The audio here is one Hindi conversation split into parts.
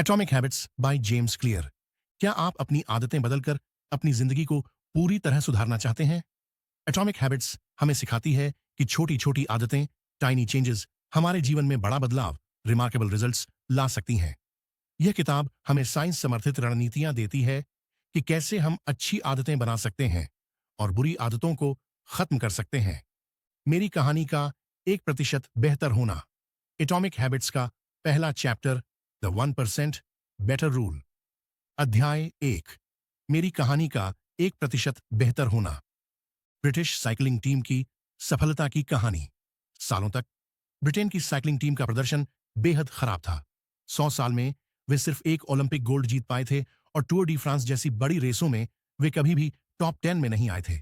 Atomic habits by James clear. क्या आप अपनी आदतें बदलकर अपनी जिंदगी को पूरी तरह सुधारना चाहते हैं? एटॉमिक हैबिट्स हमें सिखाती है कि छोटी छोटी आदतें, टाइनी चेंजेस, हमारे जीवन में बड़ा बदलाव, रिमार्केबल रिजल्ट्स ला सकती हैं। यह किताब हमें साइंस समर्थित रणनीतियां देती है कि कैसे हम अच्छी आदतें बना सकते हैं और बुरी आदतों को खत्म कर सकते हैं। मेरी कहानी का 1% बेहतर होना। एटॉमिक हैबिट्स का पहला चैप्टर, द 1% बेटर रूल। अध्याय 1, मेरी कहानी का 1% बेहतर होना। ब्रिटिश साइकिलिंग टीम की सफलता की कहानी। सालों तक ब्रिटेन की साइकिलिंग टीम का प्रदर्शन बेहद खराब था। 100 साल में वे सिर्फ एक ओलंपिक गोल्ड जीत पाए थे और टूर डी फ्रांस जैसी बड़ी रेसों में वे कभी भी टॉप 10 में नहीं आए थे।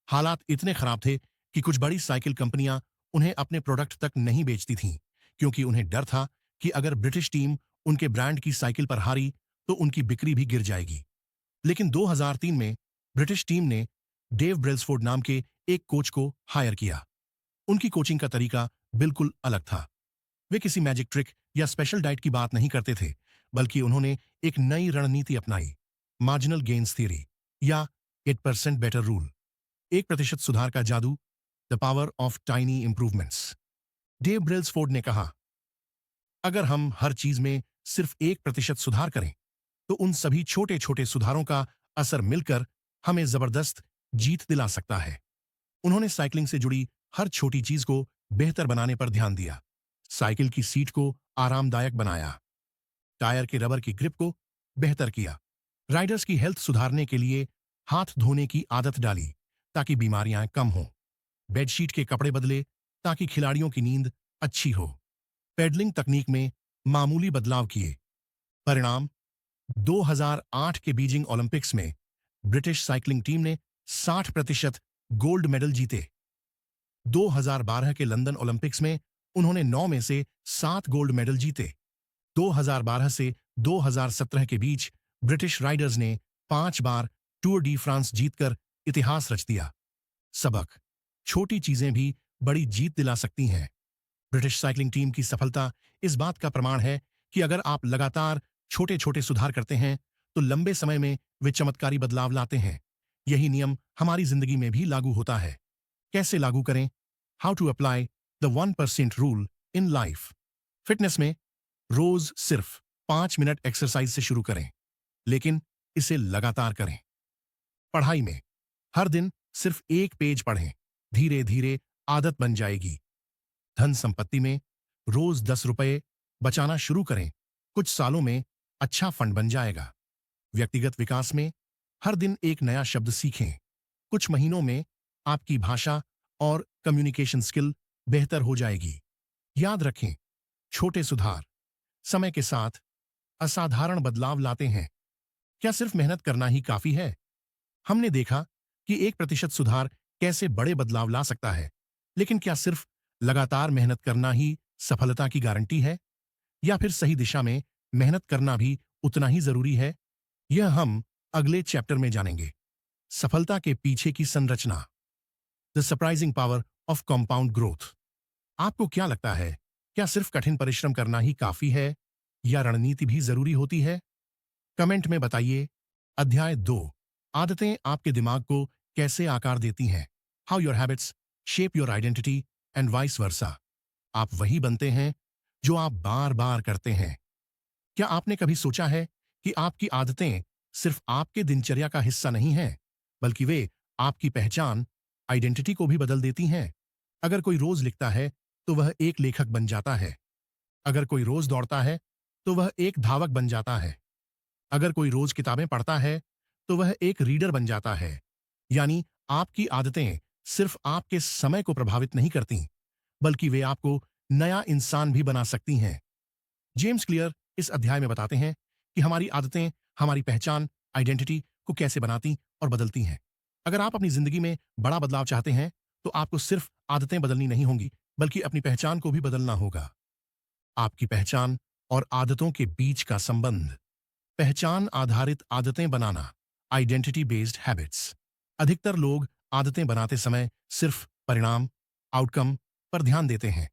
हालात इतने खराब थे कि कुछ बड़ी साइकिल कंपनियां उन्हें अपने प्रोडक्ट तक नहीं बेचती थीं, क्योंकि उन्हें डर था कि अगर ब्रिटिश टीम उनके ब्रांड की साइकिल पर हारी तो उनकी बिक्री भी गिर जाएगी। लेकिन 2003 में ब्रिटिश टीम ने डेव ब्रेल्सफोर्ड नाम के एक कोच को हायर किया। उनकी कोचिंग का तरीका बिल्कुल अलग था। वे किसी मैजिक ट्रिक या स्पेशल डाइट की बात नहीं करते थे, बल्कि उन्होंने एक नई रणनीति अपनाई, मार्जिनल गेन्स थ्योरी या 8% बेटर रूल। 1% सुधार का जादू, the power of tiny improvements. Dave Brailsford ने कहा, अगर हम हर चीज में सिर्फ 1% सुधार करें तो उन सभी छोटे छोटे सुधारों का असर मिलकर हमें जबरदस्त जीत दिला सकता है। उन्होंने साइकिलिंग से जुड़ी हर छोटी चीज को बेहतर बनाने पर ध्यान दिया। साइकिल की सीट को आरामदायक बनाया, टायर के रबर की ग्रिप को बेहतर किया, राइडर्स की हेल्थ सुधारने के लिए हाथ धोने की आदत डाली ताकि बीमारियां कम हों, बेडशीट के कपड़े बदले ताकि खिलाड़ियों की नींद अच्छी हो, पेडलिंग तकनीक में मामूली बदलाव किए। परिणाम, 2008 के बीजिंग ओलंपिक्स में ब्रिटिश साइकिलिंग टीम ने 60% गोल्ड मेडल जीते। 2012 के लंदन ओलंपिक्स में उन्होंने 9 में से 7 गोल्ड मेडल जीते। 2012 से 2017 के बीच ब्रिटिश राइडर्स ने 5 बार टूर डी फ्रांस जीतकर इतिहास रच दिया। सबक, छोटी चीजें भी बड़ी जीत दिला सकती हैं। ब्रिटिश साइकिलिंग टीम की सफलता इस बात का प्रमाण है कि अगर आप लगातार छोटे छोटे सुधार करते हैं तो लंबे समय में वे चमत्कारी बदलाव लाते हैं। यही नियम हमारी जिंदगी में भी लागू होता है। कैसे लागू करें? How to apply the 1% rule in life. Fitness में रोज सिर्फ 5 मिनट एक्सरसाइज से शुरू करें, लेकिन इसे लगातार करें। पढ़ाई में हर दिन सिर्फ 1 पेज पढ़ें, धीरे धीरे आदत बन जाएगी। धन संपत्ति में रोज 10 रुपए बचाना शुरू करें, कुछ सालों में अच्छा फंड बन जाएगा। व्यक्तिगत विकास में हर दिन एक नया शब्द सीखें, कुछ महीनों में आपकी भाषा और कम्युनिकेशन स्किल बेहतर हो जाएगी। याद रखें, छोटे सुधार समय के साथ असाधारण बदलाव लाते हैं। क्या सिर्फ मेहनत करना ही काफी है? हमने देखा कि 1% सुधार कैसे बड़े बदलाव ला सकता है, लेकिन क्या सिर्फ लगातार मेहनत करना ही सफलता की गारंटी है, या फिर सही दिशा में मेहनत करना भी उतना ही जरूरी है? यह हम अगले चैप्टर में जानेंगे। सफलता के पीछे की संरचना, the surprising power of compound growth. आपको क्या लगता है, क्या सिर्फ कठिन परिश्रम करना ही काफी है या रणनीति भी जरूरी होती है? कमेंट में बताइए। अध्याय 2, आदतें आपके दिमाग को कैसे आकार देती हैं। How your habits shape your identity and vice versa. आप वही बनते हैं जो आप बार बार करते हैं। क्या आपने कभी सोचा है कि आपकी आदतें सिर्फ आपके दिनचर्या का हिस्सा नहीं हैं, बल्कि वे आपकी पहचान, आइडेंटिटी को भी बदल देती हैं? अगर कोई रोज लिखता है तो वह एक लेखक बन जाता है। अगर कोई रोज दौड़ता है तो वह एक धावक बन जाता है। अगर कोई रोज किताबें पढ़ता है तो वह एक रीडर बन जाता है। यानी आपकी आदतें सिर्फ आपके समय को प्रभावित नहीं करती, बल्कि वे आपको नया इंसान भी बना सकती हैं। जेम्स क्लियर इस अध्याय में बताते हैं कि हमारी आदतें हमारी पहचान, आइडेंटिटी को कैसे बनाती और बदलती हैं। अगर आप अपनी जिंदगी में बड़ा बदलाव चाहते हैं तो आपको सिर्फ आदतें बदलनी नहीं होंगी, बल्कि अपनी पहचान को भी बदलना होगा। आपकी पहचान और आदतों के बीच का संबंध, पहचान आधारित आदतें बनाना, आइडेंटिटी बेस्ड हैबिट्स। अधिकतर लोग आदतें बनाते समय सिर्फ परिणाम, आउटकम पर ध्यान देते हैं,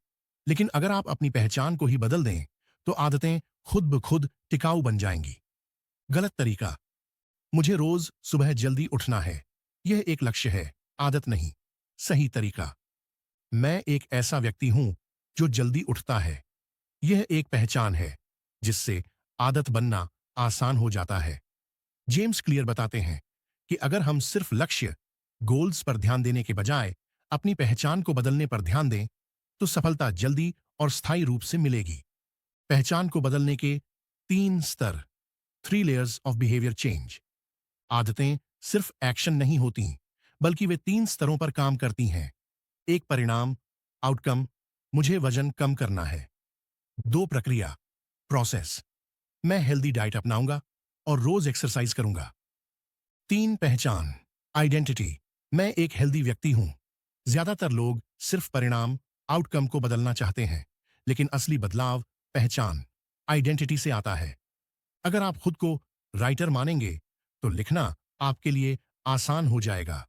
लेकिन अगर आप अपनी पहचान को ही बदल दें तो आदतें खुद ब खुद टिकाऊ बन जाएंगी। गलत तरीका। मुझे रोज सुबह जल्दी उठना है। यह एक लक्ष्य है, आदत नहीं। सही तरीका। मैं एक ऐसा व्यक्ति हूं जो जल्दी उठता है। यह एक पहचान है जिससे आदत बनना आसान हो जाता है। जेम्स क्लियर बताते हैं कि अगर हम सिर्फ लक्ष्य गोल्स पर ध्यान देने के बजाय अपनी पहचान को बदलने पर ध्यान दें तो सफलता जल्दी और स्थायी रूप से मिलेगी। पहचान को बदलने के 3 स्तर, 3 लेयर्स ऑफ बिहेवियर चेंज। आदतें सिर्फ एक्शन नहीं होती, बल्कि वे 3 स्तरों पर काम करती हैं। एक परिणाम, आउटकम, मुझे वजन कम करना है। 2 प्रक्रिया, प्रोसेस, मैं हेल्दी डाइट अपनाऊंगा और रोज एक्सरसाइज करूंगा। 3 पहचान, आइडेंटिटी, मैं एक हेल्दी व्यक्ति हूं। ज्यादातर लोग सिर्फ परिणाम, आउटकम को बदलना चाहते हैं, लेकिन असली बदलाव पहचान, आइडेंटिटी से आता है। अगर आप खुद को राइटर मानेंगे तो लिखना आपके लिए आसान हो जाएगा।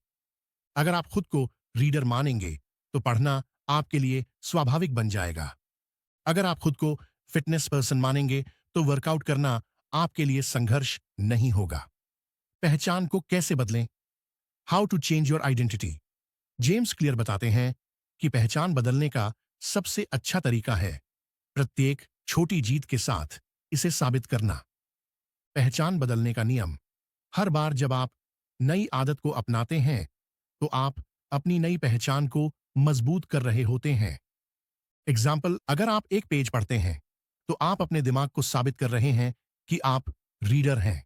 अगर आप खुद को रीडर मानेंगे तो पढ़ना आपके लिए स्वाभाविक बन जाएगा। अगर आप खुद को फिटनेस पर्सन मानेंगे तो वर्कआउट करना आपके लिए संघर्ष नहीं होगा। पहचान को कैसे बदलें? How to change your identity. James Clear बताते हैं कि पहचान बदलने का सबसे अच्छा तरीका है प्रत्येक छोटी जीत के साथ इसे साबित करना। पहचान बदलने का नियम। हर बार जब आप नई आदत को अपनाते हैं तो आप अपनी नई पहचान को मजबूत कर रहे होते हैं। एग्जाम्पल, अगर आप एक पेज पढ़ते हैं तो आप अपने दिमाग को साबित कर रहे हैं कि आप रीडर हैं।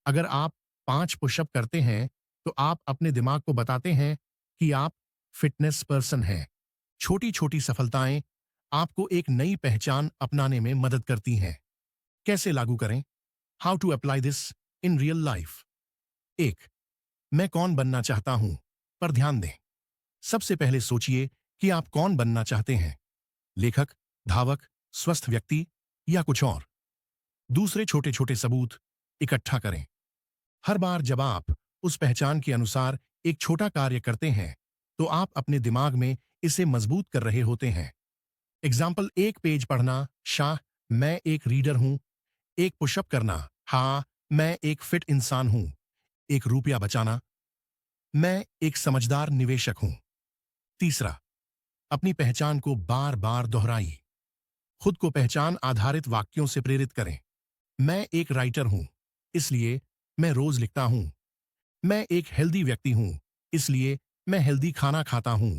अगर आप 5 पुशअप करते हैं तो आप अपने दिमाग को बताते हैं कि आप फिटनेस पर्सन हैं। छोटी छोटी सफलताएं आपको एक नई पहचान अपनाने में मदद करती हैं। कैसे लागू करें? How to apply this in real life. 1, मैं कौन बनना चाहता हूं पर ध्यान दें। सबसे पहले सोचिए कि आप कौन बनना चाहते हैं, लेखक, धावक, स्वस्थ व्यक्ति या कुछ और। दूसरे छोटे छोटे सबूत इकट्ठा करें। हर बार जब आप उस पहचान के अनुसार एक छोटा कार्य करते हैं तो आप अपने दिमाग में इसे मजबूत कर रहे होते हैं। एग्जाम्पल, एक पेज पढ़ना, शाह, मैं एक रीडर हूं। एक पुशअप करना, हाँ, मैं एक फिट इंसान हूं। एक रुपया बचाना, मैं एक समझदार निवेशक हूं। तीसरा, अपनी पहचान को बार बार दोहराइए। खुद को पहचान आधारित वाक्यों से प्रेरित करें। मैं एक राइटर हूं, इसलिए मैं रोज लिखता हूं। मैं एक हेल्दी व्यक्ति हूं, इसलिए मैं हेल्दी खाना खाता हूं।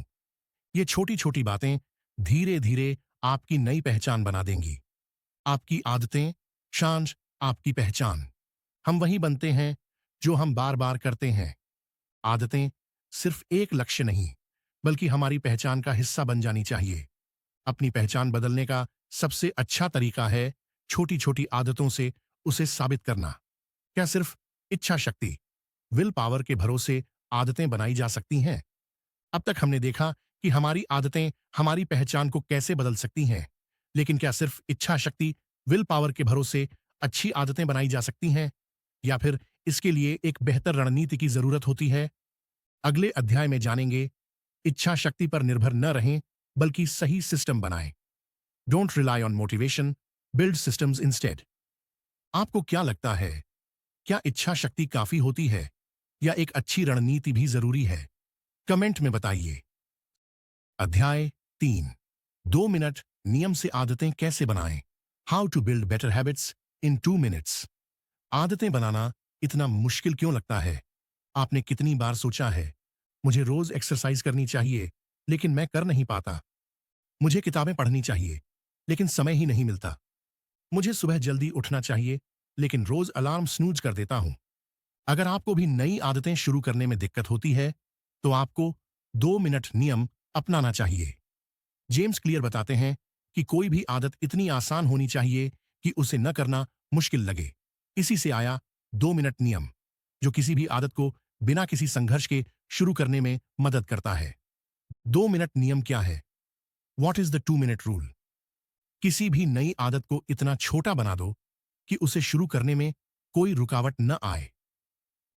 ये छोटी छोटी बातें धीरे धीरे आपकी नई पहचान बना देंगी। आपकी आदतें, शांत आपकी पहचान। हम वही बनते हैं जो हम बार बार करते हैं। आदतें सिर्फ एक लक्ष्य नहीं, बल्कि हमारी पहचान का हिस्सा बन जानी चाहिए। अपनी पहचान बदलने का सबसे अच्छा तरीका है छोटी छोटी आदतों से उसे साबित करना। क्या सिर्फ इच्छा शक्ति, विल पावर के भरोसे आदतें बनाई जा सकती हैं? अब तक हमने देखा कि हमारी आदतें हमारी पहचान को कैसे बदल सकती हैं, लेकिन क्या सिर्फ इच्छा शक्ति, विल पावर के भरोसे अच्छी आदतें बनाई जा सकती हैं, या फिर इसके लिए एक बेहतर रणनीति की जरूरत होती है? अगले अध्याय में जानेंगे। इच्छा शक्ति पर निर्भर न रहें, बल्कि सही सिस्टम बनाएं। Don't rely on motivation, build systems instead. आपको क्या लगता है, क्या इच्छा शक्ति काफी होती है या एक अच्छी रणनीति भी जरूरी है? कमेंट में बताइए। अध्याय 3, 2 मिनट नियम से आदतें कैसे बनाएं। How to build better habits in 2 minutes. आदतें बनाना इतना मुश्किल क्यों लगता है? आपने कितनी बार सोचा है, मुझे रोज एक्सरसाइज करनी चाहिए, लेकिन मैं कर नहीं पाता। मुझे किताबें पढ़नी चाहिए, लेकिन समय ही नहीं मिलता। मुझे सुबह जल्दी उठना चाहिए, लेकिन रोज अलार्म स्नूज कर देता हूं। अगर आपको भी नई आदतें शुरू करने में दिक्कत होती है, तो आपको 2 मिनट नियम अपनाना चाहिए। जेम्स क्लियर बताते हैं कि कोई भी आदत इतनी आसान होनी चाहिए कि उसे न करना मुश्किल लगे। इसी से आया 2 मिनट नियम, जो किसी भी आदत को बिना किसी संघर्ष के शुरू करने में मदद करता है। 2 मिनट नियम क्या है? What is the 2 minute rule? किसी भी नई आदत को इतना छोटा बना दो कि उसे शुरू करने में कोई रुकावट न आए।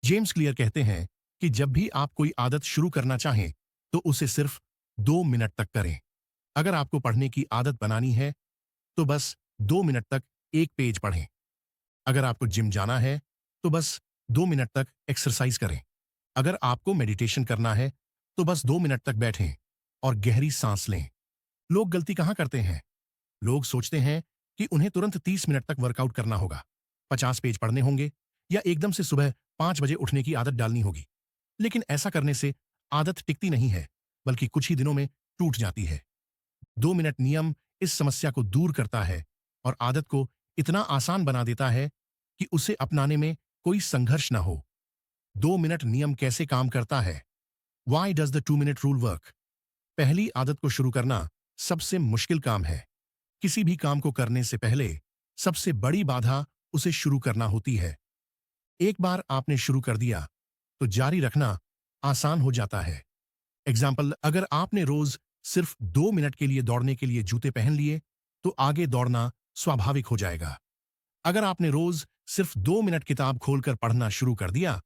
जेम्स क्लियर कहते हैं कि जब भी आप कोई आदत शुरू करना चाहें तो उसे सिर्फ 2 मिनट तक करें। अगर आपको पढ़ने की आदत बनानी है तो बस 2 मिनट तक एक पेज पढ़ें। अगर आपको जिम जाना है तो बस 2 मिनट तक एक्सरसाइज करें। अगर आपको मेडिटेशन करना है तो बस 2 मिनट तक बैठें और गहरी सांस लें। लोग गलती कहाँ करते हैं? लोग सोचते हैं कि उन्हें तुरंत 30 मिनट तक वर्कआउट करना होगा, 50 पेज पढ़ने होंगे या एकदम से सुबह 5 बजे उठने की आदत डालनी होगी। लेकिन ऐसा करने से आदत टिकती नहीं है, बल्कि कुछ ही दिनों में टूट जाती है। 2 मिनट नियम इस समस्या को दूर करता है और आदत को इतना आसान बना देता है कि उसे अपनाने में कोई संघर्ष ना हो। 2 मिनट नियम कैसे काम करता है? Why does the 2 minute rule work? पहली आदत को शुरू करना सबसे मुश्किल काम है। किसी भी काम को करने से पहले सबसे बड़ी बाधा उसे शुरू करना होती है। एक बार आपने शुरू कर दिया तो जारी रखना आसान हो जाता है। एग्जाम्पल, अगर आपने रोज सिर्फ 2 मिनट के लिए दौड़ने के लिए जूते पहन लिए तो आगे दौड़ना स्वाभाविक हो जाएगा। अगर आपने रोज सिर्फ 2 मिनट किताब खोलकर पढ़ना शुरू कर दिया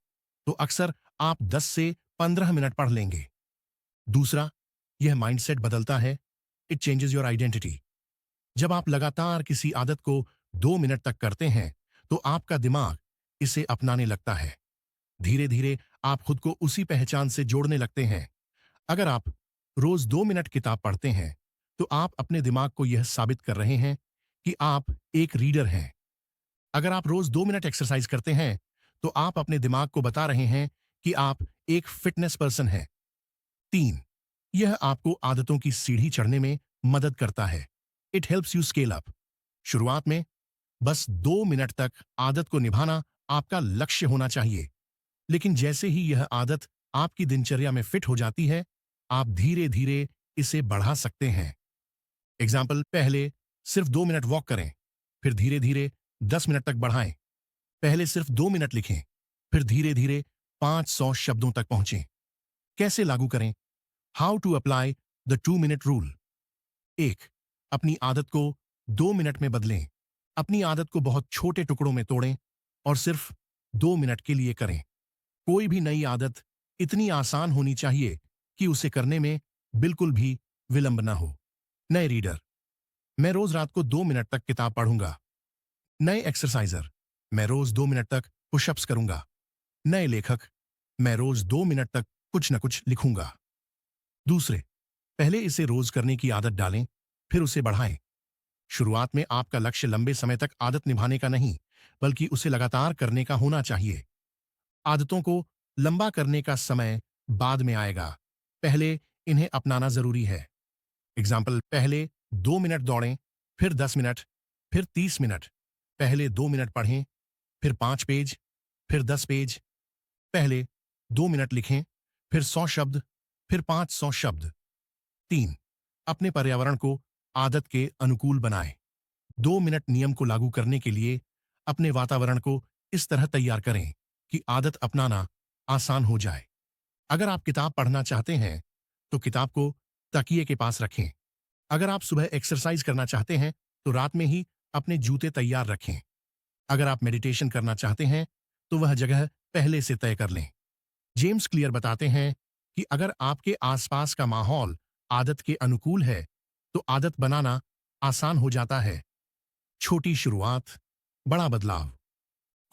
तो अक्सर आप 10 से 15 मिनट पढ़ लेंगे। दूसरा, यह माइंडसेट बदलता है। It changes your identity. जब आप लगातार किसी आदत को 2 मिनट तक करते हैं तो आपका दिमाग इसे अपनाने लगता है। धीरे धीरे आप खुद को उसी पहचान से जोड़ने लगते हैं। अगर आप रोज 2 मिनट किताब पढ़ते हैं तो आप अपने दिमाग को यह साबित कर रहे हैं कि आप एक रीडर हैं। अगर आप रोज 2 मिनट एक्सरसाइज करते हैं तो आप अपने दिमाग को बता रहे हैं कि आप एक फिटनेस पर्सन हैं। 3, यह आपको आदतों की सीढ़ी चढ़ने में मदद करता है। It helps you scale up. शुरुआत में बस 2 मिनट तक आदत को निभाना आपका लक्ष्य होना चाहिए, लेकिन जैसे ही यह आदत आपकी दिनचर्या में फिट हो जाती है, आप धीरे धीरे इसे बढ़ा सकते हैं। एग्जाम्पल, पहले सिर्फ 2 मिनट वॉक करें, फिर धीरे धीरे 10 मिनट तक बढ़ाएं। पहले सिर्फ 2 मिनट लिखें, फिर धीरे धीरे 500 शब्दों तक पहुंचें। कैसे लागू करें? How to apply the 2 minute rule. 1, अपनी आदत को 2 मिनट में बदलें। अपनी आदत को बहुत छोटे टुकड़ों में तोड़ें और सिर्फ 2 मिनट के लिए करें। कोई भी नई आदत इतनी आसान होनी चाहिए कि उसे करने में बिल्कुल भी विलंब ना हो। नए रीडर, मैं रोज रात को 2 मिनट तक किताब पढ़ूंगा। नए एक्सरसाइजर, मैं रोज 2 मिनट तक पुशअप्स करूंगा। नए लेखक, मैं रोज 2 मिनट तक कुछ न कुछ लिखूंगा। दूसरे, पहले इसे रोज करने की आदत डालें, फिर उसे बढ़ाएं। शुरुआत में आपका लक्ष्य लंबे समय तक आदत निभाने का नहीं, बल्कि उसे लगातार करने का होना चाहिए। आदतों को लंबा करने का समय बाद में आएगा, पहले इन्हें अपनाना जरूरी है। एग्जाम्पल, पहले 2 मिनट दौड़ें, फिर 10 मिनट, फिर 30 मिनट। पहले 2 मिनट पढ़ें, फिर 5 पेज, फिर 10 पेज। पहले 2 मिनट लिखें, फिर 100 शब्द, फिर 500 शब्द। 3, अपने पर्यावरण को आदत के अनुकूल बनाएं। 2 मिनट नियम को लागू करने के लिए अपने वातावरण को इस तरह तैयार करें कि आदत अपनाना आसान हो जाए। अगर आप किताब पढ़ना चाहते हैं तो किताब को तकिए के पास रखें। अगर आप सुबह एक्सरसाइज करना चाहते हैं तो रात में ही अपने जूते तैयार रखें। अगर आप मेडिटेशन करना चाहते हैं तो वह जगह पहले से तय कर लें। जेम्स क्लियर बताते हैं कि अगर आपके आसपास का माहौल आदत के अनुकूल है तो आदत बनाना आसान हो जाता है। छोटी शुरुआत, बड़ा बदलाव।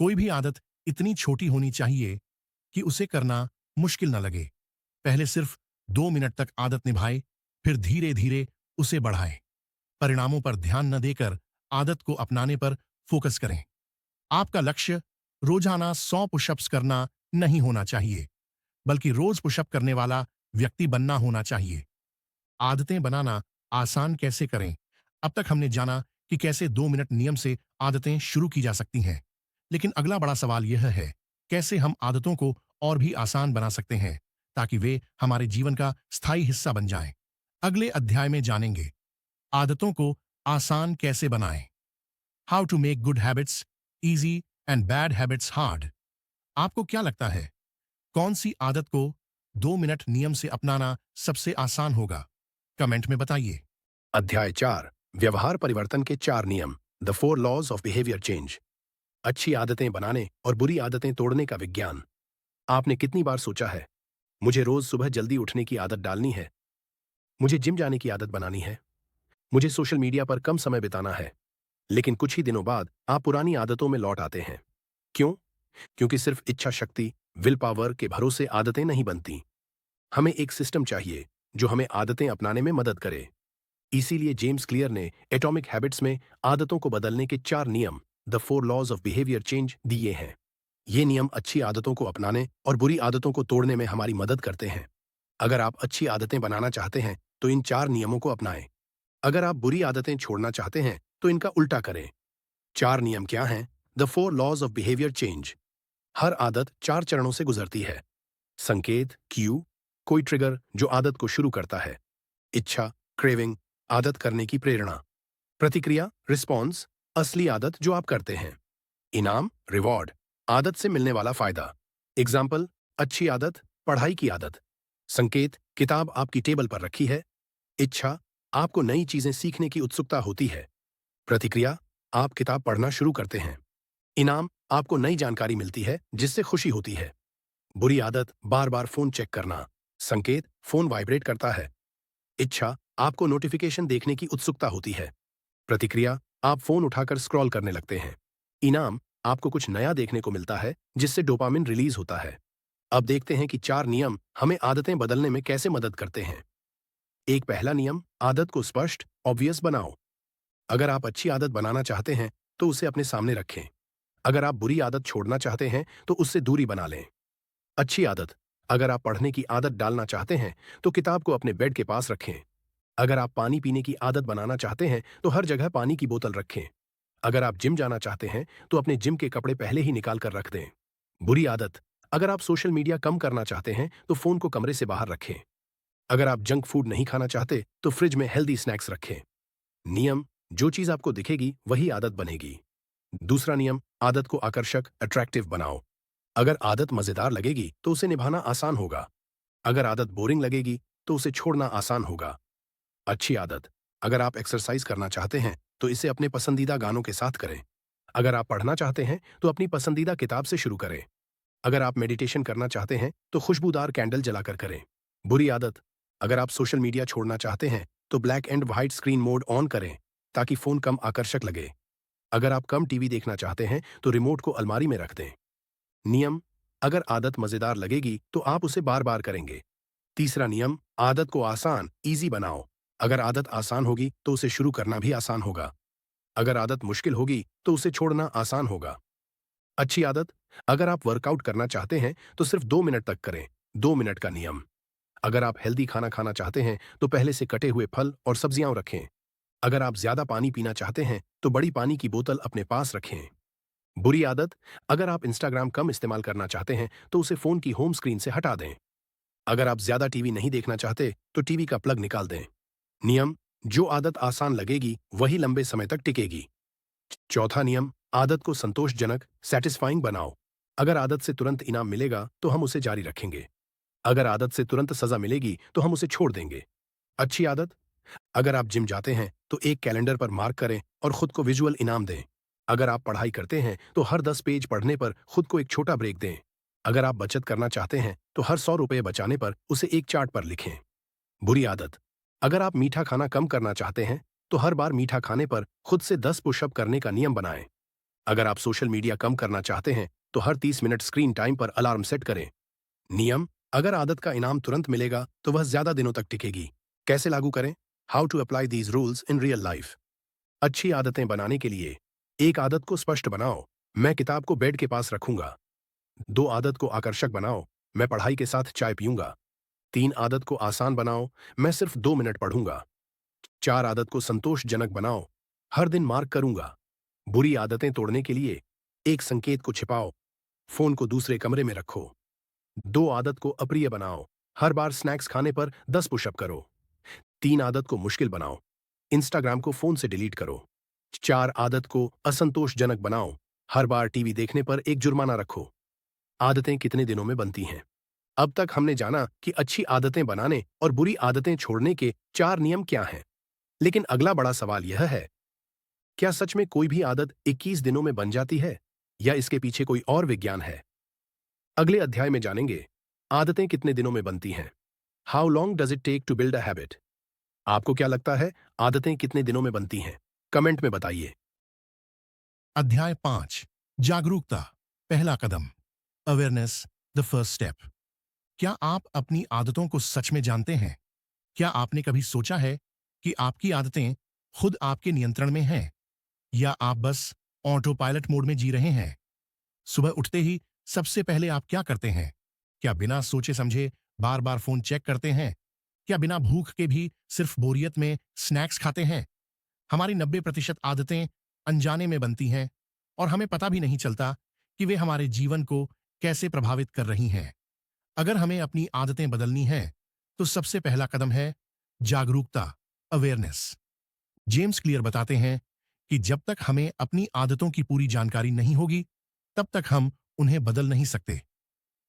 कोई भी आदत इतनी छोटी होनी चाहिए कि उसे करना मुश्किल न लगे। पहले सिर्फ 2 मिनट तक आदत निभाए, फिर धीरे धीरे उसे बढ़ाए। परिणामों पर ध्यान न देकर आदत को अपनाने पर फोकस करें। आपका लक्ष्य रोजाना 100 पुशअप्स करना नहीं होना चाहिए, बल्कि रोज पुशअप करने वाला व्यक्ति बनना होना चाहिए। आदतें बनाना आसान कैसे करें? अब तक हमने जाना कि कैसे 2 मिनट नियम से आदतें शुरू की जा सकती हैं, लेकिन अगला बड़ा सवाल यह है, कैसे हम आदतों को और भी आसान बना सकते हैं ताकि वे हमारे जीवन का स्थायी हिस्सा बन जाएं। अगले अध्याय में जानेंगे आदतों को आसान कैसे बनाएं। How to make good habits easy and bad habits hard. आपको क्या लगता है, कौन सी आदत को 2 मिनट नियम से अपनाना सबसे आसान होगा? कमेंट में बताइए। अध्याय 4, व्यवहार परिवर्तन के 4 नियम, the 4 laws of behaviour change. अच्छी आदतें बनाने और बुरी आदतें तोड़ने का विज्ञान। आपने कितनी बार सोचा है, मुझे रोज सुबह जल्दी उठने की आदत डालनी है, मुझे जिम जाने की आदत बनानी है, मुझे सोशल मीडिया पर कम समय बिताना है। लेकिन कुछ ही दिनों बाद आप पुरानी आदतों में लौट आते हैं। क्यों? क्योंकि सिर्फ इच्छा शक्ति, विल पावर के भरोसे आदतें नहीं बनती। हमें एक सिस्टम चाहिए जो हमें आदतें अपनाने में मदद करे। इसीलिए जेम्स क्लियर ने एटॉमिक हैबिट्स में आदतों को बदलने के 4 नियम, the 4 laws of behaviour change, दिए हैं। ये नियम अच्छी आदतों को अपनाने और बुरी आदतों को तोड़ने में हमारी मदद करते हैं। अगर आप अच्छी आदतें बनाना चाहते हैं तो इन 4 नियमों को अपनाएं। अगर आप बुरी आदतें छोड़ना चाहते हैं तो इनका उल्टा करें। 4 नियम क्या हैं? The 4 laws of behaviour change. हर आदत 4 चरणों से गुजरती है। संकेत, क्यू, कोई ट्रिगर जो आदत को शुरू करता है। इच्छा, क्रेविंग, आदत करने की प्रेरणा। प्रतिक्रिया, रिस्पॉन्स, असली आदत जो आप करते हैं। इनाम, रिवॉर्ड, आदत से मिलने वाला फायदा। एग्जाम्पल, अच्छी आदत, पढ़ाई की आदत। संकेत, किताब आपकी टेबल पर रखी है। इच्छा, आपको नई चीजें सीखने की उत्सुकता होती है। प्रतिक्रिया, आप किताब पढ़ना शुरू करते हैं। इनाम, आपको नई जानकारी मिलती है जिससे खुशी होती है। बुरी आदत, बार बार फोन चेक करना। संकेत, फोन वाइब्रेट करता है। इच्छा, आपको नोटिफिकेशन देखने की उत्सुकता होती है। प्रतिक्रिया, आप फोन उठाकर स्क्रॉल करने लगते हैं। इनाम, आपको कुछ नया देखने को मिलता है जिससे डोपामिन रिलीज होता है। अब देखते हैं कि 4 नियम हमें आदतें बदलने में कैसे मदद करते हैं। एक पहला नियम, आदत को स्पष्ट, ऑब्वियस बनाओ। अगर आप अच्छी आदत बनाना चाहते हैं तो उसे अपने सामने रखें। अगर आप बुरी आदत छोड़ना चाहते हैं तो उससे दूरी बना लें। अच्छी आदत, अगर आप पढ़ने की आदत डालना चाहते हैं तो किताब को अपने बेड के पास रखें। अगर आप पानी पीने की आदत बनाना चाहते हैं तो हर जगह पानी की बोतल रखें। अगर आप जिम जाना चाहते हैं तो अपने जिम के कपड़े पहले ही निकाल कर रख दें। बुरी आदत, अगर आप सोशल मीडिया कम करना चाहते हैं तो फोन को कमरे से बाहर रखें। अगर आप जंक फूड नहीं खाना चाहते तो फ्रिज में हेल्दी स्नैक्स रखें। नियम, जो चीज आपको दिखेगी वही आदत बनेगी। दूसरा नियम, आदत को आकर्षक, अट्रैक्टिव बनाओ। अगर आदत मजेदार लगेगी तो उसे निभाना आसान होगा। अगर आदत बोरिंग लगेगी तो उसे छोड़ना आसान होगा। अच्छी आदत, अगर आप एक्सरसाइज करना चाहते हैं तो इसे अपने पसंदीदा गानों के साथ करें। अगर आप पढ़ना चाहते हैं तो अपनी पसंदीदा किताब से शुरू करें। अगर आप मेडिटेशन करना चाहते हैं तो खुशबूदार कैंडल जलाकर करें। बुरी आदत, अगर आप सोशल मीडिया छोड़ना चाहते हैं तो black and white screen mode on करें ताकि फोन कम आकर्षक लगे। अगर आप कम टीवी देखना चाहते हैं तो रिमोट को अलमारी में रख दें। नियम, अगर आदत मजेदार लगेगी तो आप उसे बार बार करेंगे। तीसरा नियम, आदत को आसान, इजी बनाओ। अगर आदत आसान होगी तो उसे शुरू करना भी आसान होगा। अगर आदत मुश्किल होगी तो उसे छोड़ना आसान होगा। अच्छी आदत, अगर आप वर्कआउट करना चाहते हैं तो सिर्फ 2 मिनट तक करें। 2 मिनट का नियम। अगर आप हेल्दी खाना खाना चाहते हैं तो पहले से कटे हुए फल और सब्जियां रखें। अगर आप ज्यादा पानी पीना चाहते हैं तो बड़ी पानी की बोतल अपने पास रखें। बुरी आदत, अगर आप इंस्टाग्राम कम इस्तेमाल करना चाहते हैं तो उसे फोन की होम स्क्रीन से हटा दें। अगर आप ज्यादा टीवी नहीं देखना चाहते तो टीवी का प्लग निकाल दें। नियम, जो आदत आसान लगेगी वही लंबे समय तक टिकेगी। चौथा नियम, आदत को संतोषजनक, सेटिस्फाइंग बनाओ। अगर आदत से तुरंत इनाम मिलेगा तो हम उसे जारी रखेंगे। अगर आदत से तुरंत सजा मिलेगी तो हम उसे छोड़ देंगे। अच्छी आदत, अगर आप जिम जाते हैं तो एक कैलेंडर पर मार्क करें और खुद को विजुअल इनाम दें। अगर आप पढ़ाई करते हैं तो हर 10 पेज पढ़ने पर खुद को एक छोटा ब्रेक दें। अगर आप बचत करना चाहते हैं तो हर 100 रुपये बचाने पर उसे एक चार्ट पर लिखें। बुरी आदत, अगर आप मीठा खाना कम करना चाहते हैं तो हर बार मीठा खाने पर खुद से 10 पुशअप करने का नियम बनाएं। अगर आप सोशल मीडिया कम करना चाहते हैं तो हर 30 मिनट स्क्रीन टाइम पर अलार्म सेट करें। नियम, अगर आदत का इनाम तुरंत मिलेगा तो वह ज्यादा दिनों तक टिकेगी। कैसे लागू करें? How to apply these rules in real life. अच्छी आदतें बनाने के लिए, एक आदत को स्पष्ट बनाओ, मैं किताब को बेड के पास रखूंगा। 2 आदत को आकर्षक बनाओ, मैं पढ़ाई के साथ चाय पीऊंगा। 3 आदत को आसान बनाओ, मैं सिर्फ 2 मिनट पढ़ूंगा। 4 आदत को संतोषजनक बनाओ, हर दिन मार्क करूंगा। बुरी आदतें तोड़ने के लिए, एक संकेत को छिपाओ, फोन को दूसरे कमरे में रखो। 2 आदत को अप्रिय बनाओ, हर बार स्नैक्स खाने पर 10 पुशअप करो। 3 आदत को मुश्किल बनाओ, इंस्टाग्राम को फोन से डिलीट करो। 4 आदत को असंतोषजनक बनाओ, हर बार टीवी देखने पर एक जुर्माना रखो। आदतें कितने दिनों में बनती हैं? अब तक हमने जाना कि अच्छी आदतें बनाने और बुरी आदतें छोड़ने के 4 नियम क्या हैं। लेकिन अगला बड़ा सवाल यह है, क्या सच में कोई भी आदत 21 दिनों में बन जाती है या इसके पीछे कोई और विज्ञान है? अगले अध्याय में जानेंगे, आदतें कितने दिनों में बनती हैं। How long does it take to build a habit. आपको क्या लगता है, आदतें कितने दिनों में बनती हैं? कमेंट में बताइए। अध्याय 5 जागरूकता पहला कदम अवेयरनेस द फर्स्ट स्टेप। क्या आप अपनी आदतों को सच में जानते हैं? क्या आपने कभी सोचा है कि आपकी आदतें खुद आपके नियंत्रण में हैं या आप बस ऑटो पायलट मोड में जी रहे हैं? सुबह उठते ही सबसे पहले आप क्या करते हैं? क्या बिना सोचे समझे बार बार फोन चेक करते हैं? क्या बिना भूख के भी सिर्फ बोरियत में स्नैक्स खाते हैं? हमारी 90% आदतें अनजाने में बनती हैं और हमें पता भी नहीं चलता कि वे हमारे जीवन को कैसे प्रभावित कर रही हैं। अगर हमें अपनी आदतें बदलनी हैं, तो सबसे पहला कदम है जागरूकता, अवेयरनेस। जेम्स क्लियर बताते हैं कि जब तक हमें अपनी आदतों की पूरी जानकारी नहीं होगी, तब तक हम उन्हें बदल नहीं सकते।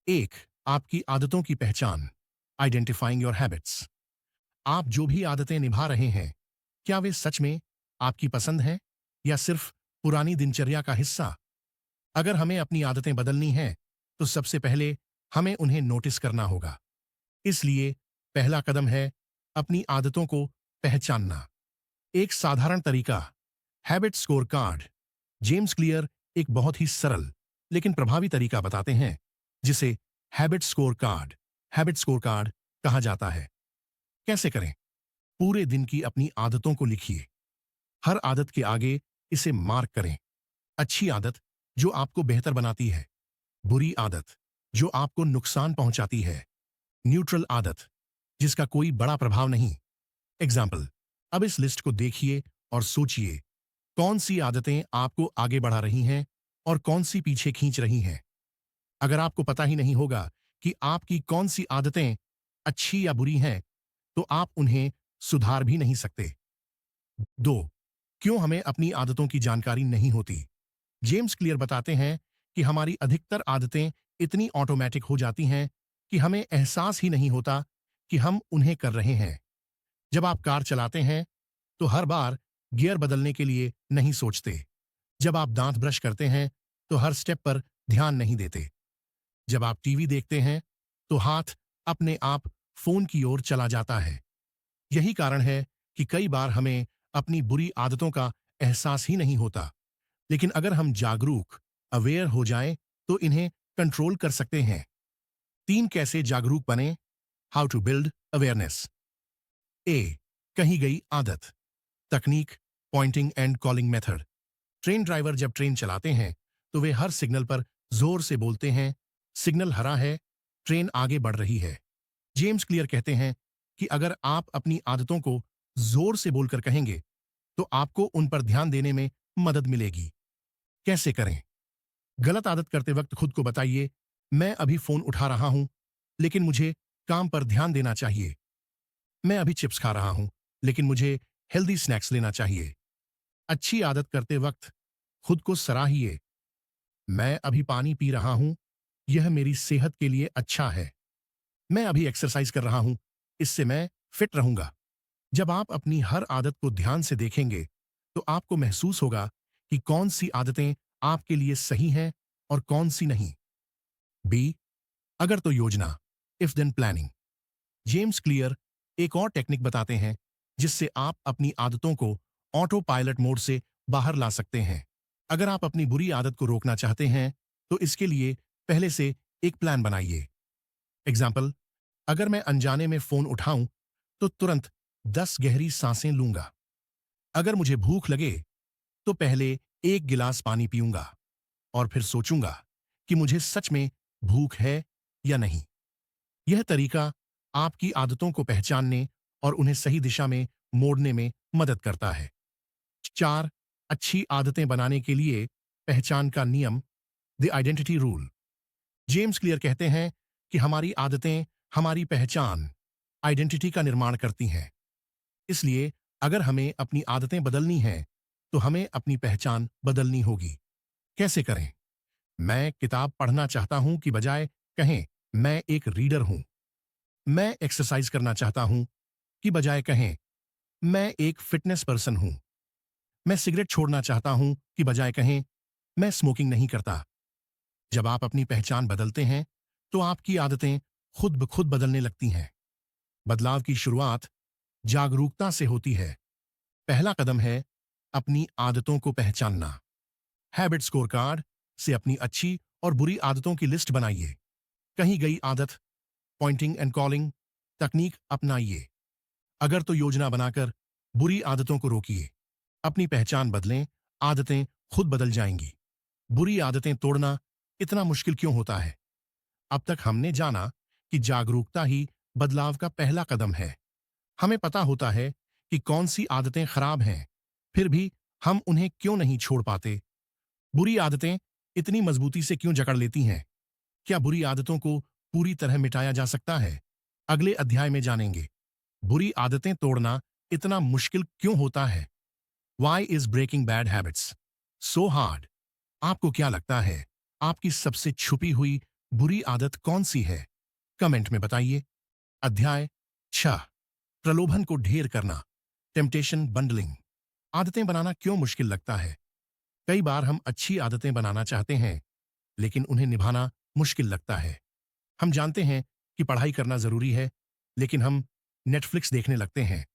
एक, आपकी आदतों की पहचान, आइडेंटिफाइंग योर हैबिट्स। आप जो भी आदतें निभा रहे हैं, क्या वे सच में आपकी पसंद हैं या सिर्फ पुरानी दिनचर्या का हिस्सा? अगर हमें अपनी आदतें बदलनी हैं, तो सबसे पहले हमें उन्हें नोटिस करना होगा। इसलिए पहला कदम है अपनी आदतों को पहचानना। एक साधारण तरीका, habit score card. James Clear एक बहुत ही सरल लेकिन प्रभावी तरीका बताते हैं, जिसे हैबिट स्कोर कार्ड कहा जाता है। कैसे करें? पूरे दिन की अपनी आदतों को लिखिए। हर आदत के आगे इसे मार्क करें। अच्छी आदत जो आपको बेहतर बनाती है, बुरी आदत जो आपको नुकसान पहुंचाती है, न्यूट्रल आदत जिसका कोई बड़ा प्रभाव नहीं। एग्जाम्पल, अब इस लिस्ट को देखिए और सोचिए कौन सी आदतें आपको आगे बढ़ा रही हैं और कौन सी पीछे खींच रही हैं। अगर आपको पता ही नहीं होगा कि आपकी कौन सी आदतें अच्छी या बुरी हैं, तो आप उन्हें सुधार भी नहीं सकते। 2, क्यों हमें अपनी आदतों की जानकारी नहीं होती? जेम्स क्लियर बताते हैं कि हमारी अधिकतर आदतें इतनी ऑटोमेटिक हो जाती हैं कि हमें एहसास ही नहीं होता कि हम उन्हें कर रहे हैं। जब आप कार चलाते हैं, तो हर बार गियर बदलने के लिए नहीं सोचते। जब आप दांत ब्रश करते हैं, तो हर स्टेप पर ध्यान नहीं देते। जब आप टीवी देखते हैं, तो हाथ अपने आप फोन की ओर चला जाता है। यही कारण है कि कई बार हमें अपनी बुरी आदतों का एहसास ही नहीं होता। लेकिन अगर हम जागरूक, अवेयर हो जाएं, तो इन्हें कंट्रोल कर सकते हैं। 3, कैसे जागरूक बने? How to build awareness. ए, कही गई आदत। तकनीक, pointing and calling method. Train driver जब ट्रेन चलाते हैं, तो वे हर सिग्नल पर जोर से बोलते हैं, सिग्नल हरा है, ट्रेन आगे बढ़ रही है। जेम्स क्लियर कहते हैं कि अगर आप अपनी आदतों को जोर से बोलकर कहेंगे, तो आपको उन पर ध्यान देने में मदद मिलेगी। कैसे करें? गलत आदत करते वक्त खुद को बताइए, मैं अभी फोन उठा रहा हूं, लेकिन मुझे काम पर ध्यान देना चाहिए। मैं अभी चिप्स खा रहा हूं, लेकिन मुझे हेल्दी स्नैक्स लेना चाहिए। अच्छी आदत करते वक्त खुद को सराहिए, मैं अभी पानी पी रहा हूं, यह मेरी सेहत के लिए अच्छा है। मैं अभी एक्सरसाइज कर रहा हूं, इससे मैं फिट रहूंगा। जब आप अपनी हर आदत को ध्यान से देखेंगे, तो आपको महसूस होगा कि कौन सी आदतें आपके लिए सही हैं और कौन सी नहीं। बी, अगर तो योजना, if then planning. James Clear एक और टेक्निक बताते हैं, जिससे आप अपनी आदतों को ऑटो पायलट मोड से बाहर ला सकते हैं। अगर आप अपनी बुरी आदत को रोकना चाहते हैं, तो इसके लिए पहले से एक प्लान बनाइए। एग्जाम्पल, अगर मैं अनजाने में फोन उठाऊं, तो तुरंत 10 गहरी सांसें लूंगा। अगर मुझे भूख लगे, तो पहले 1 गिलास पानी पीऊंगा और फिर सोचूंगा कि मुझे सच में भूख है या नहीं। यह तरीका आपकी आदतों को पहचानने और उन्हें सही दिशा में मोड़ने में मदद करता है। 4, अच्छी आदतें बनाने के लिए पहचान का नियम, the identity rule. James Clear कहते हैं कि हमारी आदतें हमारी पहचान, आइडेंटिटी का निर्माण करती हैं। इसलिए अगर हमें अपनी आदतें बदलनी हैं, तो हमें अपनी पहचान बदलनी होगी। कैसे करें? मैं किताब पढ़ना चाहता हूं की बजाय कहें, मैं एक रीडर हूं। मैं एक्सरसाइज करना चाहता हूं की बजाय कहें, मैं एक फिटनेस पर्सन हूं। मैं सिगरेट छोड़ना चाहता हूं की बजाय कहें, मैं स्मोकिंग नहीं करता। जब आप अपनी पहचान बदलते हैं, तो आपकी आदतें खुद ब खुद बदलने लगती हैं। बदलाव की शुरुआत जागरूकता से होती है। पहला कदम है अपनी आदतों को पहचानना। हैबिट स्कोर कार्ड से अपनी अच्छी और बुरी आदतों की लिस्ट बनाइए। कहीं गई आदत, पॉइंटिंग एंड कॉलिंग तकनीक अपनाइए। अगर तो योजना बनाकर बुरी आदतों को रोकिए। अपनी पहचान बदलें, आदतें खुद बदल जाएंगी। बुरी आदतें तोड़ना इतना मुश्किल क्यों होता है? अब तक हमने जाना कि जागरूकता ही बदलाव का पहला कदम है। हमें पता होता है कि कौन सी आदतें खराब हैं, फिर भी हम उन्हें क्यों नहीं छोड़ पाते? बुरी आदतें इतनी मजबूती से क्यों जकड़ लेती हैं? क्या बुरी आदतों को पूरी तरह मिटाया जा सकता है? अगले अध्याय में जानेंगे। बुरी आदतें तोड़ना इतना मुश्किल क्यों होता है? Why is breaking bad habits so hard? आपको क्या लगता है? आपकी सबसे छुपी हुई बुरी आदत कौन सी है? कमेंट में बताइए। अध्याय 6, प्रलोभन को ढेर करना, टेम्पटेशन बंडलिंग। आदतें बनाना क्यों मुश्किल लगता है? कई बार हम अच्छी आदतें बनाना चाहते हैं, लेकिन उन्हें निभाना मुश्किल लगता है। हम जानते हैं कि पढ़ाई करना जरूरी है, लेकिन हम नेटफ्लिक्स देखने लगते हैं।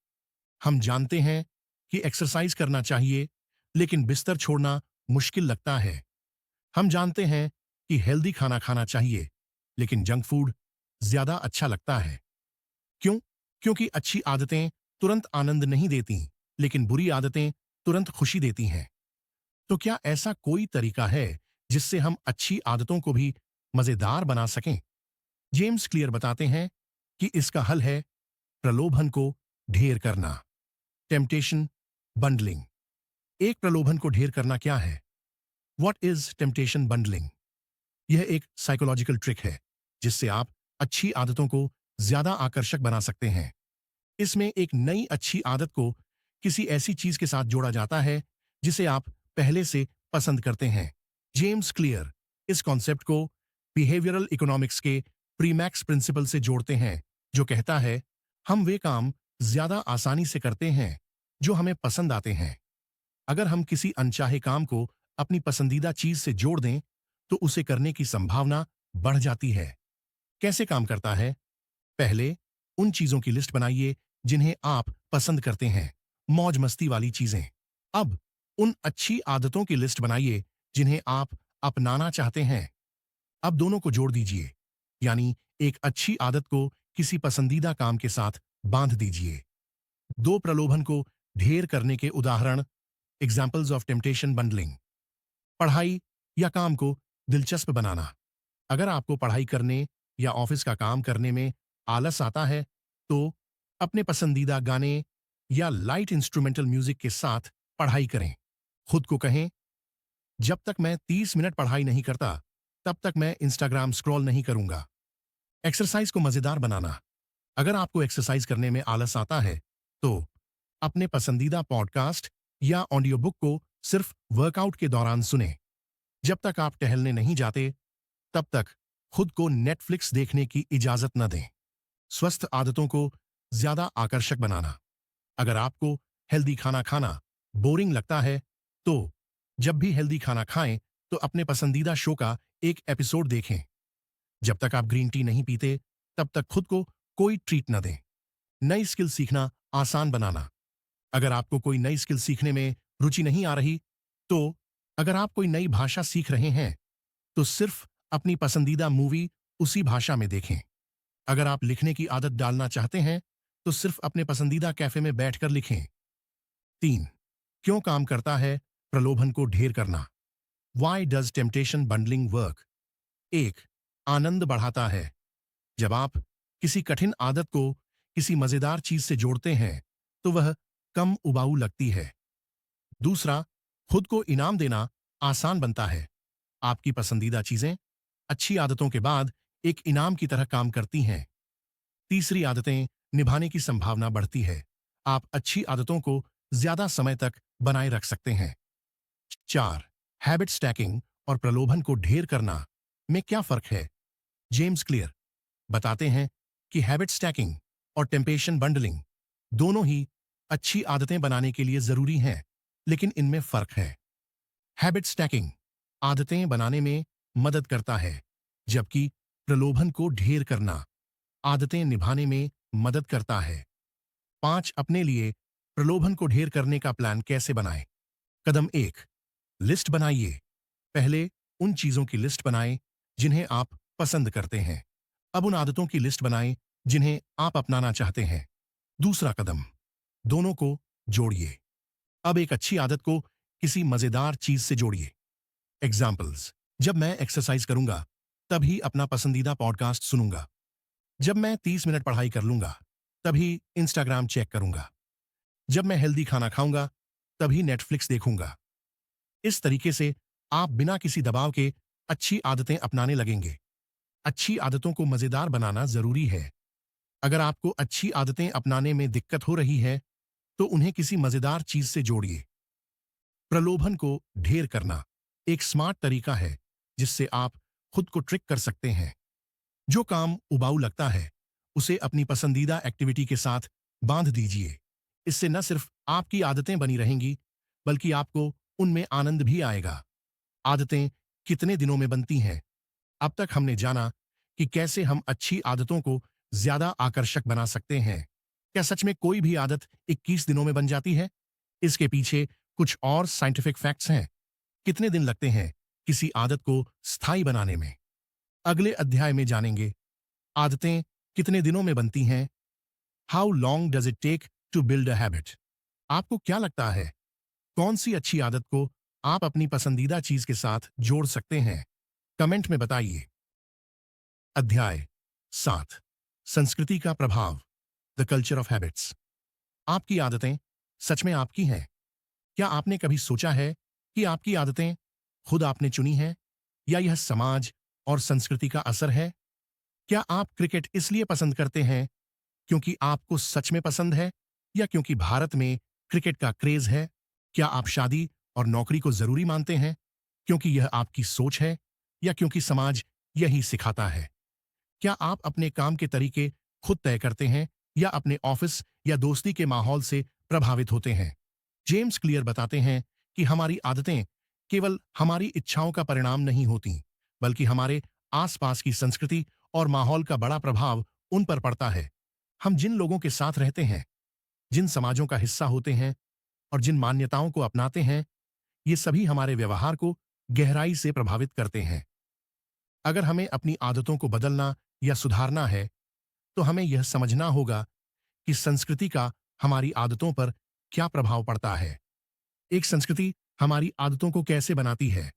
हम जानते हैं कि एक्सरसाइज करना चाहिए, लेकिन बिस्तर छोड़ना मुश्किल लगता है। हम जानते हैं कि हेल्दी खाना खाना चाहिए, लेकिन जंक फूड ज्यादा अच्छा लगता है। क्यों? क्योंकि अच्छी आदतें तुरंत आनंद नहीं देती, लेकिन बुरी आदतें तुरंत खुशी देती हैं। तो क्या ऐसा कोई तरीका है जिससे हम अच्छी आदतों को भी मजेदार बना सकें? जेम्स क्लियर बताते हैं कि इसका हल है प्रलोभन को ढेर करना, टेम्पटेशन बंडलिंग। एक प्रलोभन को ढेर करना क्या है? What is temptation bundling? यह एक साइकोलॉजिकल ट्रिक है जिससे आप अच्छी आदतों को ज्यादा आकर्षक बना सकते हैं। इसमें एक नई अच्छी आदत को किसी ऐसी चीज के साथ जोड़ा जाता है जिसे आप पहले से पसंद करते हैं। जेम्स क्लियर इस कॉन्सेप्ट को बिहेवियरल इकोनॉमिक्स के प्रीमैक्स प्रिंसिपल से जोड़ते हैं, जो कहता है हम वे काम ज्यादा आसानी से करते हैं जो हमें पसंद आते हैं। अगर हम किसी अनचाहे काम को अपनी पसंदीदा चीज से जोड़ दें, तो उसे करने की संभावना बढ़ जाती है। कैसे काम करता है? पहले उन चीजों की लिस्ट बनाइए जिन्हें आप पसंद करते हैं, मौज मस्ती वाली चीजें। अब उन अच्छी आदतों की लिस्ट बनाइए जिन्हें आप अपनाना चाहते हैं। अब दोनों को जोड़ दीजिए, यानी एक अच्छी आदत को किसी पसंदीदा काम के साथ बांध दीजिए। दो प्रलोभन को ढेर करने के उदाहरण, एग्जाम्पल्स ऑफ टेम्पटेशन बंडलिंग। पढ़ाई या काम को दिलचस्प बनाना। अगर आपको पढ़ाई करने या ऑफिस का काम करने में आलस आता है, तो अपने पसंदीदा गाने या लाइट इंस्ट्रूमेंटल म्यूजिक के साथ पढ़ाई करें। खुद को कहें, जब तक मैं 30 मिनट पढ़ाई नहीं करता, तब तक मैं इंस्टाग्राम स्क्रॉल नहीं करूंगा। एक्सरसाइज को मजेदार बनाना। अगर आपको एक्सरसाइज करने में आलस आता है, तो अपने पसंदीदा पॉडकास्ट या ऑडियो बुक को सिर्फ वर्कआउट के दौरान सुने। जब तक आप टहलने नहीं जाते, तब तक खुद को नेटफ्लिक्स देखने की इजाजत न दें। स्वस्थ आदतों को ज्यादा आकर्षक बनाना। अगर आपको हेल्दी खाना खाना बोरिंग लगता है, तो जब भी हेल्दी खाना खाएं, तो अपने पसंदीदा शो का एक एपिसोड देखें। जब तक आप ग्रीन टी नहीं पीते, तब तक खुद को कोई ट्रीट न दें। नई स्किल सीखना आसान बनाना। अगर आपको कोई नई स्किल सीखने में रुचि नहीं आ रही, तो अगर आप कोई नई भाषा सीख रहे हैं, तो सिर्फ अपनी पसंदीदा मूवी उसी भाषा में देखें। अगर आप लिखने की आदत डालना चाहते हैं, तो सिर्फ अपने पसंदीदा कैफे में बैठकर लिखें। 3, क्यों काम करता है प्रलोभन को ढेर करना? Why does temptation bundling work? 1, आनंद बढ़ाता है। जब आप किसी कठिन आदत को किसी मजेदार चीज से जोड़ते हैं, तो वह कम उबाऊ लगती है। दूसरा, खुद को इनाम देना आसान बनता है। आपकी पसंदीदा चीजें अच्छी आदतों के बाद एक इनाम की तरह काम करती हैं। तीसरी, आदतें निभाने की संभावना बढ़ती है। आप अच्छी आदतों को ज्यादा समय तक बनाए रख सकते हैं। 4, हैबिट स्टैकिंग और प्रलोभन को ढेर करना में क्या फर्क है? जेम्स क्लियर बताते हैं कि हैबिट स्टैकिंग और टेम्पटेशन बंडलिंग दोनों ही अच्छी आदतें बनाने के लिए जरूरी हैं, लेकिन इनमें फर्क है। हैबिट स्टैकिंग आदतें बनाने में मदद करता है, जबकि प्रलोभन को ढेर करना आदतें निभाने में मदद करता है। 5, अपने लिए प्रलोभन को ढेर करने का प्लान कैसे बनाएं? कदम 1, लिस्ट बनाइए। पहले उन चीजों की लिस्ट बनाएं जिन्हें आप पसंद करते हैं। अब उन आदतों की लिस्ट बनाएं जिन्हें आप अपनाना चाहते हैं। दूसरा कदम, दोनों को जोड़िए। अब एक अच्छी आदत को किसी मजेदार चीज से जोड़िए। एग्जाम्पल्स, जब मैं एक्सरसाइज करूंगा तभी अपना पसंदीदा पॉडकास्ट सुनूंगा। जब मैं 30 मिनट पढ़ाई कर लूंगा तभी इंस्टाग्राम चेक करूंगा। जब मैं हेल्दी खाना खाऊंगा तभी नेटफ्लिक्स देखूंगा। इस तरीके से आप बिना किसी दबाव के अच्छी आदतें अपनाने लगेंगे। अच्छी आदतों को मजेदार बनाना जरूरी है। अगर आपको अच्छी आदतें अपनाने में दिक्कत हो रही है तो उन्हें किसी मजेदार चीज से जोड़िए। प्रलोभन को ढेर करना एक स्मार्ट तरीका है जिससे आप खुद को ट्रिक कर सकते हैं। जो काम उबाऊ लगता है उसे अपनी पसंदीदा एक्टिविटी के साथ बांध दीजिए। इससे न सिर्फ आपकी आदतें बनी रहेंगी बल्कि आपको उनमें आनंद भी आएगा। आदतें कितने दिनों में बनती हैं? अब तक हमने जाना कि कैसे हम अच्छी आदतों को ज्यादा आकर्षक बना सकते हैं। क्या सच में कोई भी आदत 21 दिनों में बन जाती है? इसके पीछे कुछ और साइंटिफिक फैक्ट्स हैं। कितने दिन लगते हैं किसी आदत को स्थायी बनाने में? अगले अध्याय में जानेंगे। आदतें कितने दिनों में बनती हैं? How long does it take to build a habit? आपको क्या लगता है, कौन सी अच्छी आदत को आप अपनी पसंदीदा चीज के साथ जोड़ सकते हैं? कमेंट में बताइए। अध्याय 7, संस्कृति का प्रभाव, द कल्चर ऑफ हैबिट्स। आपकी आदतें सच में आपकी हैं? क्या आपने कभी सोचा है कि आपकी आदतें खुद आपने चुनी हैं या यह समाज और संस्कृति का असर है? क्या आप क्रिकेट इसलिए पसंद करते हैं क्योंकि आपको सच में पसंद है या क्योंकि भारत में क्रिकेट का क्रेज है? क्या आप शादी और नौकरी को जरूरी मानते हैं क्योंकि यह आपकी सोच है या क्योंकि समाज यही सिखाता है? क्या आप अपने काम के तरीके खुद तय करते हैं या अपने ऑफिस या दोस्ती के माहौल से प्रभावित होते हैं? जेम्स क्लियर बताते हैं कि हमारी आदतें केवल हमारी इच्छाओं का परिणाम नहीं होती, बल्कि हमारे आसपास की संस्कृति और माहौल का बड़ा प्रभाव उन पर पड़ता है। हम जिन लोगों के साथ रहते हैं, जिन समाजों का हिस्सा होते हैं और जिन मान्यताओं को अपनाते हैं, ये सभी हमारे व्यवहार को गहराई से प्रभावित करते हैं। अगर हमें अपनी आदतों को बदलना या सुधारना है, तो हमें यह समझना होगा कि संस्कृति का हमारी आदतों पर क्या प्रभाव पड़ता है। एक संस्कृति हमारी आदतों को कैसे बनाती है?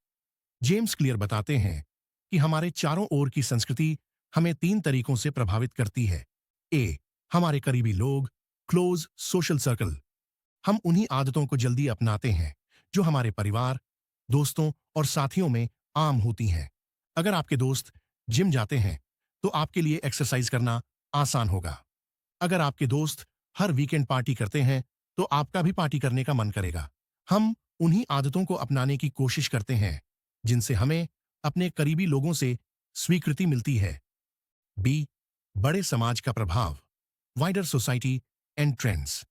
जेम्स क्लियर बताते हैं कि हमारे चारों ओर की संस्कृति हमें 3 तरीकों से प्रभावित करती है। ए, हमारे करीबी लोग, क्लोज सोशल सर्कल। हम उन्हीं आदतों को जल्दी अपनाते हैं जो हमारे परिवार, दोस्तों और साथियों में आम होती हैं। अगर आपके दोस्त जिम जाते हैं तो आपके लिए एक्सरसाइज करना आसान होगा। अगर आपके दोस्त हर वीकेंड पार्टी करते हैं तो आपका भी पार्टी करने का मन करेगा। हम उन्हीं आदतों को अपनाने की कोशिश करते हैं जिनसे हमें अपने करीबी लोगों से स्वीकृति मिलती है। बी, बड़े समाज का प्रभाव, वाइडर सोसाइटी एंड ट्रेंड्स।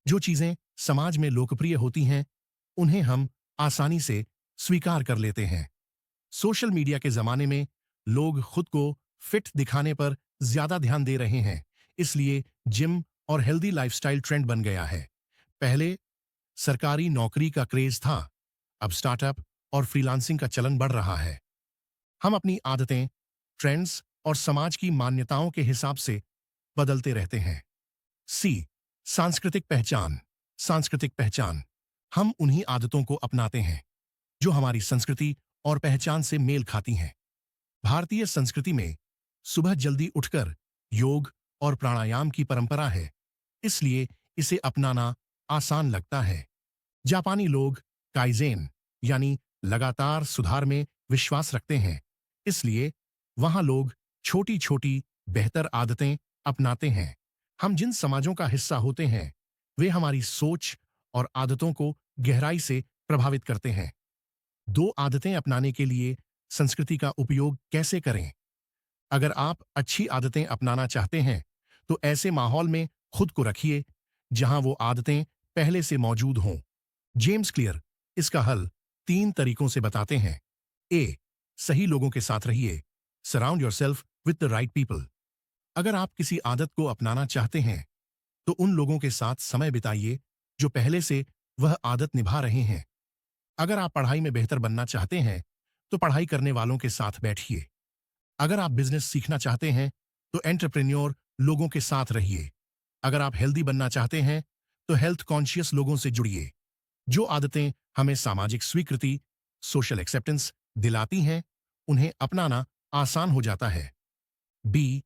जो चीजें समाज में लोकप्रिय होती हैं उन्हें हम आसानी से स्वीकार कर लेते हैं। सोशल मीडिया के जमाने में लोग खुद को फिट दिखाने पर ज्यादा ध्यान दे रहे हैं, इसलिए जिम और हेल्दी लाइफस्टाइल ट्रेंड बन गया है। पहले सरकारी नौकरी का क्रेज था, अब स्टार्टअप और फ्रीलांसिंग का चलन बढ़ रहा है। हम अपनी आदतें, ट्रेंड्स और समाज की मान्यताओं के हिसाब से बदलते रहते हैं। सी, सांस्कृतिक पहचान। सांस्कृतिक पहचान, हम उन्हीं आदतों को अपनाते हैं जो हमारी संस्कृति और पहचान से मेल खाती हैं। भारतीय संस्कृति में सुबह जल्दी उठकर योग और प्राणायाम की परंपरा है, इसलिए इसे अपनाना आसान लगता है। जापानी लोग काइजेन यानी लगातार सुधार में विश्वास रखते हैं, इसलिए वहां लोग छोटी छोटी बेहतर आदतें अपनाते हैं। हम जिन समाजों का हिस्सा होते हैं वे हमारी सोच और आदतों को गहराई से प्रभावित करते हैं। 2 आदतें अपनाने के लिए संस्कृति का उपयोग कैसे करें? अगर आप अच्छी आदतें अपनाना चाहते हैं तो ऐसे माहौल में खुद को रखिए जहां वो आदतें पहले से मौजूद हों। जेम्स क्लियर इसका हल 3 तरीकों से बताते हैं। ए, सही लोगों के साथ रहिए। Surround yourself with the right people. अगर आप किसी आदत को अपनाना चाहते हैं तो उन लोगों के साथ समय बिताइए जो पहले से वह आदत निभा रहे हैं। अगर आप पढ़ाई में बेहतर बनना चाहते हैं तो पढ़ाई करने वालों के साथ बैठिए। अगर आप बिजनेस सीखना चाहते हैं तो एंटरप्रेन्योर लोगों के साथ रहिए। अगर आप हेल्दी बनना चाहते हैं तो हेल्थ कॉन्शियस लोगों से जुड़िए। जो आदतें हमें सामाजिक स्वीकृति, सोशल एक्सेप्टेंस दिलाती हैं, उन्हें अपनाना आसान हो जाता है। बी,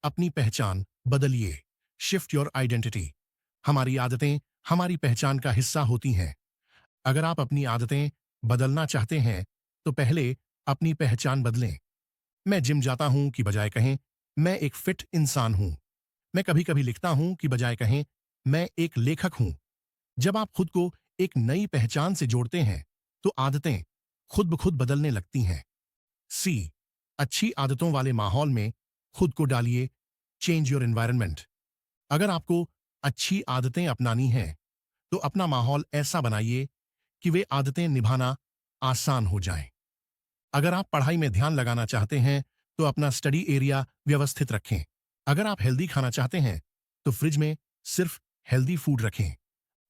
अपनी पहचान बदलिए। Shift your identity. हमारी आदतें हमारी पहचान का हिस्सा होती हैं। अगर आप अपनी आदतें बदलना चाहते हैं तो पहले अपनी पहचान बदलें। मैं जिम जाता हूं की बजाय कहें मैं एक फिट इंसान हूं। मैं कभी कभी लिखता हूं की बजाय कहें मैं एक लेखक हूं। जब आप खुद को एक नई पहचान से जोड़ते हैं तो आदतें खुद ब खुद बदलने लगती हैं। सी, अच्छी आदतों वाले माहौल में खुद को डालिए। Change your environment. अगर आपको अच्छी आदतें अपनानी हैं तो अपना माहौल ऐसा बनाइए कि वे आदतें निभाना आसान हो जाएं। अगर आप पढ़ाई में ध्यान लगाना चाहते हैं तो अपना स्टडी एरिया व्यवस्थित रखें। अगर आप हेल्दी खाना चाहते हैं तो फ्रिज में सिर्फ हेल्दी फूड रखें।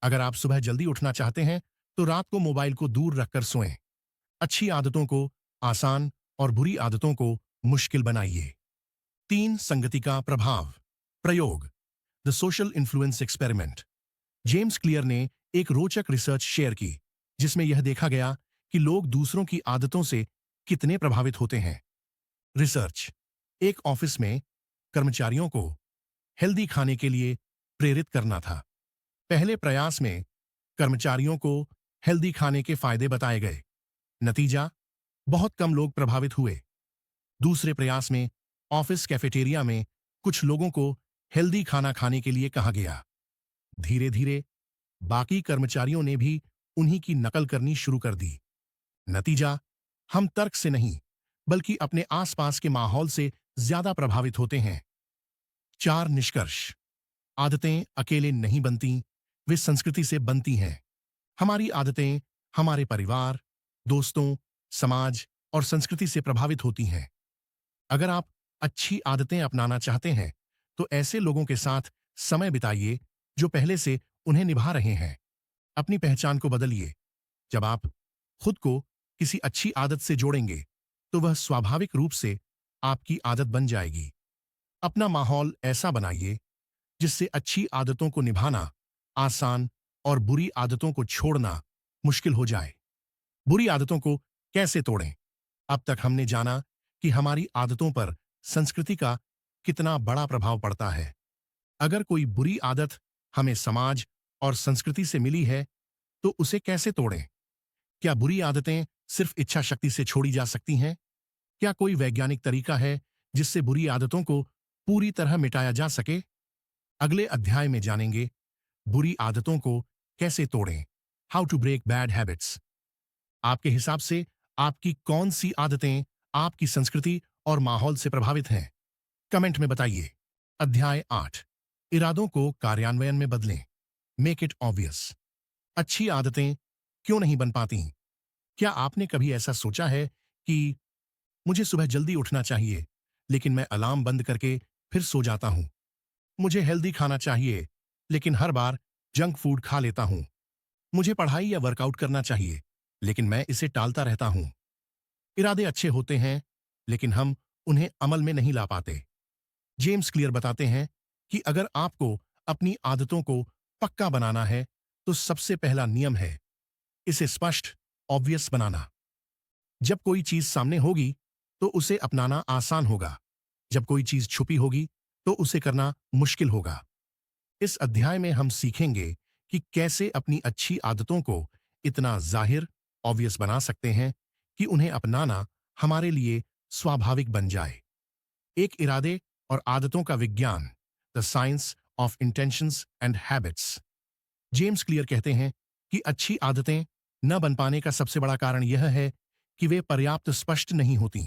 अगर आप सुबह जल्दी उठना चाहते हैं तो रात को मोबाइल को दूर रखकर सोएं। अच्छी आदतों को आसान और बुरी आदतों को मुश्किल बनाइए। 3, संगति का प्रभाव। प्रयोग, the social influence experiment. James Clear ने एक रोचक रिसर्च शेयर की जिसमें यह देखा गया कि लोग दूसरों की आदतों से कितने प्रभावित होते हैं। रिसर्च, एक ऑफिस में कर्मचारियों को हेल्दी खाने के लिए प्रेरित करना था। पहले प्रयास में कर्मचारियों को हेल्दी खाने के फायदे बताए गए। नतीजा, बहुत कम लोग प्रभावित हुए। दूसरे प्रयास में ऑफिस कैफेटेरिया में कुछ लोगों को हेल्दी खाना खाने के लिए कहा गया। धीरे धीरे बाकी कर्मचारियों ने भी उन्हीं की नकल करनी शुरू कर दी। नतीजा, हम तर्क से नहीं बल्कि अपने आसपास के माहौल से ज्यादा प्रभावित होते हैं। 4 निष्कर्ष। आदतें अकेले नहीं बनती, वे संस्कृति से बनती हैं। हमारी आदतें हमारे परिवार, दोस्तों, समाज और संस्कृति से प्रभावित होती हैं। अगर आप अच्छी आदतें अपनाना चाहते हैं तो ऐसे लोगों के साथ समय बिताइए जो पहले से उन्हें निभा रहे हैं। अपनी पहचान को बदलिए। जब आप खुद को किसी अच्छी आदत से जोड़ेंगे तो वह स्वाभाविक रूप से आपकी आदत बन जाएगी। अपना माहौल ऐसा बनाइए जिससे अच्छी आदतों को निभाना आसान और बुरी आदतों को छोड़ना मुश्किल हो जाए। बुरी आदतों को कैसे तोड़ें? अब तक हमने जाना कि हमारी आदतों पर संस्कृति का कितना बड़ा प्रभाव पड़ता है। अगर कोई बुरी आदत हमें समाज और संस्कृति से मिली है तो उसे कैसे तोड़ें? क्या बुरी आदतें सिर्फ इच्छा शक्ति से छोड़ी जा सकती हैं? क्या कोई वैज्ञानिक तरीका है जिससे बुरी आदतों को पूरी तरह मिटाया जा सके? अगले अध्याय में जानेंगे बुरी आदतों को कैसे तोड़ें। How to break bad habits. आपके हिसाब से आपकी कौन सी आदतें आपकी संस्कृति और माहौल से प्रभावित हैं? कमेंट में बताइए। अध्याय 8, इरादों को कार्यान्वयन में बदलें। Make it obvious. अच्छी आदतें क्यों नहीं बन पाती? क्या आपने कभी ऐसा सोचा है कि मुझे सुबह जल्दी उठना चाहिए लेकिन मैं अलार्म बंद करके फिर सो जाता हूं। मुझे हेल्दी खाना चाहिए लेकिन हर बार जंक फूड खा लेता हूं। मुझे पढ़ाई या वर्कआउट करना चाहिए लेकिन मैं इसे टालता रहता हूं। इरादे अच्छे होते हैं लेकिन हम उन्हें अमल में नहीं ला पाते। जेम्स क्लियर बताते हैं कि अगर आपको अपनी आदतों को पक्का बनाना है तो सबसे पहला नियम है इसे स्पष्ट, ऑब्वियस बनाना। जब कोई चीज सामने होगी तो उसे अपनाना आसान होगा। जब कोई चीज छुपी होगी तो उसे करना मुश्किल होगा। इस अध्याय में हम सीखेंगे कि कैसे अपनी अच्छी आदतों को इतना जाहिर, ऑब्वियस बना सकते हैं कि उन्हें अपनाना हमारे लिए स्वाभाविक बन जाए। एक इरादे और आदतों का विज्ञान, the science of intentions and habits. James Clear कहते हैं कि अच्छी आदतें न बन पाने का सबसे बड़ा कारण यह है कि वे पर्याप्त स्पष्ट नहीं होती।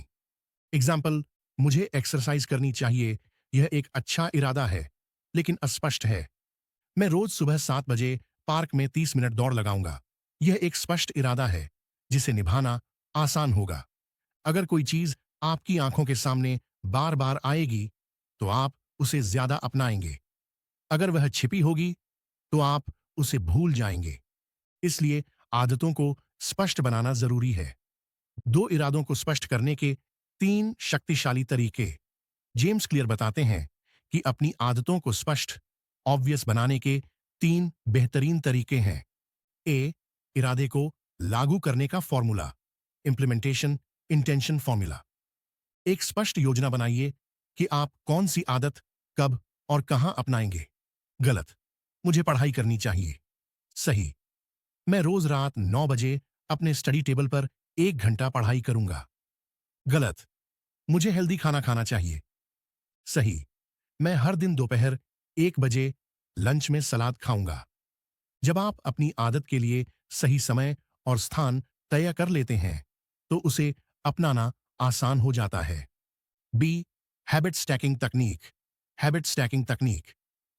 एग्जाम्पल, मुझे एक्सरसाइज करनी चाहिए, यह एक अच्छा इरादा है लेकिन अस्पष्ट है। मैं रोज सुबह 7 बजे पार्क में 30 मिनट दौड़ लगाऊंगा, यह एक स्पष्ट इरादा है जिसे निभाना आसान होगा। अगर कोई चीज आपकी आंखों के सामने बार बार आएगी तो आप उसे ज्यादा अपनाएंगे। अगर वह छिपी होगी तो आप उसे भूल जाएंगे। इसलिए आदतों को स्पष्ट बनाना जरूरी है। दो इरादों को स्पष्ट करने के 3 शक्तिशाली तरीके। जेम्स क्लियर बताते हैं कि अपनी आदतों को स्पष्ट, ऑब्वियस बनाने के 3 बेहतरीन तरीके हैं। ए, इरादे को लागू करने का फॉर्मूला, इंप्लीमेंटेशन इंटेंशन फॉर्मूला। एक स्पष्ट योजना बनाइए कि आप कौन सी आदत, कब और कहां अपनाएंगे। गलत, मुझे पढ़ाई करनी चाहिए। सही, मैं रोज रात 9 बजे अपने स्टडी टेबल पर 1 घंटा पढ़ाई करूंगा। गलत, मुझे हेल्दी खाना खाना चाहिए। सही, मैं हर दिन दोपहर 1 बजे लंच में सलाद खाऊंगा। जब आप अपनी आदत के लिए सही समय और स्थान तय कर लेते हैं, तो उसे अपनाना आसान हो जाता है। बी, हैबिट स्टैकिंग तकनीक। हैबिट स्टैकिंग तकनीक,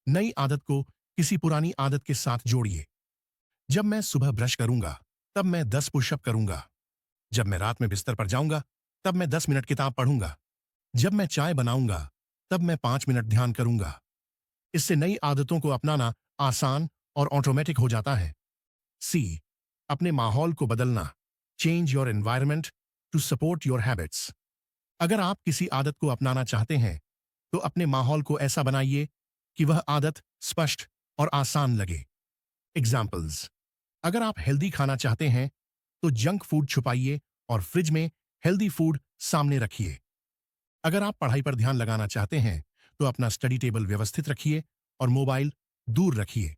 नई आदत को किसी पुरानी आदत के साथ जोड़िए। जब मैं सुबह ब्रश करूंगा, तब मैं 10 पुशअप करूंगा। जब मैं रात में बिस्तर पर जाऊंगा, तब मैं 10 मिनट किताब पढ़ूंगा। जब मैं चाय बनाऊंगा, तब मैं 5 मिनट ध्यान करूंगा। इससे नई आदतों को अपनाना आसान और ऑटोमेटिक हो जाता है। सी, अपने माहौल को बदलना। Change your environment to support your habits. अगर आप किसी आदत को अपनाना चाहते हैं, तो अपने माहौल को ऐसा बनाइए कि वह आदत स्पष्ट और आसान लगे। एग्जाम्पल्स, अगर आप हेल्दी खाना चाहते हैं, तो जंक फूड छुपाइए और फ्रिज में हेल्दी फूड सामने रखिए। अगर आप पढ़ाई पर ध्यान लगाना चाहते हैं, तो अपना स्टडी टेबल व्यवस्थित रखिए और मोबाइल दूर रखिए।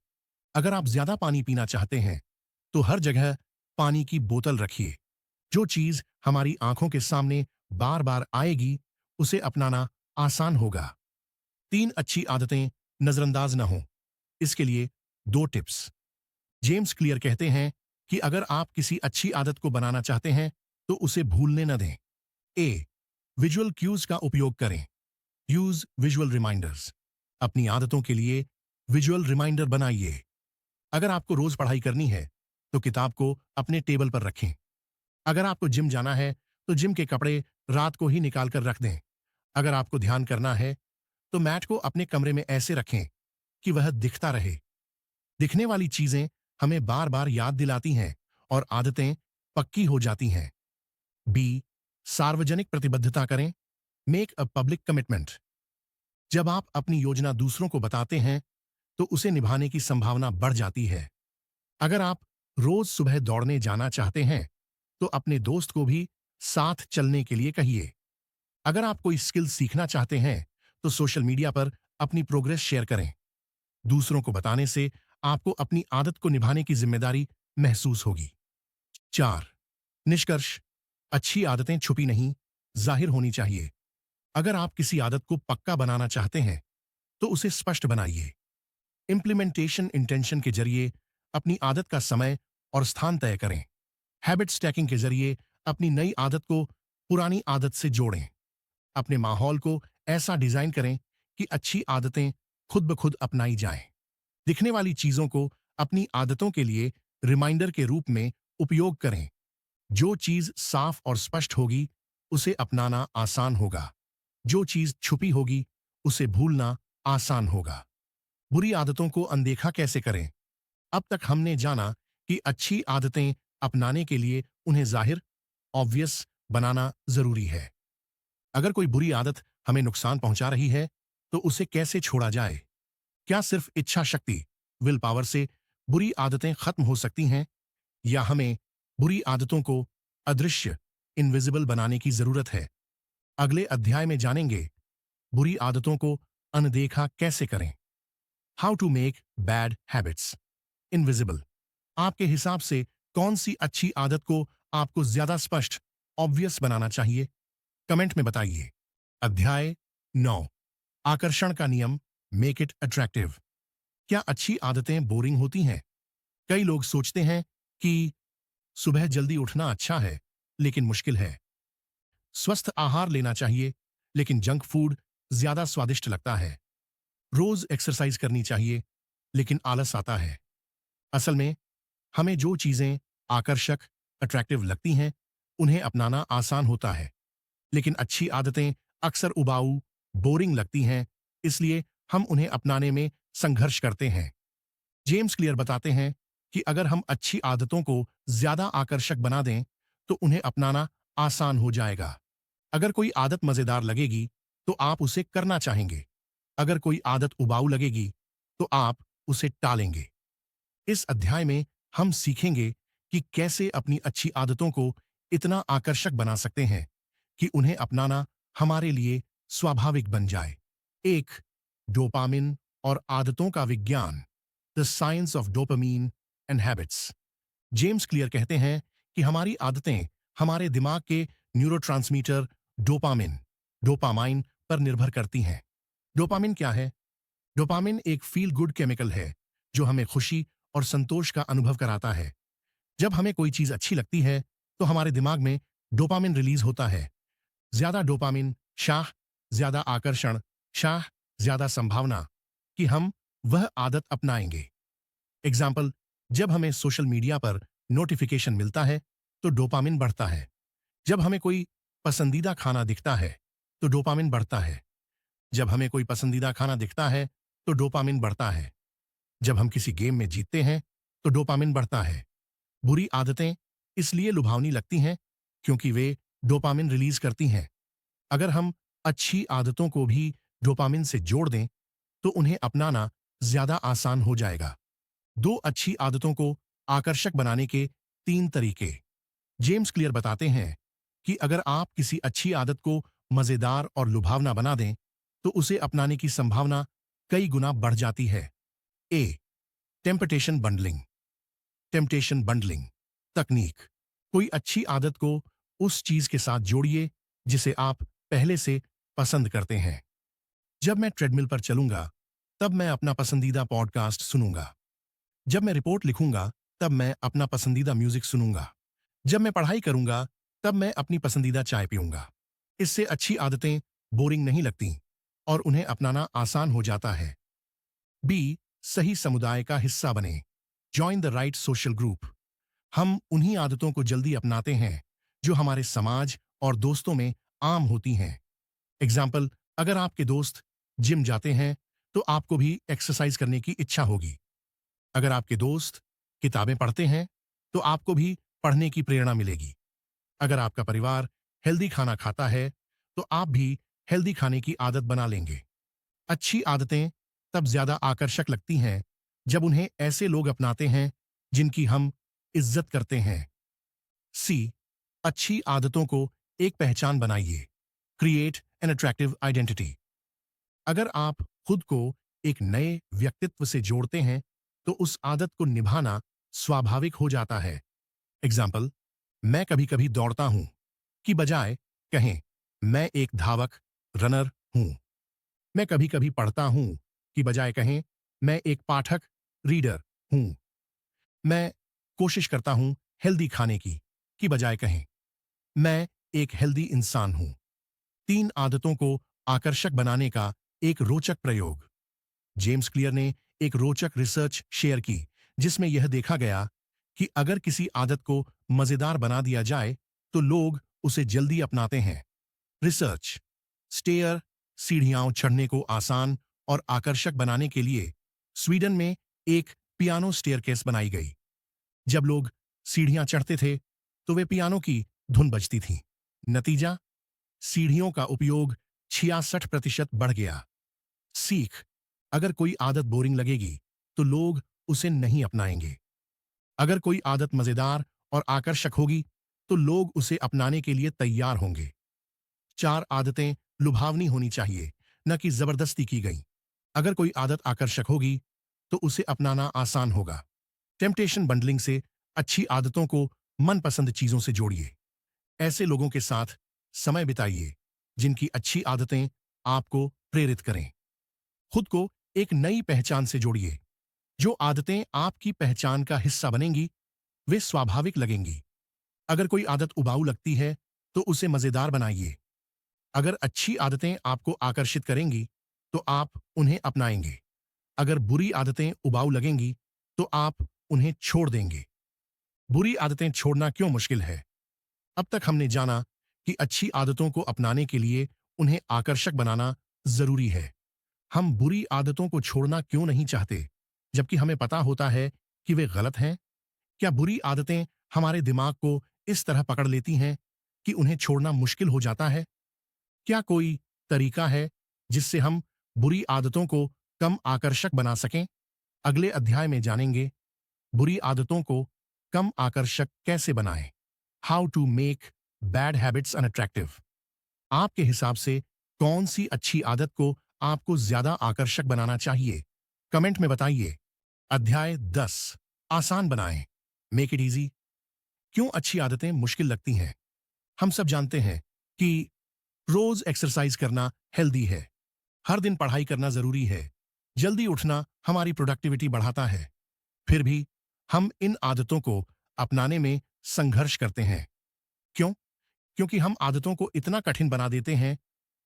अगर आप ज्यादा पानी पीना चाहते हैं, तो हर जगह पानी की बोतल रखिए। जो चीज हमारी आंखों के सामने बार बार आएगी, उसे अपनाना आसान होगा। 3 अच्छी आदतें नजरअंदाज न हो। इसके लिए 2 टिप्स। जेम्स क्लियर कहते हैं कि अगर आप किसी अच्छी आदत को बनाना चाहते हैं, तो उसे भूलने न दें। ए, विजुअल क्यूज का उपयोग करें। Use visual reminders. अपनी आदतों के लिए विजुअल रिमाइंडर बनाइए। अगर आपको रोज पढ़ाई करनी है, तो किताब को अपने टेबल पर रखें। अगर आपको जिम जाना है, तो जिम के कपड़े रात को ही निकाल कर रख दें। अगर आपको ध्यान करना है, तो मैट को अपने कमरे में ऐसे रखें कि वह दिखता रहे। दिखने वाली चीजें हमें बार बार याद दिलाती हैं और आदतें पक्की हो जाती हैं। बी, सार्वजनिक प्रतिबद्धता करें। Make a public commitment. जब आप अपनी योजना दूसरों को बताते हैं, तो उसे निभाने की संभावना बढ़ जाती है। अगर आप रोज सुबह दौड़ने जाना चाहते हैं, तो अपने दोस्त को भी साथ चलने के लिए कहिए। अगर आप कोई स्किल सीखना चाहते हैं, तो सोशल मीडिया पर अपनी प्रोग्रेस शेयर करें। दूसरों को बताने से आपको अपनी आदत को निभाने की जिम्मेदारी महसूस होगी। 4, निष्कर्ष, अच्छी आदतें छुपी नहीं, जाहिर होनी चाहिए। अगर आप किसी आदत को पक्का बनाना चाहते हैं, तो उसे स्पष्ट बनाइए। इंप्लीमेंटेशन इंटेंशन के जरिए अपनी आदत का समय और स्थान तय करें। हैबिट स्टैकिंग के जरिए अपनी नई आदत को पुरानी आदत से जोड़ें। अपने माहौल को ऐसा डिजाइन करें कि अच्छी आदतें खुद ब खुद अपनाई जाएं। दिखने वाली चीजों को अपनी आदतों के लिए रिमाइंडर के रूप में उपयोग करें। जो चीज साफ और स्पष्ट होगी, उसे अपनाना आसान होगा। जो चीज छुपी होगी, उसे भूलना आसान होगा। बुरी आदतों को अनदेखा कैसे करें? अब तक हमने जाना कि अच्छी आदतें अपनाने के लिए उन्हें जाहिर, ऑब्वियस बनाना जरूरी है। अगर कोई बुरी आदत हमें नुकसान पहुंचा रही है, तो उसे कैसे छोड़ा जाए? क्या सिर्फ इच्छा शक्ति, विल पावर से बुरी आदतें खत्म हो सकती हैं, या हमें बुरी आदतों को अदृश्य, इनविजिबल बनाने की जरूरत है? अगले अध्याय में जानेंगे बुरी आदतों को अनदेखा कैसे करें। How to make bad habits invisible. आपके हिसाब से कौन सी अच्छी आदत को आपको ज्यादा स्पष्ट, ऑब्वियस बनाना चाहिए? कमेंट में बताइए। अध्याय 9, आकर्षण का नियम, मेक इट अट्रैक्टिव। क्या अच्छी आदतें बोरिंग होती हैं? कई लोग सोचते हैं कि सुबह जल्दी उठना अच्छा है, लेकिन मुश्किल है। स्वस्थ आहार लेना चाहिए, लेकिन जंक फूड ज्यादा स्वादिष्ट लगता है। रोज एक्सरसाइज करनी चाहिए, लेकिन आलस आता है। असल में हमें जो चीजें आकर्षक, अट्रैक्टिव लगती हैं, उन्हें अपनाना आसान होता है। लेकिन अच्छी आदतें अक्सर उबाऊ, बोरिंग लगती हैं, इसलिए हम उन्हें अपनाने में संघर्ष करते हैं। जेम्स क्लियर बताते हैं कि अगर हम अच्छी आदतों को ज्यादा आकर्षक बना दें, तो उन्हें अपनाना आसान हो जाएगा। अगर कोई आदत मजेदार लगेगी तो आप उसे करना चाहेंगे। अगर कोई आदत उबाऊ लगेगी तो आप उसे टालेंगे। इस अध्याय में हम सीखेंगे कि कैसे अपनी अच्छी आदतों को इतना आकर्षक बना सकते हैं कि उन्हें अपनाना हमारे लिए स्वाभाविक बन जाए। एक, डोपामिन और आदतों का विज्ञान, the science of dopamine and habits. James Clear कहते हैं कि हमारी आदतें हमारे दिमाग के न्यूरोट्रांसमीटर डोपामाइन पर निर्भर करती हैं। डोपामिन क्या है? डोपामिन एक फील गुड केमिकल है जो हमें खुशी और संतोष का अनुभव कराता है। जब हमें कोई चीज अच्छी लगती है तो हमारे दिमाग में डोपामिन रिलीज होता है। ज्यादा डोपामिन शाह, ज्यादा आकर्षण शाह, ज्यादा संभावना कि हम वह आदत अपनाएंगे। एग्जाम्पल, जब हमें सोशल मीडिया पर नोटिफिकेशन मिलता है तो डोपामिन बढ़ता है। जब हमें कोई पसंदीदा खाना दिखता है तो डोपामिन बढ़ता है। जब हमें कोई पसंदीदा खाना दिखता है तो डोपामिन बढ़ता है। जब हम किसी गेम में जीतते हैं तो डोपामिन बढ़ता है। बुरी आदतें इसलिए लुभावनी लगती हैं क्योंकि वे डोपामिन रिलीज करती हैं। अगर हम अच्छी आदतों को भी डोपामिन से जोड़ दें तो उन्हें अपनाना ज्यादा आसान हो जाएगा। दो अच्छी आदतों को आकर्षक बनाने के 3 तरीके। जेम्स क्लियर बताते हैं कि अगर आप किसी अच्छी आदत को मजेदार और लुभावना बना दें तो उसे अपनाने की संभावना कई गुना बढ़ जाती है। ए, टेम्पटेशन बंडलिंग। टेम्पटेशन बंडलिंग तकनीक। कोई अच्छी आदत को उस चीज के साथ जोड़िए जिसे आप पहले से पसंद करते हैं। जब मैं ट्रेडमिल पर चलूंगा तब मैं अपना पसंदीदा पॉडकास्ट सुनूंगा। जब मैं रिपोर्ट लिखूंगा तब मैं अपना पसंदीदा म्यूजिक सुनूंगा। जब मैं पढ़ाई करूंगा तब मैं अपनी पसंदीदा चाय पीऊंगा। इससे अच्छी आदतें बोरिंग नहीं लगती और उन्हें अपनाना आसान हो जाता है। बी, सही समुदाय का हिस्सा बने। Join the right social group. हम उन्हीं आदतों को जल्दी अपनाते हैं जो हमारे समाज और दोस्तों में आम होती हैं। एग्जाम्पल, अगर आपके दोस्त जिम जाते हैं तो आपको भी एक्सरसाइज करने की इच्छा होगी। अगर आपके दोस्त किताबें पढ़ते हैं तो आपको भी पढ़ने की प्रेरणा मिलेगी। अगर आपका परिवार हेल्दी खाना खाता है तो आप भी हेल्दी खाने की आदत बना लेंगे। अच्छी आदतें तब ज्यादा आकर्षक लगती हैं जब उन्हें ऐसे लोग अपनाते हैं जिनकी हम इज्जत करते हैं। सी, अच्छी आदतों को एक पहचान बनाइए। Create an attractive identity. अगर आप खुद को एक नए व्यक्तित्व से जोड़ते हैं तो उस आदत को निभाना स्वाभाविक हो जाता है। एग्जाम्पल, मैं कभी कभी दौड़ता हूं की बजाय कहें मैं एक धावक रनर हूं। मैं कभी कभी पढ़ता हूं की बजाय कहें मैं एक पाठक रीडर हूं। मैं कोशिश करता हूं हेल्दी खाने की बजाय कहें मैं एक हेल्दी इंसान हूं। 3 आदतों को आकर्षक बनाने का एक रोचक प्रयोग। जेम्स क्लियर ने एक रोचक रिसर्च शेयर की जिसमें यह देखा गया कि अगर किसी आदत को मजेदार बना दिया जाए तो लोग उसे जल्दी अपनाते हैं। रिसर्च, स्टेयर सीढ़ियां चढ़ने को आसान और आकर्षक बनाने के लिए स्वीडन में एक पियानो स्टेयरकेस बनाई गई। जब लोग सीढ़ियां चढ़ते थे तो वे पियानो की धुन बजती थी। नतीजा, सीढ़ियों का उपयोग 66% बढ़ गया। सीख, अगर कोई आदत बोरिंग लगेगी तो लोग उसे नहीं अपनाएंगे। अगर कोई आदत मजेदार और आकर्षक होगी तो लोग उसे अपनाने के लिए तैयार होंगे। 4 आदतें लुभावनी होनी चाहिए, न कि जबरदस्ती की गई। अगर कोई आदत आकर्षक होगी तो उसे अपनाना आसान होगा। टेम्पटेशन बंडलिंग से अच्छी आदतों को मनपसंद चीजों से जोड़िए। ऐसे लोगों के साथ समय बिताइए जिनकी अच्छी आदतें आपको प्रेरित करें। खुद को एक नई पहचान से जोड़िए। जो आदतें आपकी पहचान का हिस्सा बनेंगी वे स्वाभाविक लगेंगी। अगर कोई आदत उबाऊ लगती है तो उसे मजेदार बनाइए। अगर अच्छी आदतें आपको आकर्षित करेंगी तो आप उन्हें अपनाएंगे। अगर बुरी आदतें उबाऊ लगेंगी तो आप उन्हें छोड़ देंगे। बुरी आदतें छोड़ना क्यों मुश्किल है? अब तक हमने जाना कि अच्छी आदतों को अपनाने के लिए उन्हें आकर्षक बनाना जरूरी है। हम बुरी आदतों को छोड़ना क्यों नहीं चाहते जबकि हमें पता होता है कि वे गलत हैं? क्या बुरी आदतें हमारे दिमाग को इस तरह पकड़ लेती हैं कि उन्हें छोड़ना मुश्किल हो जाता है? क्या कोई तरीका है जिससे हम बुरी आदतों को कम आकर्षक बना सकें? अगले अध्याय में जानेंगे बुरी आदतों को कम आकर्षक कैसे बनाएं। How to make bad habits unattractive. आपके हिसाब से कौन सी अच्छी आदत को आपको ज्यादा आकर्षक बनाना चाहिए? कमेंट में बताइए। अध्याय 10, आसान बनाएं, मेक इट इजी। क्यों अच्छी आदतें मुश्किल लगती हैं? हम सब जानते हैं कि रोज एक्सरसाइज करना हेल्दी है, हर दिन पढ़ाई करना जरूरी है, जल्दी उठना हमारी प्रोडक्टिविटी बढ़ाता है। फिर भी हम इन आदतों को अपनाने में संघर्ष करते हैं। क्यों? क्योंकि हम आदतों को इतना कठिन बना देते हैं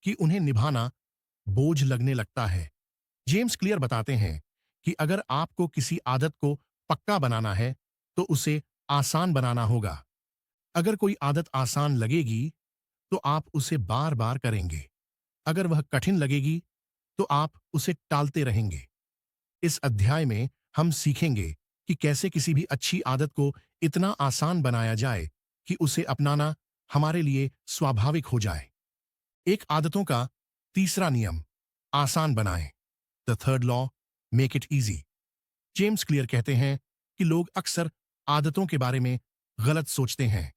कि उन्हें निभाना बोझ लगने लगता है। जेम्स क्लियर बताते हैं कि अगर आपको किसी आदत को पक्का बनाना है तो उसे आसान बनाना होगा। अगर कोई आदत आसान लगेगी तो आप उसे बार बार करेंगे। अगर वह कठिन लगेगी तो आप उसे टालते रहेंगे। इस अध्याय में हम सीखेंगे कि कैसे किसी भी अच्छी आदत को इतना आसान बनाया जाए कि उसे अपनाना हमारे लिए स्वाभाविक हो जाए। एक आदतों का तीसरा नियम, आसान बनाएं। The third law, make it easy. James Clear कहते हैं कि लोग अक्सर आदतों के बारे में गलत सोचते हैं।